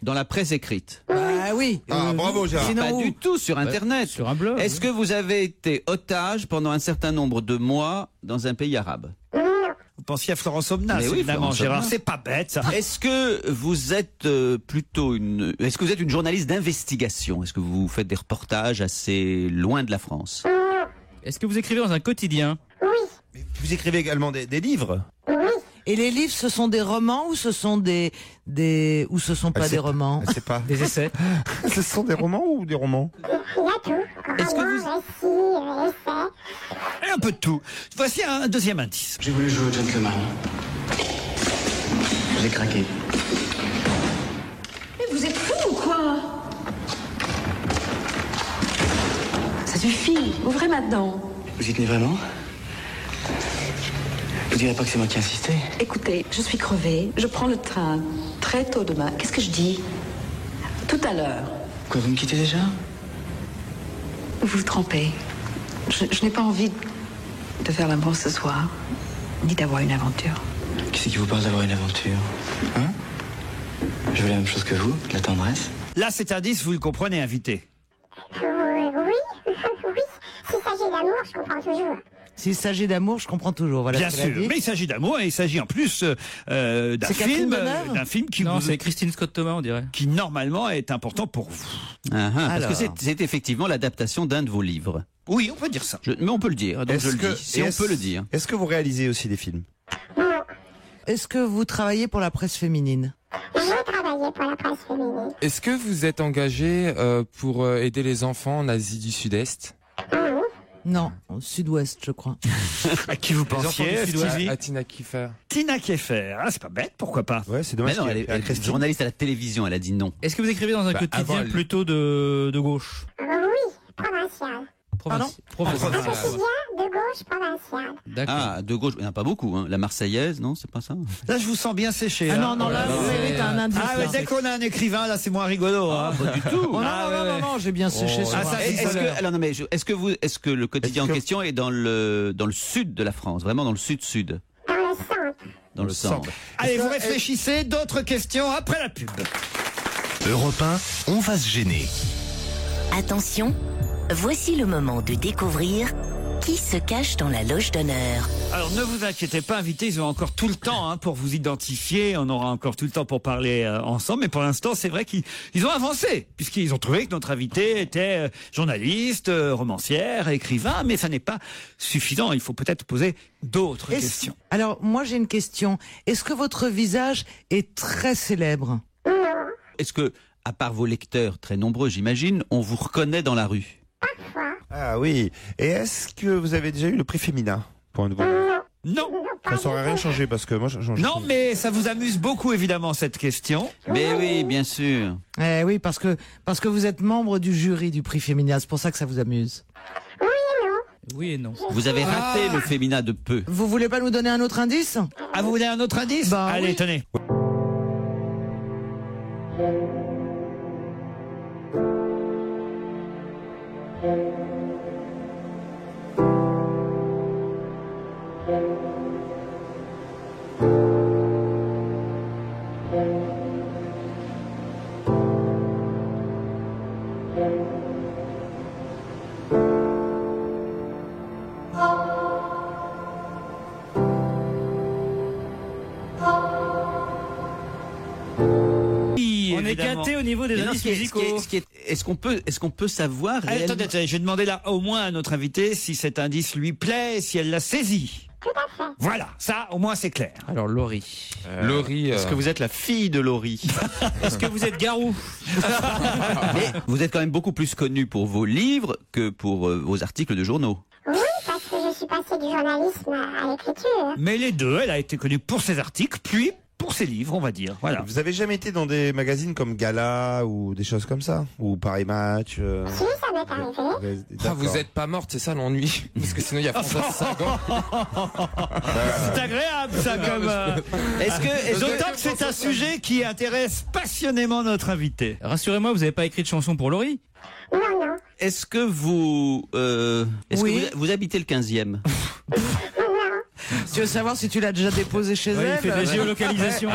Dans la presse écrite? Bah oui. Bravo, Gérard. Pas du tout, sur Internet. Sur un blog. Est-ce que vous avez été otage pendant un certain nombre de mois dans un pays arabe? Vous pensiez à Florence Aubenas, Mais oui, évidemment, Florence Gérard. Aubenas. C'est pas bête, ça. Est-ce que vous êtes est-ce que vous êtes une journaliste d'investigation? Est-ce que vous faites des reportages assez loin de la France? Est-ce que vous écrivez dans un quotidien? Vous écrivez également des livres? Et les livres, ce sont des romans ou ce sont ou ce sont pas des romans? Je sais pas. Des essais? Ce sont des romans ou des romans? Il y a tout. Est-ce que Roman, récit, essai. Et un peu de tout. Voici un deuxième indice. J'ai voulu jouer au gentleman. J'ai craqué. Mais vous êtes fou ou quoi? Ça suffit, ouvrez maintenant. Vous y tenez vraiment? Vous direz pas que c'est moi qui ai insisté? Écoutez, je suis crevée, je prends le train très tôt demain. Qu'est-ce que je dis? Tout à l'heure. Quoi, vous me quittez déjà? Vous vous trompez. Je n'ai pas envie de faire l'amour ce soir, ni d'avoir une aventure. Qui c'est qui vous parle d'avoir une aventure? Hein? Je veux la même chose que vous, de la tendresse. Là, cet indice, vous le comprenez, invité. Oui. S'il s'agit d'amour, je comprends toujours. S'il s'agit d'amour, je comprends toujours. Voilà Bien ce qu'elle a sûr, dit. mais il s'agit d'amour et il s'agit en plus d'un C'est Catherine Deneuve film qui Non, vous- c'est Christine Scott Thomas, on dirait. qui normalement est important pour vous. Parce que Alors. c'est effectivement l'adaptation d'un de vos livres. Oui, on peut dire ça. Mais on peut le dire, donc je le dis. Si on peut le dire. Est-ce que vous réalisez aussi des films? Est-ce que vous travaillez pour la presse féminine? J'ai travaillé pour la presse féminine. Est-ce que vous êtes engagé pour aider les enfants en Asie du Sud-Est? Non, au sud-ouest, je crois. À qui vous Les enfants pensiez, du Sud-Ouest, Stevie? à Tina Kiefer. Tina Kiefer. Ah, c'est pas bête, pourquoi pas? Ouais, c'est Mais dommage. non, qu'il y ait- elle est Christine. journaliste à la télévision, elle a dit non. Est-ce que vous écrivez dans un quotidien avant, elle- plutôt de gauche? Oui, provincial. Pardon Provincial. Un quotidien de gauche provincial. D'accord. Ah, de gauche, il n'y en a pas beaucoup. Hein. La Marseillaise, non, c'est pas ça? Là, je vous sens bien séché. Ah hein. non, là, vous mérite un indice. Ah, mais là. dès qu'on a un écrivain, là, c'est moins rigolo. Hein. Pas du tout. Oh, non, j'ai bien séché sur Ah, ça, un- c'est Est-ce ça. que, alors non, mais est-ce que le quotidien Est-ce que- en question est dans le sud de la France, vraiment dans le sud-sud, Dans le centre. dans le centre? Allez, vous réfléchissez. D'autres questions après la pub. Europe 1, on va se gêner. Attention, voici le moment de découvrir qui se cache dans la loge d'honneur. Alors ne vous inquiétez pas, invités, ils ont encore tout le temps pour vous identifier. On aura encore tout le temps pour parler ensemble. Mais pour l'instant, c'est vrai qu'ils ont avancé, puisqu'ils ont trouvé que notre invité était journaliste, romancière, écrivain. Mais ça n'est pas suffisant. Il faut peut-être poser d'autres questions. Alors, moi, j'ai une question. Est-ce que votre visage est très célèbre? Est-ce que, à part vos lecteurs très nombreux, j'imagine, on vous reconnaît dans la rue? Ah oui. Et est-ce que vous avez déjà eu le prix féminin pour un nouveau? Non. Ça n'aurait rien changé parce que moi, Non, mais ça vous amuse beaucoup, évidemment, cette question. Mais oui, bien sûr. Oui, parce que vous êtes membre du jury du prix féminin. C'est pour ça que ça vous amuse. Oui et non. Vous avez raté le féminin de peu. Vous voulez pas nous donner un autre indice? Ah, vous voulez un autre indice? Bah, Allez, oui. tenez. On est gâté au niveau des Mais non, indices musicaux. Est-ce qu'on peut savoir Allez, réellement- attendez, je vais demander là au moins à notre invité si cet indice lui plaît, si elle l'a saisi. Voilà, ça au moins c'est clair. Alors Laurie. Laurie. Est-ce que vous êtes la fille de Laurie? Est-ce que vous êtes Garou? Mais vous êtes quand même beaucoup plus connu pour vos livres que pour vos articles de journaux. Oui, parce que je suis passée du journalisme à l'écriture. Mais les deux, elle a été connue pour ses articles, puis pour ses livres, on va dire. Voilà. Vous avez jamais été dans des magazines comme Gala ou des choses comme ça? Ou Paris Match Si, ça m'est arrivé. Vous n'êtes pas morte, c'est ça l'ennui? Parce que sinon il y a François Sagan. C'est agréable ça comme. D'autant que c'est un sujet qui intéresse passionnément notre invité. Rassurez-moi, vous n'avez pas écrit de chanson pour Laurie? Non, non. Est-ce que vous, Oui. que vous habitez le 15e? Tu veux savoir si tu l'as déjà déposé chez elle? Il fait de la géolocalisation.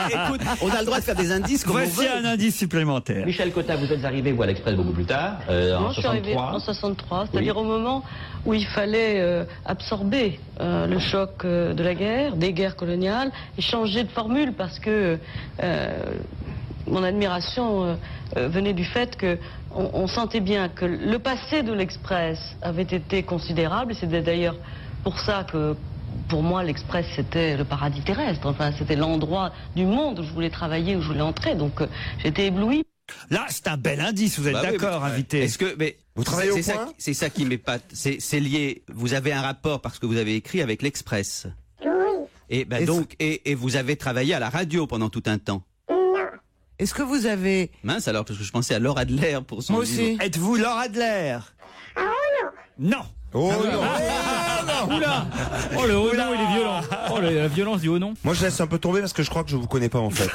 Écoute, on a le droit de faire des indices comme on Voici veut. un indice supplémentaire. Michel Cotta, vous êtes arrivé à l'Express beaucoup plus tard, Non, en je suis arrivée 63. en 63, c'est-à-dire au moment où il fallait absorber le choc de la guerre, des guerres coloniales, et changer de formule parce que mon admiration venait du fait que on sentait bien que le passé de l'Express avait été considérable, et c'était d'ailleurs pour ça que pour moi l'Express c'était le paradis terrestre, enfin c'était l'endroit du monde où je voulais travailler, où je voulais entrer, donc j'étais éblouie. Là, c'est un bel indice, vous êtes d'accord, invité? Est-ce que, mais vous travaillez au point? C'est ça qui m'épate. C'est lié. Vous avez un rapport parce que vous avez écrit avec l'Express. Oui. Et ben donc, et vous avez travaillé à la radio pendant tout un temps. Est-ce que vous avez... Mince alors, parce que je pensais à Laure Adler pour son Moi livre. aussi. Êtes-vous Laure Adler? Ah non. Non. Oh non. Oula. Oh le haut nom, il est violent. Oh la violence du haut nom. Moi je laisse un peu tomber parce que je crois que je vous connais pas en fait.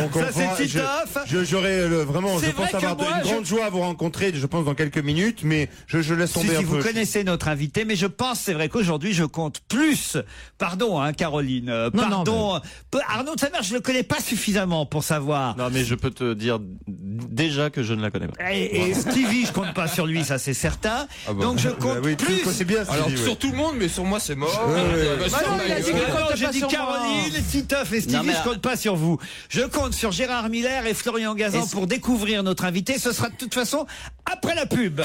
Donc Ça, c'est Titoff. J'aurais vraiment, je C'est pense vrai avoir que moi, une grande joie à vous rencontrer, je pense dans quelques minutes, mais je laisse tomber un Si peu. vous connaissez notre invité, mais je pense, c'est vrai qu'aujourd'hui, je compte plus. Pardon, hein, Caroline. Pardon. Arnaud de Samer, je le connais pas suffisamment pour savoir. Non, mais je peux te dire déjà que je ne la connais pas. Et Stevie, je compte pas sur lui, ça c'est certain. Ah bah, Donc je compte oui, plus. c'est bien. Alors Stevie, sur tout le monde, mais sur moi c'est mort. non, il a dit qu'il comptait J'ai pas dit sur moi. Caroline, Titoff et Stevie, Non, mais je compte pas sur vous. Je compte sur Gérard Miller et Florian Gazan pour découvrir notre invité. Ce sera de toute façon après la pub.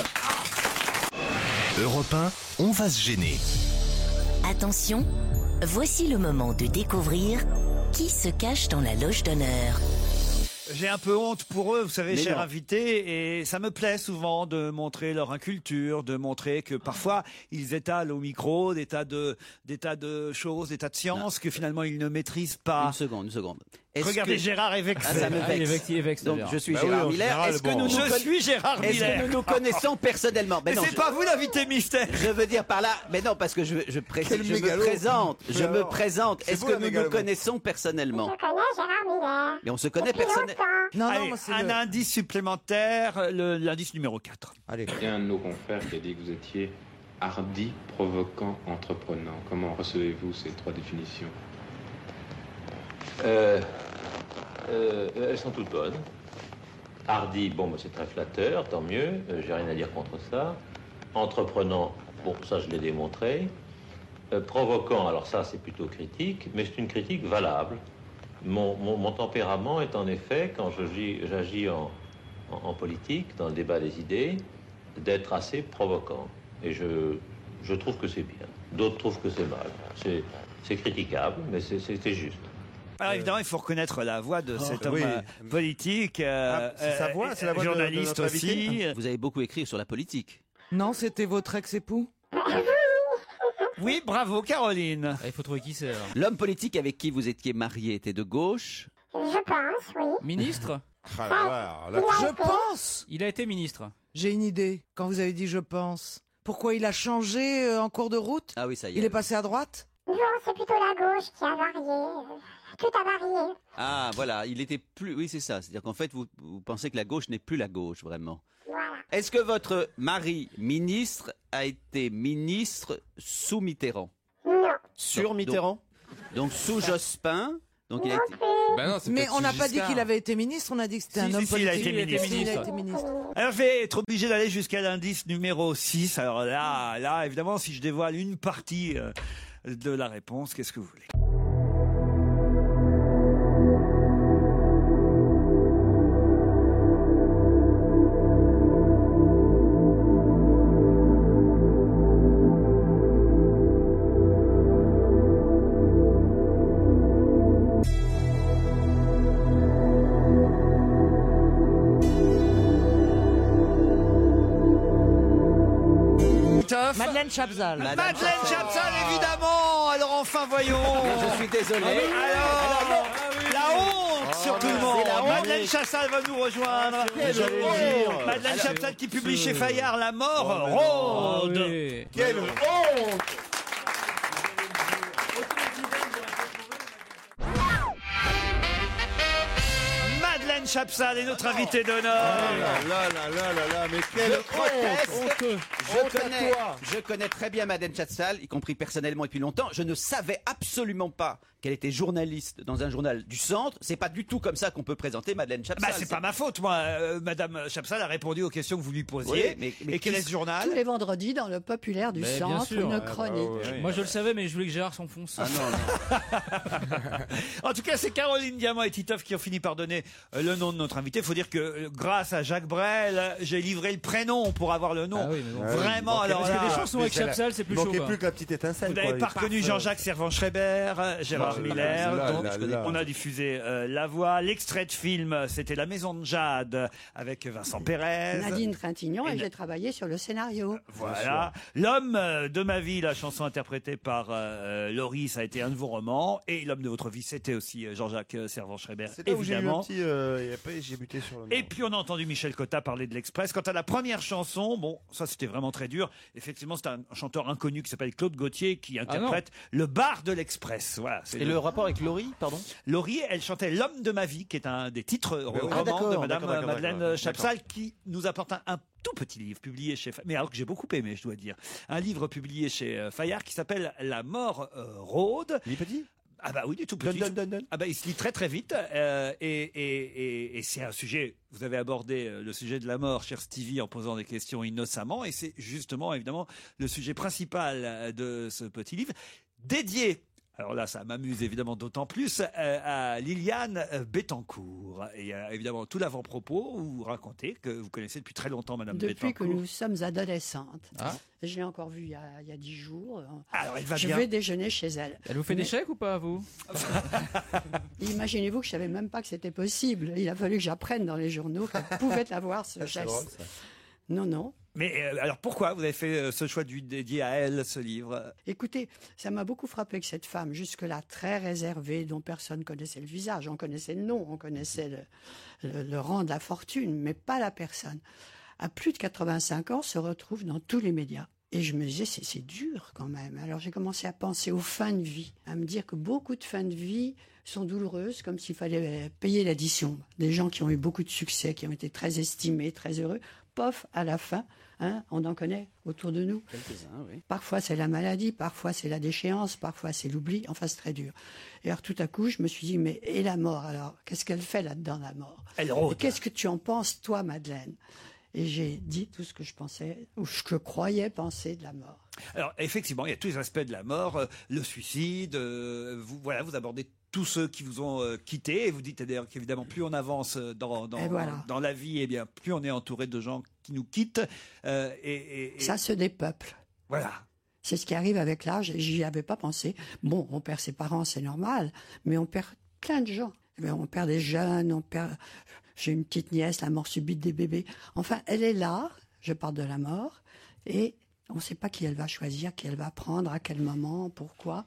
Europe 1, on va se gêner. Attention, voici le moment de découvrir qui se cache dans la loge d'honneur. J'ai un peu honte pour eux, vous savez, Mais chers non. invités, et ça me plaît souvent de montrer leur inculture, de montrer que parfois ils étalent au micro des tas de choses, des tas de sciences que finalement ils ne maîtrisent pas. Une seconde. Regardez, Gérard est vexé. Ah, ça me vexe. Il est vexé. Donc je suis Gérard Miller. Est-ce que nous Je suis Gérard Est-ce Miller. que nous nous connaissons personnellement? Mais non, c'est pas vous l'invité mystère. Je veux dire par là, mais non, parce que je me présente. Je me présente. Est-ce que nous nous connaissons personnellement? Je connais Gérard Miller. Mais on se connaît Depuis personnellement. longtemps. Allez, un indice supplémentaire, l'indice numéro 4. Allez. Il y a un de nos confrères qui a dit que vous étiez hardi, provoquant, entreprenant. Comment recevez-vous ces trois définitions? Elles sont toutes bonnes. Hardy, bon, c'est très flatteur, tant mieux, j'ai rien à dire contre ça. Entreprenant, bon, ça je l'ai démontré. Provoquant, alors ça c'est plutôt critique, mais c'est une critique valable. Mon tempérament est en effet, quand j'agis en politique, dans le débat des idées, d'être assez provoquant. Et je trouve que c'est bien. D'autres trouvent que c'est mal. C'est critiquable, mais c'est juste. Alors évidemment, il faut reconnaître la voix de cet homme politique, c'est sa voix, c'est la voix de journaliste notre invité. aussi. Vous avez beaucoup écrit sur la politique. Non, c'était votre ex-époux? Oui, bravo Caroline. Il faut trouver qui c'est. L'homme politique avec qui vous étiez marié était de gauche? Je pense, oui. Ministre. Je pense. Il a été ministre. J'ai une idée. Quand vous avez dit je pense, pourquoi il a changé en cours de route? Ah oui, ça y est. Il est passé à droite? Non, c'est plutôt la gauche qui a varié. Tout a varié. Ah voilà, il était plus. Oui, c'est ça. C'est-à-dire qu'en fait, vous pensez que la gauche n'est plus la gauche vraiment. Voilà. Est-ce que votre mari ministre a été ministre sous Mitterrand? Non. Sur Mitterrand? Donc sous Jospin. Donc il a été. Ben non, c'est Mais peut-être on n'a sous pas dit Giscard. qu'il avait été ministre, on a dit que c'était un homme il a politique. été ministre. Il a été ministre. Alors je vais être obligé d'aller jusqu'à l'indice numéro 6. Alors là, évidemment, si je dévoile une partie de la réponse, qu'est-ce que vous voulez? Madeleine Chapzal. Madeleine Chapzal, évidemment. Alors enfin, voyons. Je suis désolé. Alors, la honte sur tout le monde. Madeleine Chapzal va nous rejoindre. Madeleine Chapzal qui publie chez Fayard La mort rôde. Quelle honte! Madeleine Madeleine Chapsal est notre invitée d'honneur. Mais quel honteux. Je connais très bien Madeleine Chapsal, y compris personnellement depuis longtemps. Je ne savais absolument pas qu'elle était journaliste dans un journal du centre. C'est pas du tout comme ça qu'on peut présenter Madeleine Chapsal. C'est pas ma faute, moi. Madame Chapsal a répondu aux questions que vous lui posiez. Oui, et quel est ce journal? Tous les vendredis dans le Populaire du Centre, une chronique. Moi je le savais, mais je voulais que Gérard s'enfonce. En tout cas, c'est Caroline Diamant et Titoff qui ont fini par donner le nom de notre invité. Il faut dire que grâce à Jacques Brel, j'ai livré le prénom pour avoir le nom. Vraiment, alors parce que des chansons avec Chapsal, c'est plus chaud. Il manquait plus que la petite étincelle. Vous n'avez pas reconnu Jean-Jacques Servan-Schreiber, Gérard Miller. là. On a diffusé La Voix. L'extrait de film, c'était La Maison de Jade avec Vincent Pérez. Nadine Trintignant, et j'ai travaillé sur le scénario. Voilà. L'homme de ma vie, la chanson interprétée par Laurie, ça a été un de vos romans. Et l'homme de votre vie, c'était aussi Jean-Jacques Servan-Schreiber, C'est là où j'ai eu un évidemment. petit... et après, j'ai buté sur le nom. Et puis on a entendu Michel Cotta parler de l'Express. Quant à la première chanson, bon, ça c'était vraiment très dur. Effectivement, c'est un chanteur inconnu qui s'appelle Claude Gauthier qui interprète le bar de l'Express. Voilà. Et le rapport avec Laurie, pardon? Laurie, elle chantait L'homme de ma vie, qui est un des titres romans de Madame Madeleine Chapsal, qui nous apporte un tout petit livre publié chez mais alors que j'ai beaucoup aimé, je dois dire. Un livre publié chez Fayard qui s'appelle La mort rôde. Il est petit? Ah bah oui, du tout petit. Ah bah il se lit très très vite et c'est un sujet. Vous avez abordé le sujet de la mort, cher Stevie, en posant des questions innocemment, et c'est justement évidemment le sujet principal de ce petit livre dédié. Alors là, ça m'amuse évidemment d'autant plus à Liliane Bettencourt. Et il y a évidemment tout l'avant-propos où vous racontez que vous connaissez depuis très longtemps Madame Bettencourt. Depuis que nous sommes adolescentes. Je l'ai encore vue il y a 10 jours. Alors, elle va je bien. vais déjeuner chez elle. Elle vous fait des chèques ou pas, vous? Imaginez-vous que je savais même pas que c'était possible. Il a fallu que j'apprenne dans les journaux qu'elle pouvait avoir ce geste. Non. Mais alors pourquoi vous avez fait ce choix de dédier à elle ce livre? Écoutez, ça m'a beaucoup frappé que cette femme, jusque-là très réservée, dont personne connaissait le visage, on connaissait le nom, on connaissait le rang de la fortune, mais pas la personne, à plus de 85 ans, se retrouve dans tous les médias. Et je me disais, c'est dur quand même. Alors j'ai commencé à penser aux fins de vie, à me dire que beaucoup de fins de vie sont douloureuses, comme s'il fallait payer l'addition. Des gens qui ont eu beaucoup de succès, qui ont été très estimés, très heureux, pof, à la fin, on en connaît autour de nous. Quelques-uns, oui. Parfois c'est la maladie, parfois c'est la déchéance, parfois c'est l'oubli, enfin c'est très dur. Et alors tout à coup, je me suis dit, mais et la mort alors? Qu'est-ce qu'elle fait là-dedans, la mort? Elle rôde. Et qu'est-ce que tu en penses, toi, Madeleine? Et j'ai dit tout ce que je pensais, ou ce que je croyais penser de la mort. Alors effectivement, il y a tous les aspects de la mort, le suicide, vous abordez tous ceux qui vous ont quitté, et vous dites d'ailleurs qu'évidemment plus on avance dans la vie, et bien plus on est entouré de gens qui nous quittent. Ça se dépeuple. Voilà. C'est ce qui arrive avec l'âge, et j'y avais pas pensé. Bon, on perd ses parents, c'est normal, mais on perd plein de gens. On perd des jeunes, j'ai une petite nièce, la mort subite des bébés. Enfin, elle est là, je parle de la mort, et on ne sait pas qui elle va choisir, qui elle va prendre, à quel moment, pourquoi.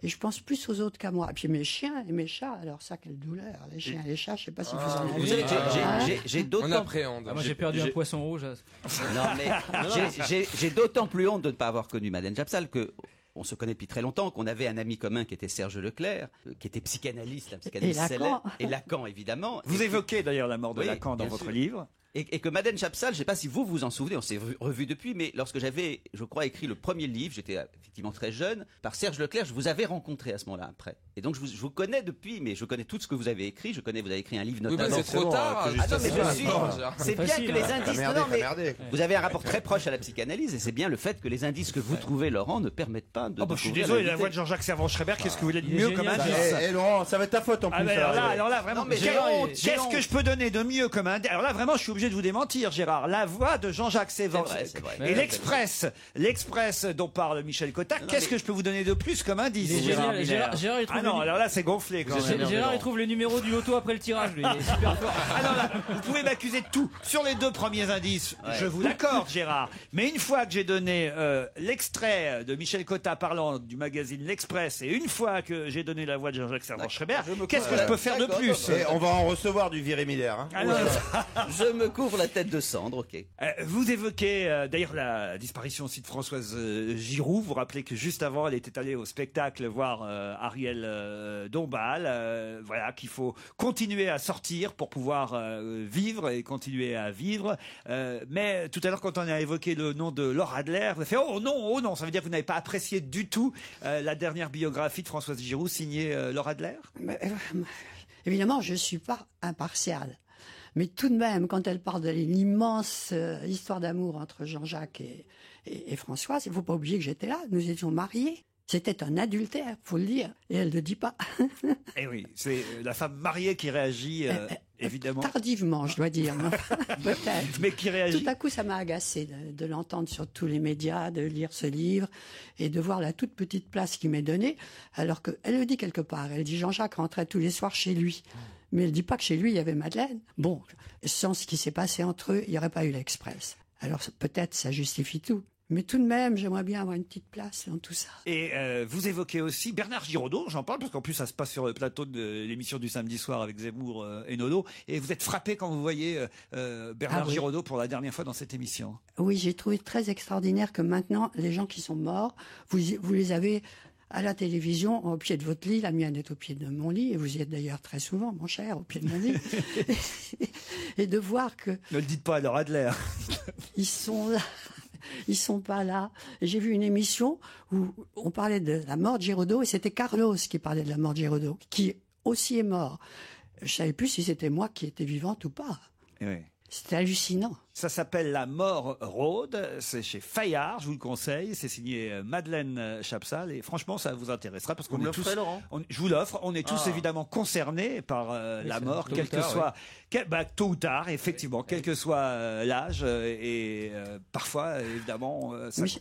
Et je pense plus aux autres qu'à moi. Et puis mes chiens et mes chats, alors ça, quelle douleur. Les chiens et les chats, je ne sais pas si vous en avez. Vous savez, j'ai d'autant... On appréhende. Moi, j'ai perdu un poisson rouge. Non, mais j'ai d'autant plus honte de ne pas avoir connu Madeleine Chapsal que... On se connaît depuis très longtemps, qu'on avait un ami commun qui était Serge Leclerc, qui était psychanalyste, un psychanalyste célèbre. Et Lacan, évidemment. Vous évoquez d'ailleurs la mort de Lacan dans votre livre. Et que Madeleine Chapsal, je ne sais pas si vous vous en souvenez, on s'est revus depuis, mais lorsque j'avais, je crois, écrit le premier livre, j'étais effectivement très jeune, par Serge Leclerc, je vous avais rencontré à ce moment-là après. Et donc je vous connais depuis, mais je connais tout ce que vous avez écrit. Vous avez écrit un livre notamment. Oui, c'est trop tard. C'est bien que les indices. Vous avez un rapport très proche à la psychanalyse, et c'est bien le fait que les indices que vous trouvez, Laurent, ne permettent pas de. Je suis désolé, la voix de Jean-Jacques Servan-Schreiber, qu'est-ce que vous voulez de mieux comme indice? Laurent, ça va être ta faute en plus. Alors là, vraiment, qu'est-ce que je peux donner de mieux comme indice? Alors là, vraiment, je suis obligé de vous démentir, Gérard. La voix de Jean-Jacques Servan-Schreiber. Et l'Express dont parle Michel Cotta, qu'est-ce que je peux vous donner de plus comme indice? Gérard, il trouve alors là, c'est gonflé quand même. Gérard, il trouve le numéro du loto après le tirage, lui. Il est super fort. Alors là, vous pouvez m'accuser de tout. Sur les 2 premiers indices, je vous l'accorde, Gérard. Mais une fois que j'ai donné l'extrait de Michel Cotta parlant du magazine L'Express, et une fois que j'ai donné la voix de Jean-Jacques Servan-Schreiber, qu'est-ce que je peux faire de plus? On va en recevoir du Viré Miller. Je me recouvre la tête de cendre, ok. Vous évoquez d'ailleurs la disparition aussi de Françoise Giroud. Vous vous rappelez que juste avant, elle était allée au spectacle voir Ariel Dombal. Voilà, qu'il faut continuer à sortir pour pouvoir vivre et continuer à vivre. Mais tout à l'heure, quand on a évoqué le nom de Laure Adler, vous avez fait oh non, ça veut dire que vous n'avez pas apprécié du tout la dernière biographie de Françoise Giroud signée Laure Adler? Évidemment, je ne suis pas impartiale. Mais tout de même, quand elle parle de l'immense histoire d'amour entre Jean-Jacques et Françoise, il ne faut pas oublier que j'étais là. Nous étions mariés. C'était un adultère, faut le dire. Et elle ne le dit pas. Eh oui, c'est la femme mariée qui réagit, évidemment. Tardivement, je dois dire. Peut-être. Mais qui réagit. Tout à coup, ça m'a agacé de l'entendre sur tous les médias, de lire ce livre et de voir la toute petite place qui m'est donnée. Alors qu'elle le dit quelque part. Elle dit Jean-Jacques rentrait tous les soirs chez lui. Mais elle ne dit pas que chez lui, il y avait Madeleine. Bon, sans ce qui s'est passé entre eux, il n'y aurait pas eu l'Express. Alors peut-être ça justifie tout. Mais tout de même, j'aimerais bien avoir une petite place dans tout ça. Et vous évoquez aussi Bernard Giraudot, j'en parle parce qu'en plus ça se passe sur le plateau de l'émission du samedi soir avec Zemmour et Nono. Et vous êtes frappé quand vous voyez Bernard Giraudot pour la dernière fois dans cette émission. Oui, j'ai trouvé très extraordinaire que maintenant, les gens qui sont morts, vous les avez à la télévision, au pied de votre lit. La mienne est au pied de mon lit, et vous y êtes d'ailleurs très souvent, mon cher, au pied de mon lit. Et de voir que... Ne le dites pas à Laure Adler. Ils sont là. Ils sont pas là. J'ai vu une émission où on parlait de la mort de Giraudot, et c'était Carlos qui parlait de la mort de Giraudot, qui aussi est mort. Je savais plus si c'était moi qui étais vivante ou pas. Oui. C'était hallucinant. Ça s'appelle La Mort Rôde, c'est chez Fayard, je vous le conseille, c'est signé Madeleine Chapsal, et franchement ça vous intéressera parce qu'on est tous, je vous l'offre, on est tous évidemment concernés par la mort, quel que soit, tôt ou tard, effectivement, quel que soit l'âge, et parfois évidemment.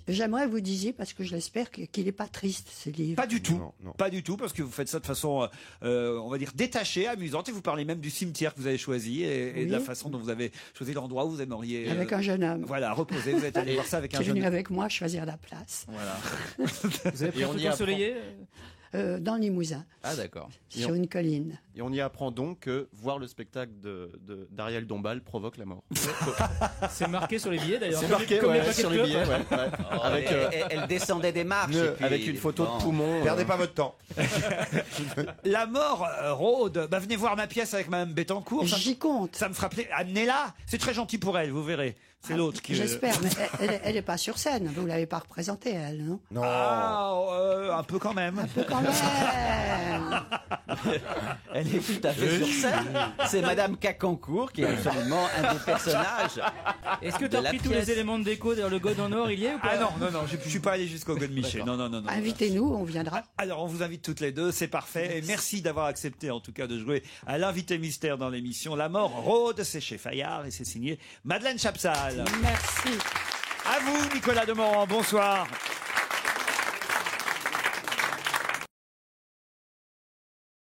J'aimerais que vous disiez, parce que je l'espère, qu'il n'est pas triste ce livre. Pas du tout, pas du tout, parce que vous faites ça de façon, on va dire détachée, amusante, et vous parlez même du cimetière que vous avez choisi et de la façon dont vous avez choisi l'endroit où vous aimeriez. Avec un jeune homme. Voilà, reposer, vous êtes allé voir ça avec un jeune homme. Qui est venu avec moi choisir la place. Voilà. Vous avez pris un truc ensoleillé dans le Limousin. Ah d'accord. Sur une colline. Et on y apprend donc que voir le spectacle d'Ariel Dombal provoque la mort. C'est marqué sur les billets d'ailleurs. C'est marqué sur les billets. Ouais. Oh, avec, elle descendait des marches. Et puis, avec une photo de poumon. Perdez pas votre temps. La Mort Rôde. Venez voir ma pièce avec Mme Bettencourt. J'y compte. Ça me fera plaisir. Amenez-la. C'est très gentil pour elle, vous verrez. C'est l'autre qui. J'espère, mais elle n'est pas sur scène. Vous l'avez pas représentée, elle, non? Non. Un peu quand même. Un peu quand même. Elle est tout à fait sur scène. C'est Madame Cacancourt qui est absolument un des personnages. Est-ce que tu as pris tous les éléments de déco derrière le god en or, il y est ou pas? Ah non, je suis pas allé jusqu'au god Miché. Non. Invitez-nous, on viendra. Alors on vous invite toutes les deux, c'est parfait. Et merci d'avoir accepté en tout cas de jouer à l'invité mystère dans l'émission La Mort Rôde. C'est chez Fayard et c'est signé Madeleine Chapsal. Merci. À vous, Nicolas Demorand, bonsoir.